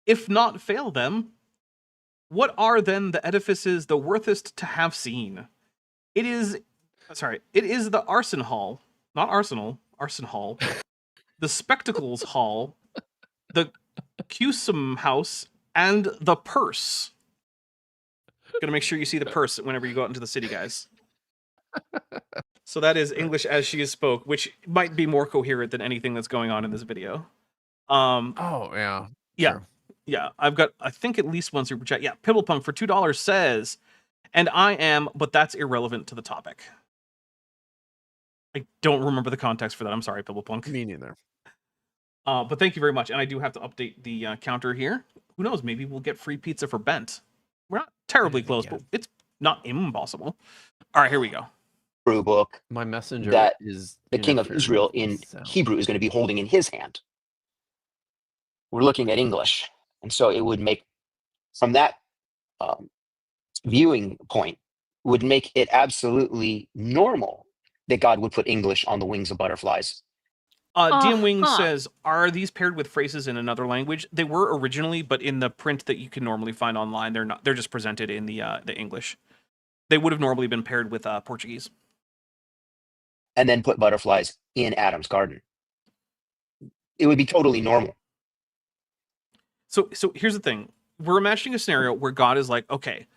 [SPEAKER 1] If not fail them, what are then the edifices the worthest to have seen? It is the Arson Hall, not Arsenal, Arson Hall, the Spectacles Hall, the Cusum House, and the Purse. Gonna make sure you see the purse whenever you go out into the city, guys. So that is English as she is spoke, which might be more coherent than anything that's going on in this video.
[SPEAKER 3] Oh yeah.
[SPEAKER 1] Yeah.
[SPEAKER 3] Sure.
[SPEAKER 1] Yeah, I've got, I think, at least one super chat. Yeah, Pibblepunk for $2 says, and I am, but that's irrelevant to the topic. I don't remember the context for that. I'm sorry, Pibblepunk.
[SPEAKER 3] Me neither.
[SPEAKER 1] But thank you very much. And I do have to update the counter here. Who knows? Maybe we'll get free pizza for Bent. We're not terribly close, but it's not impossible. All right, here we go.
[SPEAKER 5] Hebrew book.
[SPEAKER 3] My messenger
[SPEAKER 5] that
[SPEAKER 3] is
[SPEAKER 5] the king of Israel in Hebrew is going to be holding in his hand. We're looking at English. And so it would make, from that viewing point, would make it absolutely normal that God would put English on the wings of butterflies.
[SPEAKER 1] DM Wing says, are these paired with phrases in another language? They were originally, but in the print that you can normally find online, they're not. They're just presented in the English. They would have normally been paired with Portuguese.
[SPEAKER 5] And then put butterflies in Adam's garden. It would be totally normal.
[SPEAKER 1] So here's the thing. We're imagining a scenario where God is like, okay,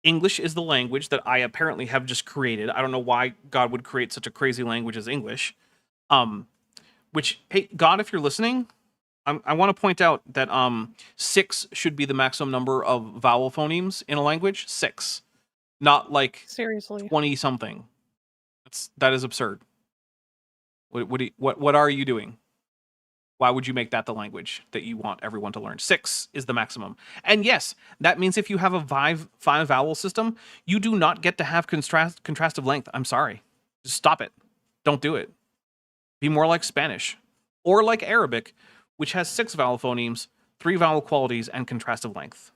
[SPEAKER 1] English is the language that I apparently have just created. I don't know why God would create such a crazy language as English. Which, hey, God, if you're listening, I want to point out that 6 should be the maximum number of vowel phonemes in a language. 6. Not like
[SPEAKER 4] seriously
[SPEAKER 1] 20-something. That is absurd. What are you doing? Why would you make that the language that you want everyone to learn? 6 is the maximum. And yes, that means if you have a five vowel system, you do not get to have contrastive length. I'm sorry. Just stop it. Don't do it. Be more like Spanish. Or like Arabic, which has 6 vowel phonemes, 3 vowel qualities, and contrastive length.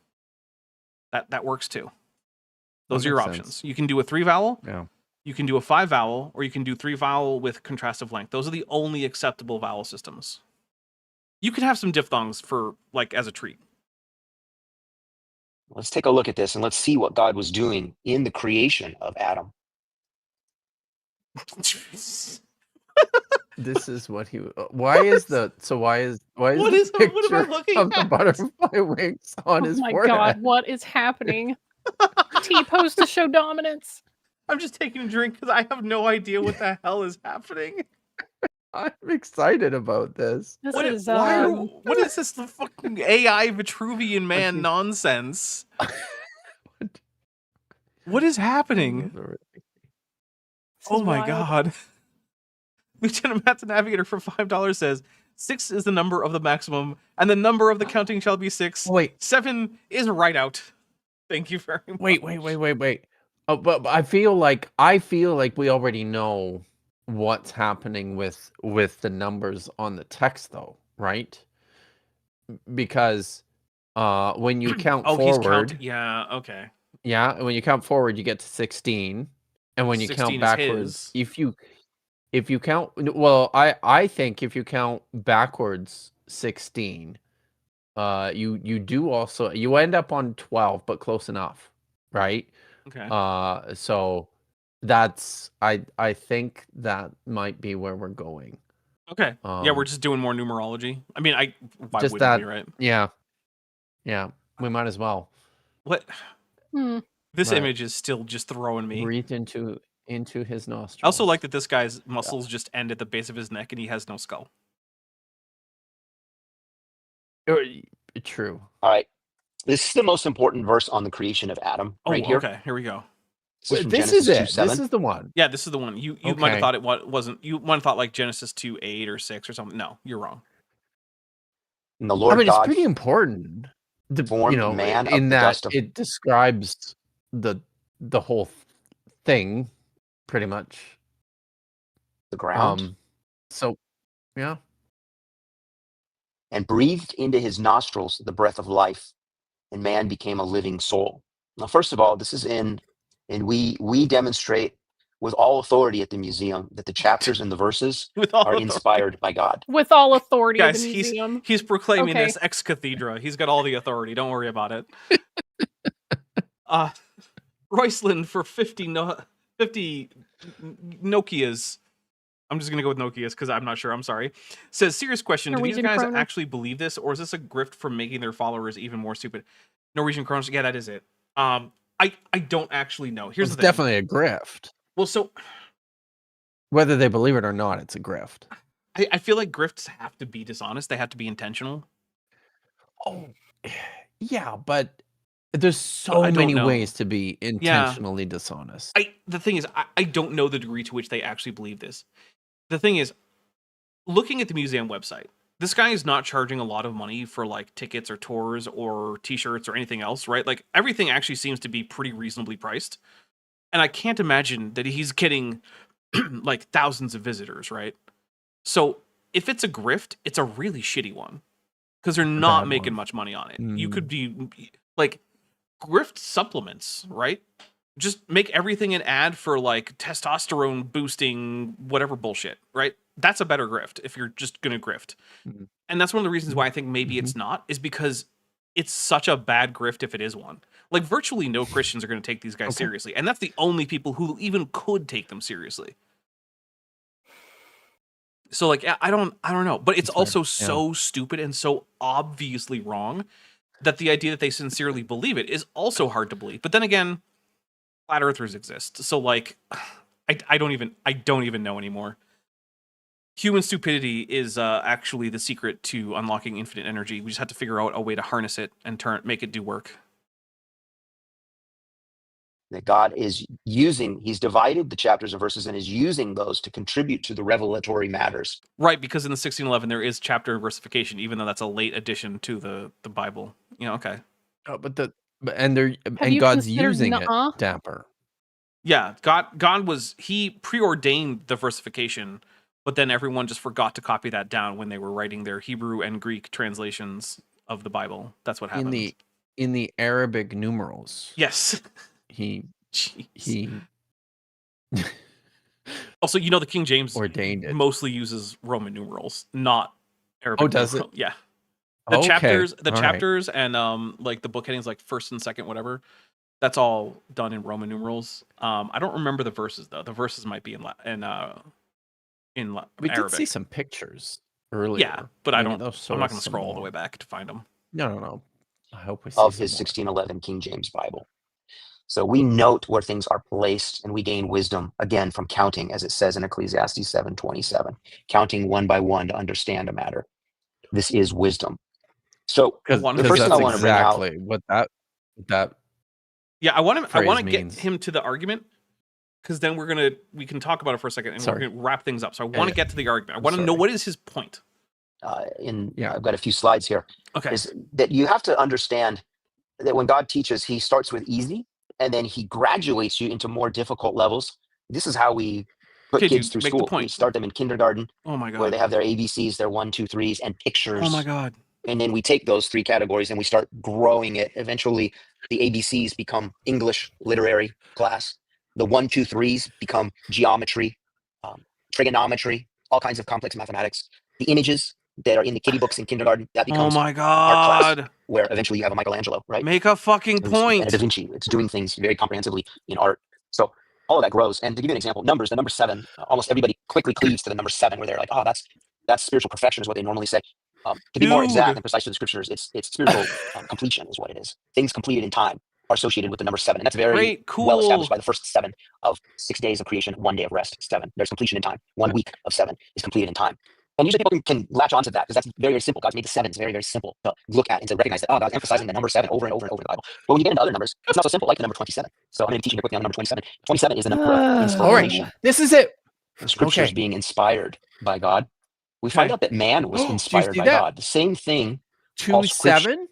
[SPEAKER 1] That works too. Those are your options. You can do a 3 vowel.
[SPEAKER 3] Yeah.
[SPEAKER 1] You can do a 5 vowel, or you can do 3 vowel with contrastive length. Those are the only acceptable vowel systems. You can have some diphthongs for, like, as a treat.
[SPEAKER 5] Let's take a look at this and let's see what God was doing in the creation of Adam.
[SPEAKER 3] This is what he. Why is the picture
[SPEAKER 1] am I looking
[SPEAKER 3] of the
[SPEAKER 1] at?
[SPEAKER 3] butterfly wings on his forehead?
[SPEAKER 4] Oh my god, what is happening? T-pose to show dominance.
[SPEAKER 1] I'm just taking a drink because I have no idea what the hell is happening.
[SPEAKER 3] I'm excited about this.
[SPEAKER 1] What is this fucking AI Vitruvian man nonsense? What is happening? Oh my god. Lieutenant Matt's Navigator for $5 says 6 is the number of the maximum, and the number of the counting shall be 6.
[SPEAKER 3] Wait.
[SPEAKER 1] 7 is right out. Thank you very much.
[SPEAKER 3] Wait. Oh, but I feel like we already know what's happening with the numbers on the text, though, right? Because when you count forward,
[SPEAKER 1] okay.
[SPEAKER 3] Yeah, when you count forward, you get to 16, and when you count backwards, if you count, well, I think if you count backwards 16, you do also, you end up on 12, but close enough, right?
[SPEAKER 1] Okay.
[SPEAKER 3] So that's, I think that might be where we're going.
[SPEAKER 1] Okay. Yeah, we're just doing more numerology. I mean, why
[SPEAKER 3] just
[SPEAKER 1] wouldn't
[SPEAKER 3] that,
[SPEAKER 1] we, right?
[SPEAKER 3] Yeah, we might as well.
[SPEAKER 1] What? This image is still just throwing me.
[SPEAKER 3] Breathe into his nostrils.
[SPEAKER 1] I also like that this guy's muscles just end at the base of his neck and he has no skull.
[SPEAKER 3] True.
[SPEAKER 5] All right. This is the most important verse on the creation of Adam right here.
[SPEAKER 1] Okay, here we go.
[SPEAKER 3] This is it. This is the one.
[SPEAKER 1] Yeah, this is the one. You might have thought it wasn't. You might have thought like Genesis 2:8 or 6 or something. No, you're wrong.
[SPEAKER 5] And the Lord God,
[SPEAKER 3] it's pretty important.
[SPEAKER 5] Man
[SPEAKER 3] in that it describes the whole thing, pretty much.
[SPEAKER 5] The ground.
[SPEAKER 3] So, yeah.
[SPEAKER 5] And breathed into his nostrils the breath of life, and man became a living soul. Now, first of all, this is and we demonstrate with all authority at the museum that the chapters and the verses are inspired by God.
[SPEAKER 4] With all authority,
[SPEAKER 1] guys,
[SPEAKER 4] at the museum.
[SPEAKER 1] He's proclaiming this ex cathedra. He's got all the authority. Don't worry about it. Royceland for 50 Nokias. I'm just gonna go with Nokias because I'm not sure. I'm sorry. Says, serious question: do these guys actually believe this, or is this a grift for making their followers even more stupid? Norwegian Kronos. Yeah, that is it. I don't actually know. Here's the thing.
[SPEAKER 3] It's definitely a grift.
[SPEAKER 1] Well, so
[SPEAKER 3] whether they believe it or not, it's a grift.
[SPEAKER 1] I feel like grifts have to be dishonest. They have to be intentional.
[SPEAKER 3] Oh, yeah, but There's so many ways to be intentionally dishonest.
[SPEAKER 1] The thing is, I don't know the degree to which they actually believe this. The thing is, looking at the museum website, this guy is not charging a lot of money for like tickets or tours or t-shirts or anything else, right? Like everything actually seems to be pretty reasonably priced. And I can't imagine that he's getting like thousands of visitors, right? So if it's a grift, it's a really shitty one because they're not making much money on it. You could be like grift supplements, right? Just make everything an ad for like testosterone boosting whatever bullshit, right? That's a better grift if you're just gonna grift. And that's one of the reasons why I think maybe it's not, is because it's such a bad grift if it is one. Like virtually no Christians are gonna take these guys seriously, and that's the only people who even could take them seriously. So like I don't know, but it's also so stupid and so obviously wrong that the idea that they sincerely believe it is also hard to believe. But then again, flat earthers exist, so like I don't even know anymore. Human stupidity is actually the secret to unlocking infinite energy. We just have to figure out a way to harness it and make it do work.
[SPEAKER 5] That God is using, he's divided the chapters and verses and is using those to contribute to the revelatory matters.
[SPEAKER 1] Right, because in the 1611 there is chapter versification, even though that's a late addition to the Bible. Okay.
[SPEAKER 3] Oh, but God's using it, Dapper.
[SPEAKER 1] Yeah, God he preordained the versification, but then everyone just forgot to copy that down when they were writing their Hebrew and Greek translations of the Bible. That's what happened.
[SPEAKER 3] In the Arabic numerals.
[SPEAKER 1] Yes.
[SPEAKER 3] He
[SPEAKER 1] Also, the King James
[SPEAKER 3] ordained it.
[SPEAKER 1] Mostly uses Roman numerals, not Arabic.
[SPEAKER 3] Oh, does it?
[SPEAKER 1] Yeah. The chapters and like the book headings, like first and second, whatever. That's all done in Roman numerals. I don't remember the verses though. The verses might be in Arabic.
[SPEAKER 3] We did see some pictures earlier.
[SPEAKER 1] Yeah, but I'm not going to scroll all the way back to find them.
[SPEAKER 3] No. I hope we see
[SPEAKER 5] of his 1611 King James Bible. So we note where things are placed, and we gain wisdom again from counting, as it says in Ecclesiastes 7:27, counting one by one to understand a matter. This is wisdom. So the first thing I want to bring out,
[SPEAKER 3] what that.
[SPEAKER 1] Yeah, I want to get him to the argument, because then we can talk about it for a second, and we're going to wrap things up. So I want to get to the argument. I want to know, what is his point?
[SPEAKER 5] I've got a few slides here.
[SPEAKER 1] Okay.
[SPEAKER 5] Is that you have to understand that when God teaches, he starts with easy, and then he graduates you into more difficult levels. This is how we put kids through school. We start them in kindergarten, where they have their ABCs, their 1, 2, 3s, and pictures.
[SPEAKER 1] Oh my God.
[SPEAKER 5] And then we take those 3 categories and we start growing it. Eventually, the ABCs become English literary class. The 1, 2, 3s become geometry, trigonometry, all kinds of complex mathematics. The images that are in the kiddie books in kindergarten, that becomes
[SPEAKER 1] art class,
[SPEAKER 5] where eventually you have a Michelangelo, right?
[SPEAKER 1] Make a fucking point.
[SPEAKER 5] And Da Vinci, it's doing things very comprehensively in art. So all of that grows. And to give you an example, the number 7, almost everybody quickly cleaves to the number 7, where they're like, oh, that's spiritual perfection is what they normally say. To be more exact and precise to the scriptures, it's spiritual completion is what it is. Things completed in time are associated with the number 7. And that's very well established by the first 7 of 6 days of creation, 1 day of rest, 7. There's completion in time. 1 week of 7 is completed in time. And usually people can latch onto that because that's very, very simple. God's made the 7s very, very simple to look at and to recognize that, God's emphasizing the number 7 over and over and over in the Bible. But when you get into other numbers, it's not so simple, like the number 27. So I'm going to be teaching you quickly on the number 27. 27 is the number of inspiration.
[SPEAKER 3] All right, this is it.
[SPEAKER 5] The scriptures being inspired by God. We find out that man was inspired by God. The same thing.
[SPEAKER 3] 27?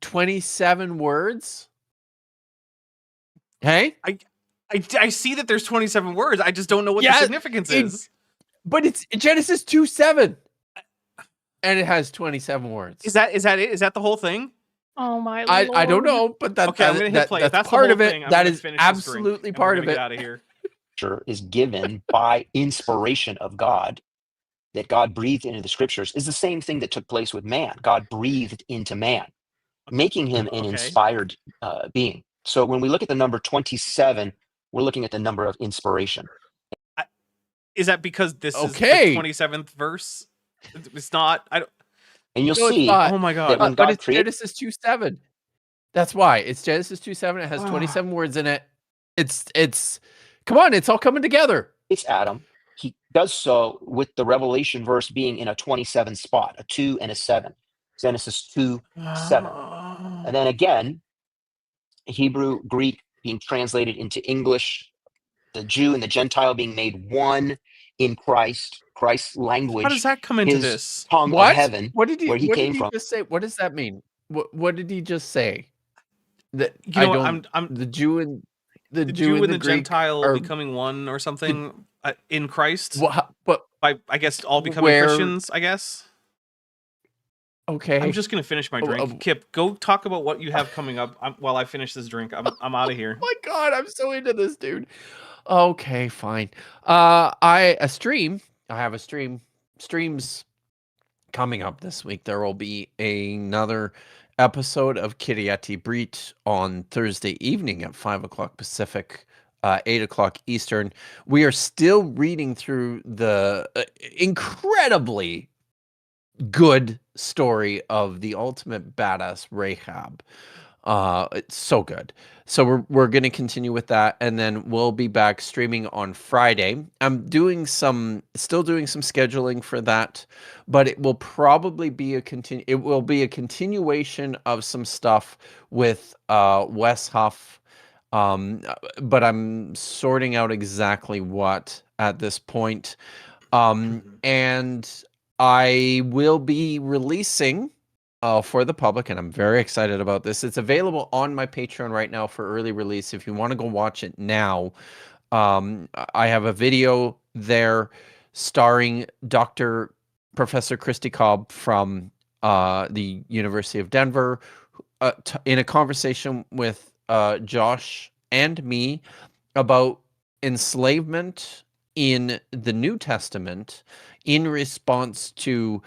[SPEAKER 3] 27 words? Hey?
[SPEAKER 1] I see that there's 27 words. I just don't know what the significance is.
[SPEAKER 3] But it's Genesis 2:7. And it has 27 words.
[SPEAKER 1] Is that it? Is that the whole thing?
[SPEAKER 4] Oh my Lord.
[SPEAKER 3] I don't know, but I'm gonna hit play. That's part of it. That is absolutely part of it.
[SPEAKER 1] Get out of here.
[SPEAKER 5] Is given by inspiration of God, that God breathed into the scriptures, is the same thing that took place with man. God breathed into man, making him an inspired being. So when we look at the number 27, we're looking at the number of inspiration.
[SPEAKER 1] Is that because this is the 27th verse? It's not. I don't.
[SPEAKER 5] And you'll see.
[SPEAKER 1] Oh my God!
[SPEAKER 3] But it's Genesis 2:7. That's why it's Genesis 2:7. It has 27 words in it. It's. Come on, it's all coming together.
[SPEAKER 5] It's Adam. He does so with the Revelation verse being in a 27 spot, a 2 and a 7. Genesis 2:7. And then again, Hebrew, Greek being translated into English, the Jew and the Gentile being made one in Christ, Christ's language.
[SPEAKER 1] How does that come into
[SPEAKER 5] his
[SPEAKER 1] this?
[SPEAKER 5] tongue of heaven,
[SPEAKER 3] What did
[SPEAKER 5] where he
[SPEAKER 3] what
[SPEAKER 5] came
[SPEAKER 3] did he
[SPEAKER 5] from.
[SPEAKER 3] just say? What does that mean? What did he just say? That
[SPEAKER 1] You know, I'm
[SPEAKER 3] the Jew and the
[SPEAKER 1] Jew and the
[SPEAKER 3] Greek
[SPEAKER 1] Gentile
[SPEAKER 3] are
[SPEAKER 1] becoming one or something in Christ.
[SPEAKER 3] but
[SPEAKER 1] by I guess all becoming
[SPEAKER 3] where,
[SPEAKER 1] Christians. I guess.
[SPEAKER 3] Okay.
[SPEAKER 1] I'm just gonna finish my drink. Kip, go talk about what you have coming up while I finish this drink. I'm out of here.
[SPEAKER 3] Oh my God, I'm so into this, dude. Okay, fine. I have a stream. Streams coming up this week. There will be another episode of Kiriati Brit on Thursday evening at 5:00 Pacific, 8:00 Eastern. We are still reading through the incredibly good story of the ultimate badass Rahab. It's so good. So we're going to continue with that, and then we'll be back streaming on Friday. I'm still doing some scheduling for that, but it will probably be a continuation of some stuff with Wes Huff. But I'm sorting out exactly what at this point. And I will be releasing for the public, and I'm very excited about this. It's available on my Patreon right now for early release. If you want to go watch it now, I have a video there starring Professor Christy Cobb from the University of Denver in a conversation with Josh and me about enslavement in the New Testament in response to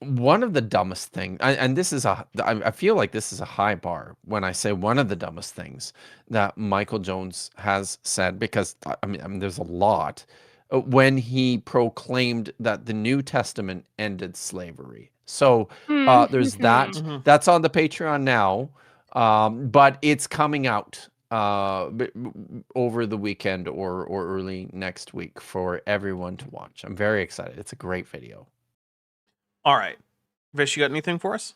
[SPEAKER 3] one of the dumbest things, and this is I feel like this is a high bar when I say one of the dumbest things that Michael Jones has said, because I mean there's a lot, when he proclaimed that the New Testament ended slavery. So there's that. That's on the Patreon now, but it's coming out over the weekend or early next week for everyone to watch. I'm very excited. It's a great video.
[SPEAKER 1] All right. Vish, you got anything for us?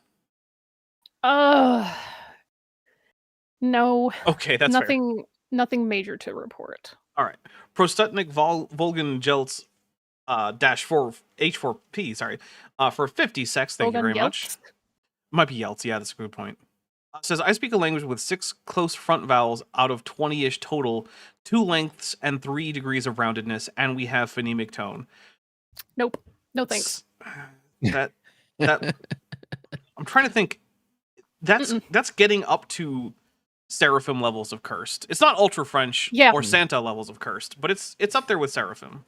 [SPEAKER 4] No.
[SPEAKER 1] Okay, that's
[SPEAKER 4] nothing.
[SPEAKER 1] fair.
[SPEAKER 4] Nothing major to report.
[SPEAKER 1] All right. Prostutnik Volgan Jelts -4 H4P, sorry, for 50 sex. Thank you very much. Might be Yelts. Yeah, that's a good point. Says, I speak a language with 6 close front vowels out of 20-ish total, 2 lengths and 3 degrees of roundedness, and we have phonemic tone.
[SPEAKER 4] Nope. No thanks.
[SPEAKER 1] That I'm trying to think. That's getting up to Seraphim levels of cursed. It's not ultra French or Santa levels of cursed, but it's up there with Seraphim. And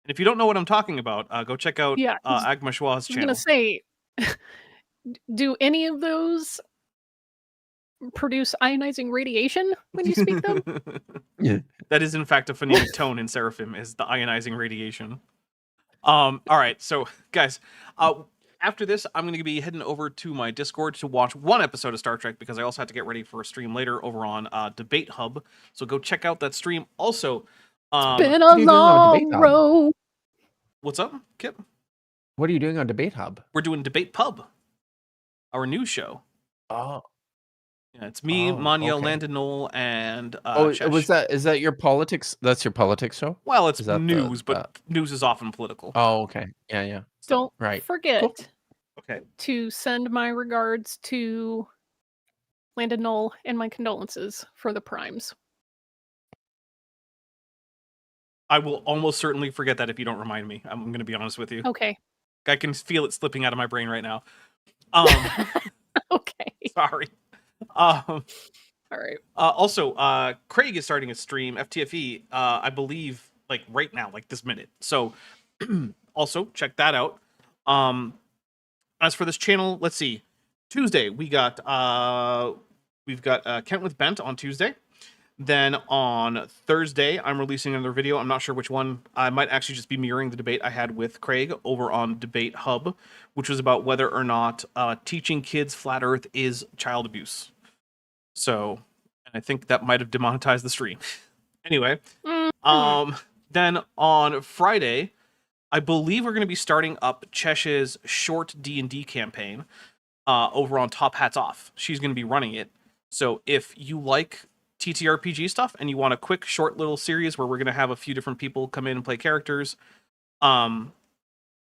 [SPEAKER 1] if you don't know what I'm talking about, go check out Agma Schwa's channel.
[SPEAKER 4] I was gonna say, do any of those produce ionizing radiation when you speak them?
[SPEAKER 3] Yeah.
[SPEAKER 1] That is in fact a phonemic tone in Seraphim, is the ionizing radiation. All right, so guys, after this, I'm going to be heading over to my Discord to watch one episode of Star Trek, because I also have to get ready for a stream later over on Debate Hub. So go check out that stream. Also,
[SPEAKER 4] it's been a long road.
[SPEAKER 1] What's up, Kip?
[SPEAKER 3] What are you doing on Debate Hub?
[SPEAKER 1] We're doing Debate Pub, our new show.
[SPEAKER 3] Oh.
[SPEAKER 1] Yeah, it's me, Manya, Landon Knoll, and
[SPEAKER 3] Chesh. Is that your politics? That's your politics show?
[SPEAKER 1] Well, it's news, but news is often political.
[SPEAKER 3] Oh, okay. Yeah.
[SPEAKER 4] Don't forget
[SPEAKER 1] okay,
[SPEAKER 4] to send my regards to Landon Knoll and my condolences for the primes.
[SPEAKER 1] I will almost certainly forget that if you don't remind me. I'm going to be honest with you.
[SPEAKER 4] Okay.
[SPEAKER 1] I can feel it slipping out of my brain right now.
[SPEAKER 4] Okay.
[SPEAKER 1] Sorry.
[SPEAKER 4] All right.
[SPEAKER 1] Also, Craig is starting a stream, FTFE, I believe, like right now, like this minute. So also check that out. As for this channel, let's see. Tuesday, we've got Kent with Bent on Tuesday. Then on Thursday, I'm releasing another video. I'm not sure which one. I might actually just be mirroring the debate I had with Craig over on Debate Hub, which was about whether or not teaching kids flat Earth is child abuse. So, and I think that might have demonetized the stream. Anyway, then on Friday, I believe we're going to be starting up Chesh's short D&D campaign. over on Top Hats Off. She's going to be running it. So if you like TTRPG stuff and you want a quick, short little series where we're going to have a few different people come in and play characters, I'm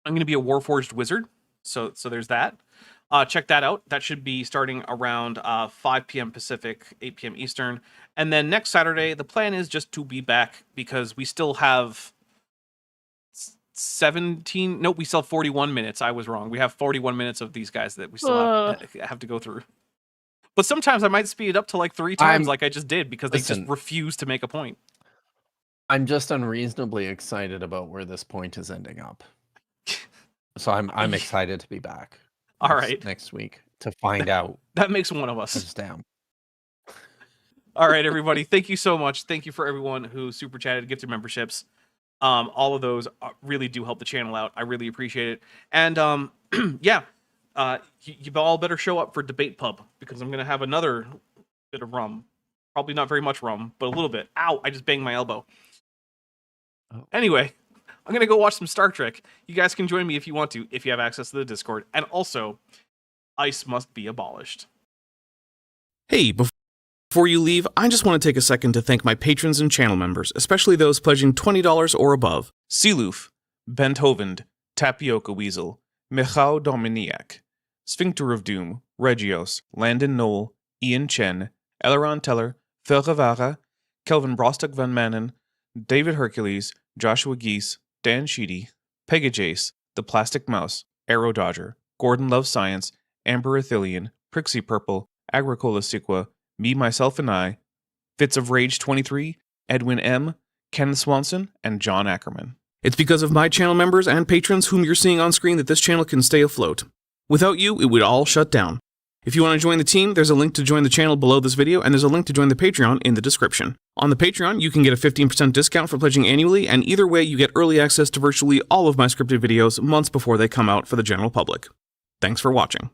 [SPEAKER 1] going to be a Warforged wizard. So there's that. Check that out. That should be starting around 5 p.m. Pacific, 8 p.m. Eastern. And then next Saturday, the plan is just to be back because we still have 17. Nope, we still have 41 minutes. I was wrong. We have 41 minutes of these guys that we still have to go through. But sometimes I might speed it up to like 3 times like I just did because they just refuse to make a point.
[SPEAKER 3] I'm just unreasonably excited about where this point is ending up. So I'm excited to be back.
[SPEAKER 1] All right.
[SPEAKER 3] Next week to find out.
[SPEAKER 1] That makes one of us.
[SPEAKER 3] Damn.
[SPEAKER 1] All right, everybody. Thank you so much. Thank you for everyone who super chatted, gifted memberships. All of those really do help the channel out. I really appreciate it. And yeah, you all better show up for Debate Pub because I'm going to have another bit of rum. Probably not very much rum, but a little bit. Ow, I just banged my elbow. Oh. Anyway, I'm going to go watch some Star Trek. You guys can join me if you want to, if you have access to the Discord. And also, ICE must be abolished.
[SPEAKER 7] Hey, before you leave, I just want to take a second to thank my patrons and channel members, especially those pledging $20 or above. Sealoof, Benthovend, Tapioca Weasel, Michał Dominiak, Sphincter of Doom, Regios, Landon Knoll, Ian Chen, Eleron Teller, Phil Rivara, Kelvin Brostock Van Manen, David Hercules, Joshua Geese, Dan Sheedy, Pegajace, The Plastic Mouse, Arrow Dodger, Gordon Loves Science, Amber Athelian, Prixie Purple, Agricola Sequa, Me, Myself, and I, Fits of Rage 23, Edwin M., Kenneth Swanson, and John Ackerman. It's because of my channel members and patrons whom you're seeing on screen that this channel can stay afloat. Without you, it would all shut down. If you want to join the team, there's a link to join the channel below this video, and there's a link to join the Patreon in the description. On the Patreon, you can get a 15% discount for pledging annually, and either way, you get early access to virtually all of my scripted videos months before they come out for the general public. Thanks for watching.